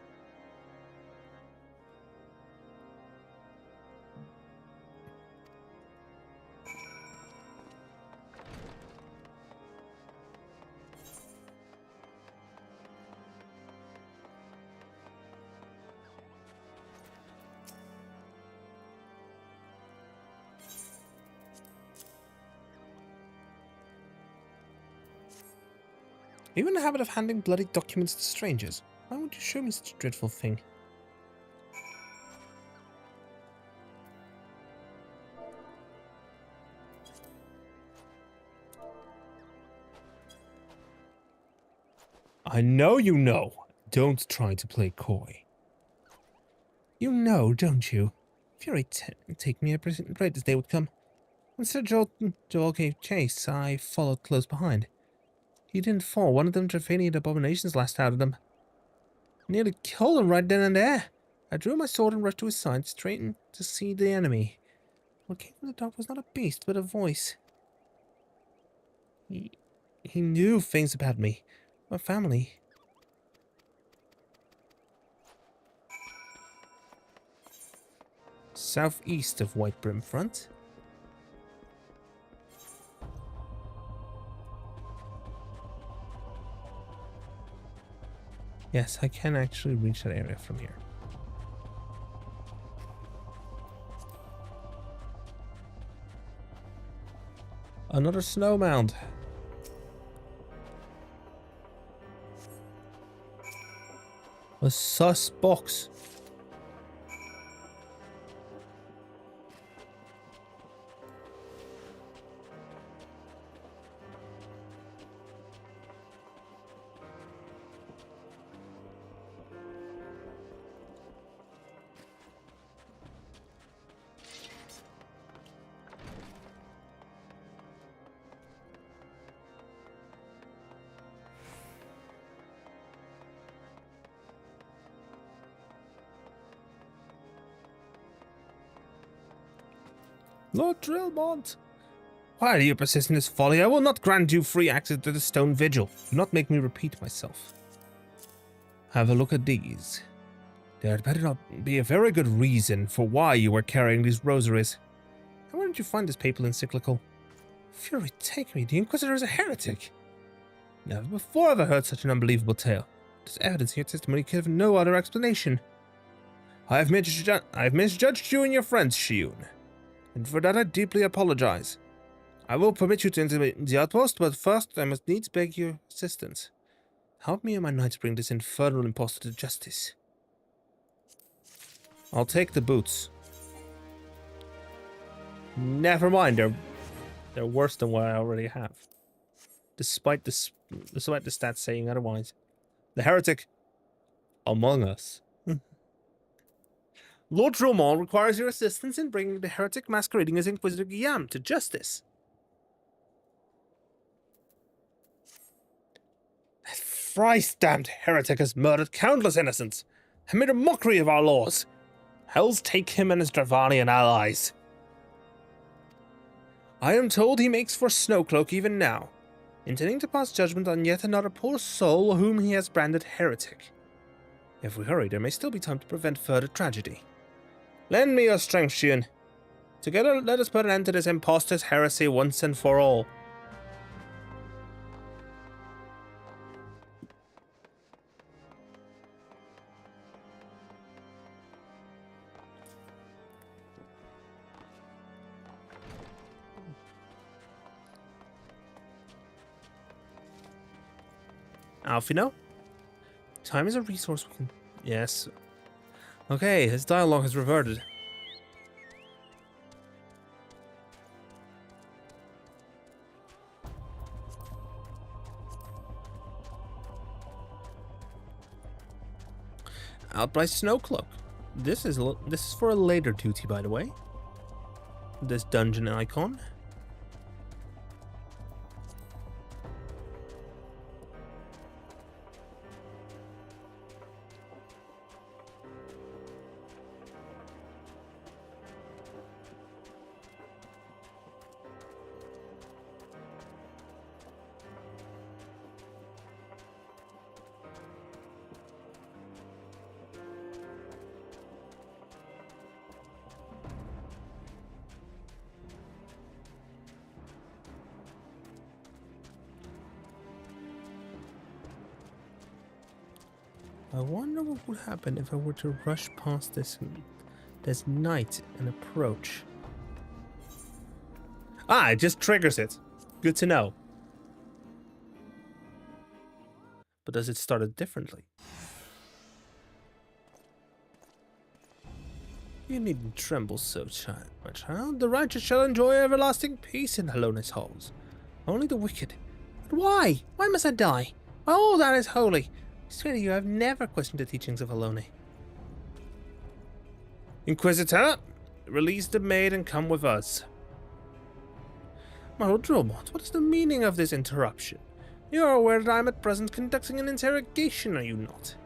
Are you in the habit of handing bloody documents to strangers? Why would you show me such a dreadful thing? I know you know. Don't try to play coy. You know, don't you? Fury, take me. I prayed this day would come. When Sir Joel gave chase, I followed close behind. He didn't fall. One of them Drafanian abominations lashed out at him. Nearly killed him right then and there. I drew my sword and rushed to his side, straight to see the enemy. What came from the dark was not a beast, but a voice. He knew things about me, my family. Southeast of White Brim Front. Yes, I can actually reach that area from here. Another snow mound. A sus box. Lord Drillmont! Why do you persist in this folly? I will not grant you free access to the stone vigil. Do not make me repeat myself. Have a look at these. There had better not be a very good reason for why you were carrying these rosaries. And where did you find this papal encyclical? Fury, take me. The Inquisitor is a heretic. Never before have I heard such an unbelievable tale. There's evidence in your testimony could have no other explanation. I have misjudged you and your friends, Shiyun, and for that I deeply apologize. I will permit you to enter the outpost, but first I must needs beg your assistance. Help me and my knights bring this infernal impostor to justice. I'll take the boots. Never mind, they're worse than what I already have. Despite the stats saying otherwise. The heretic among us. Lord Dromont requires your assistance in bringing the heretic masquerading as Inquisitor Guillaume to justice. That thrice-damned heretic has murdered countless innocents and made a mockery of our laws. Hells take him and his Dravanian allies. I am told he makes for Snowcloak even now, intending to pass judgment on yet another poor soul whom he has branded heretic. If we hurry, there may still be time to prevent further tragedy. Lend me your strength, Shiyun. Together, let us put an end to this impostor's heresy once and for all. Alfino? Time is a resource we can... Yes. Okay, his dialogue has reverted. Out by Snowcloak. This is for a later duty, by the way. This dungeon icon. I wonder what would happen if I were to rush past this knight and approach. Ah, it just triggers it. Good to know. but does it start it differently? You needn't tremble so, my child. The righteous shall enjoy everlasting peace in Halonis halls. Only the wicked. But why? Why must I die? All that is holy. I swear to you, I've never questioned the teachings of Halone. Inquisitor, release the maid and come with us. My Lord Dromont, what is the meaning of this interruption? You are aware that I am at present conducting an interrogation, are you not?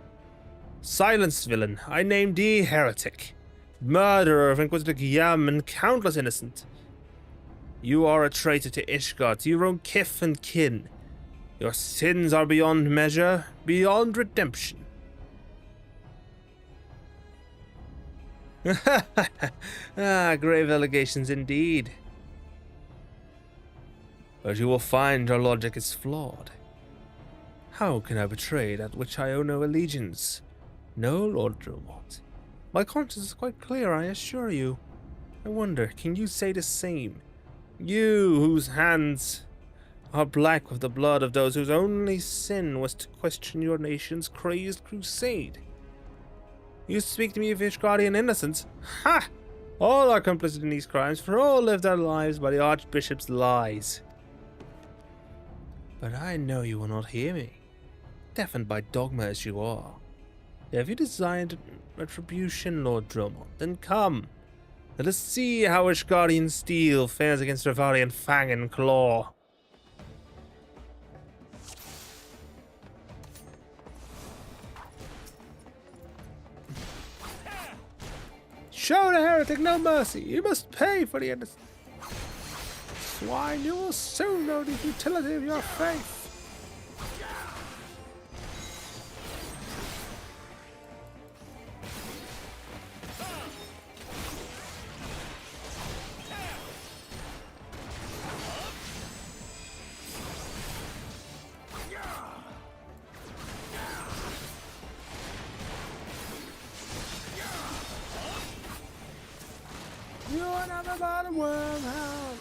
Silence, villain. I name thee heretic. Murderer of Inquisitor Guillaume and countless innocent. You are a traitor to Ishgard, to your own kith and kin. Your sins are beyond measure, beyond redemption. Grave allegations indeed. But you will find your logic is flawed. How can I betray that which I owe no allegiance? No, Lord Dromont. My conscience is quite clear, I assure you. I wonder, can you say the same? You, whose hands are black with the blood of those whose only sin was to question your nation's crazed crusade. You speak to me of Ishgardian innocence? Ha! All are complicit in these crimes, for all live their lives by the Archbishop's lies. But I know you will not hear me, deafened by dogma as you are. Have you designed retribution, Lord Dromont? Then come. Let us see how Ishgardian steel fares against Revalian fang and claw. Show the heretic no mercy. You must pay for the innocent. Swine, you will soon know the futility of your faith. You are never about a wormhound.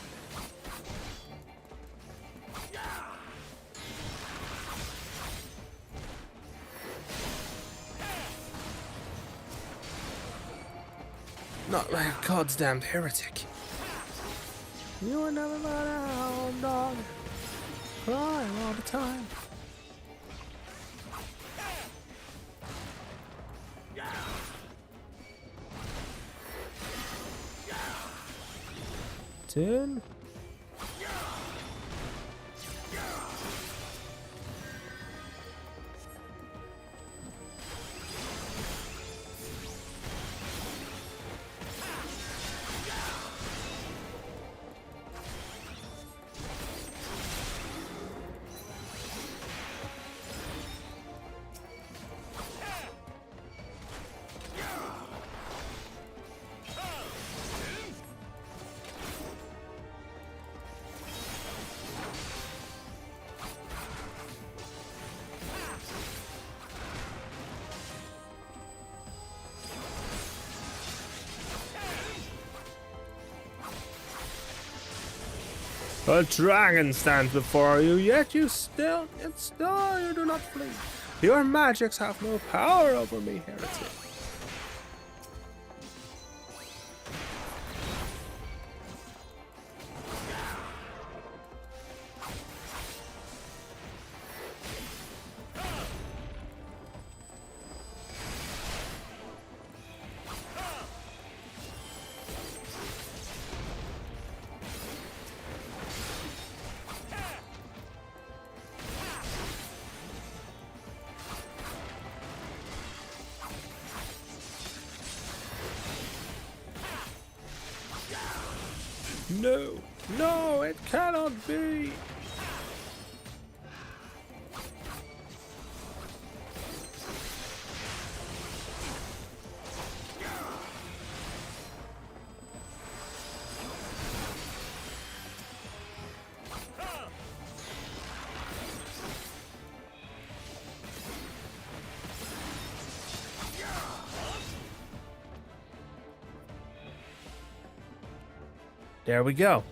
Not like a goddamned heretic. You are never about a hound dog. Crying all the time. Turn. A dragon stands before you, yet you still you do not flee. Your magics have no power over me, heretic. No, no, it cannot be. There we go.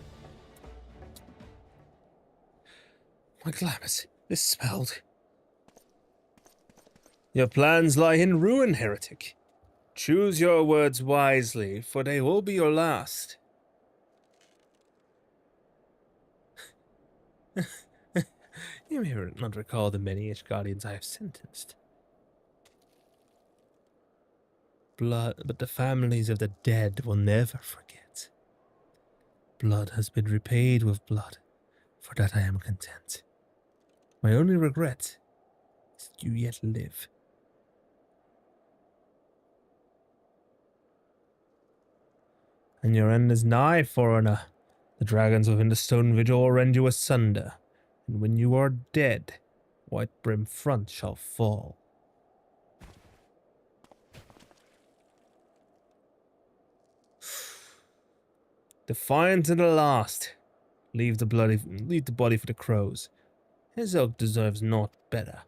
My glamis is spelled. Your plans lie in ruin, heretic. Choose your words wisely, for they will be your last. You may not recall the many guardians I have sentenced. But the families of the dead will never forget. Blood has been repaid with blood. For that I am content. My only regret is that you yet live. And your end is nigh, foreigner. The dragons within the stone vigil will rend you asunder, and when you are dead, White Brim Front shall fall. Defiant to the last. Leave the body for the crows. His oak deserves naught better.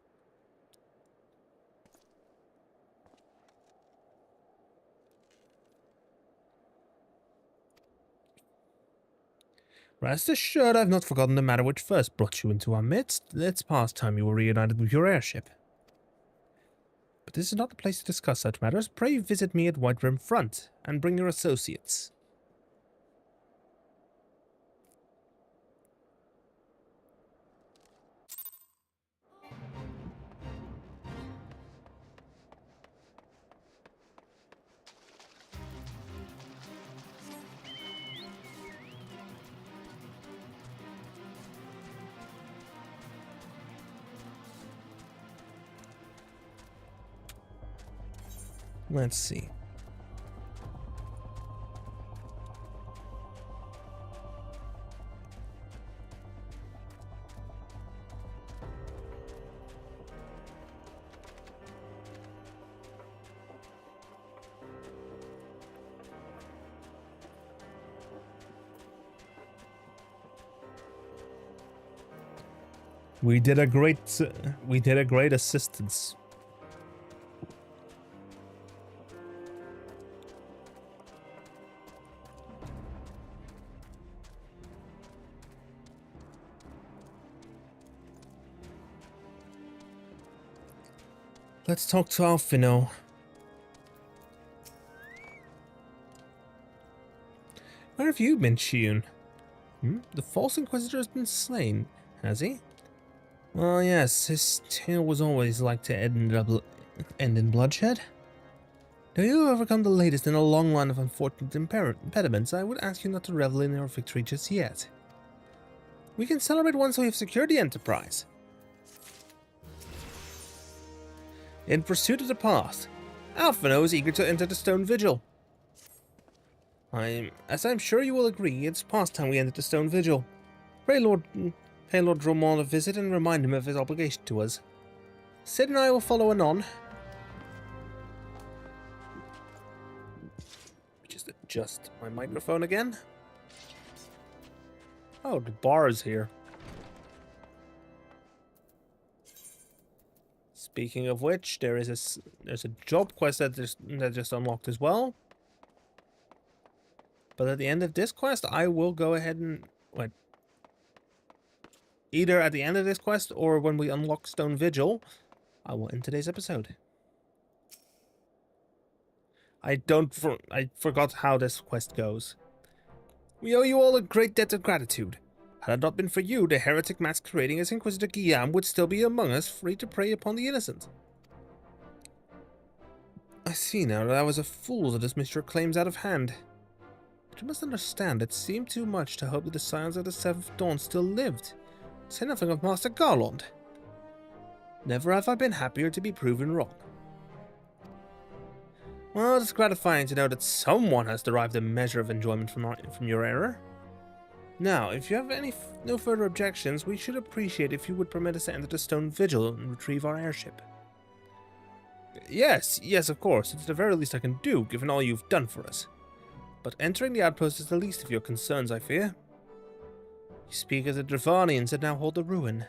Rest assured I've not forgotten the matter which first brought you into our midst. It's past time you were reunited with your airship. But this is not the place to discuss such matters. Pray visit me at White Rim Front, and bring your associates. Let's see. We did a great assistance. Let's talk to Alfino. Where have you been, Shiun? The false Inquisitor has been slain, has he? Well, yes, his tale was always like to end in bloodshed. Though you have overcome the latest in a long line of unfortunate impediments, I would ask you not to revel in your victory just yet. We can celebrate once we have secured the Enterprise. In pursuit of the past, Alfino is eager to enter the Stone Vigil. As I'm sure you will agree, it's past time we entered the Stone Vigil. Pay Lord Dromond a visit and remind him of his obligation to us. Sid and I will follow anon. Just adjust my microphone again. Oh, the bar is here. Speaking of which, there's a job quest that just unlocked as well. But at the end of this quest, I will go ahead and wait. Either at the end of this quest or when we unlock Stone Vigil, I will end today's episode. I forgot how this quest goes. We owe you all a great debt of gratitude. Had it not been for you, the heretic masquerading as Inquisitor Guillaume would still be among us, free to prey upon the innocent. I see now that I was a fool to dismiss your claims out of hand. But you must understand, it seemed too much to hope that the Scions of the Seventh Dawn still lived. Say nothing of Master Garland. Never have I been happier to be proven wrong. Well, it's gratifying to know that someone has derived a measure of enjoyment from your error. Now, if you have no further objections, we should appreciate if you would permit us to enter the Stone Vigil and retrieve our airship. Yes, of course. It's the very least I can do, given all you've done for us. But entering the outpost is the least of your concerns, I fear. You speak as the Dravanians that now hold the ruin.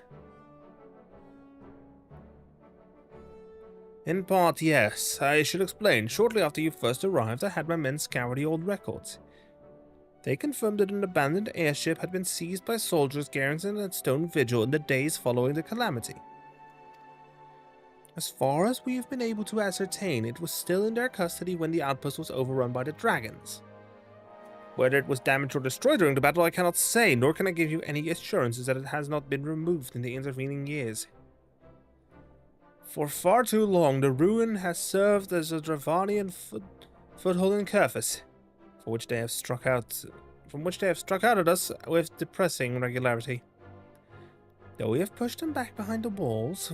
In part, yes. I should explain. Shortly after you first arrived, I had my men scour the old records. They confirmed that an abandoned airship had been seized by soldiers garrisoned at Stone Vigil in the days following the calamity. As far as we have been able to ascertain, it was still in their custody when the outpost was overrun by the dragons. Whether it was damaged or destroyed during the battle I cannot say, nor can I give you any assurances that it has not been removed in the intervening years. For far too long, the ruin has served as a Dravanian foothold in Kerfus, from which they have struck out at us with depressing regularity. Though we have pushed them back behind the walls,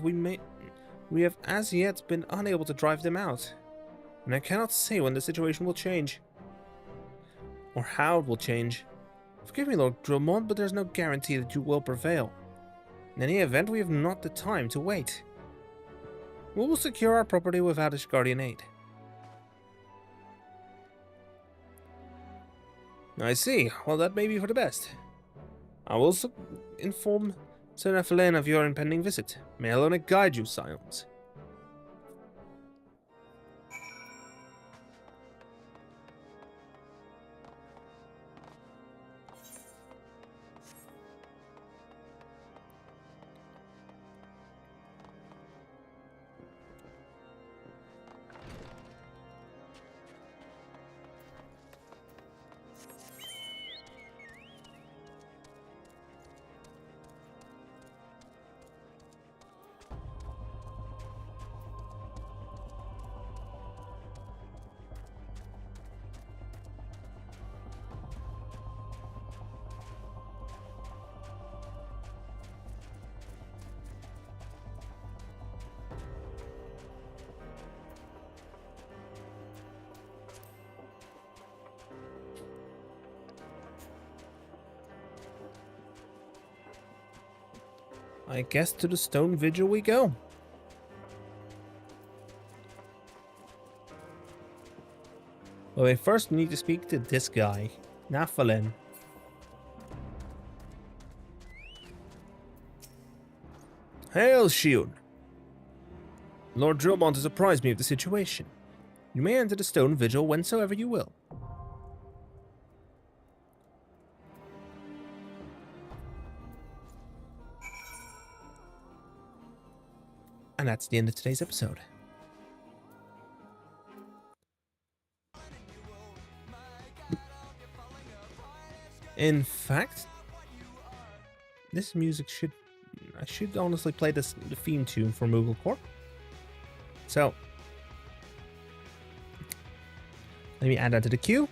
we have as yet been unable to drive them out, and I cannot say when the situation will change, or how it will change. Forgive me, Lord Drummond, but there's no guarantee that you will prevail. In any event, we have not the time to wait. We will secure our property without Ishgardian aid. I see. Well, that may be for the best. I will inform Sir Nephilim of your impending visit. May Alona guide you, Scions. I guess to the stone vigil we go. Well, we first need to speak to this guy, Nephilim. Hail, Shion! Lord Drummond has apprised me of the situation. You may enter the stone vigil whensoever you will. And that's the end of today's episode. In fact, this music I should honestly play the theme tune for Moogle Corp. So, let me add that to the queue.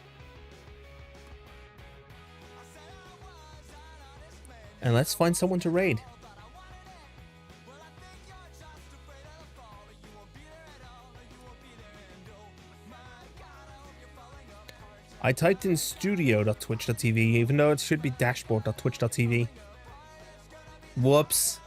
And let's find someone to raid. I typed in studio.twitch.tv even though it should be dashboard.twitch.tv. Whoops.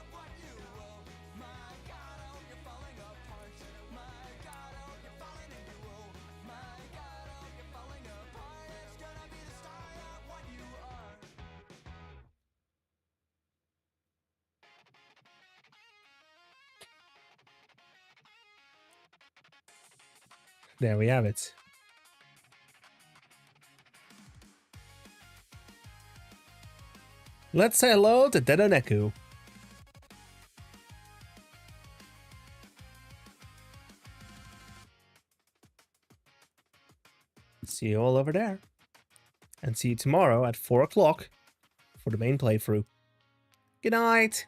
There we have it. Let's say hello to Dedaneku. See you all over there. And see you tomorrow at 4 o'clock for the main playthrough. Good night.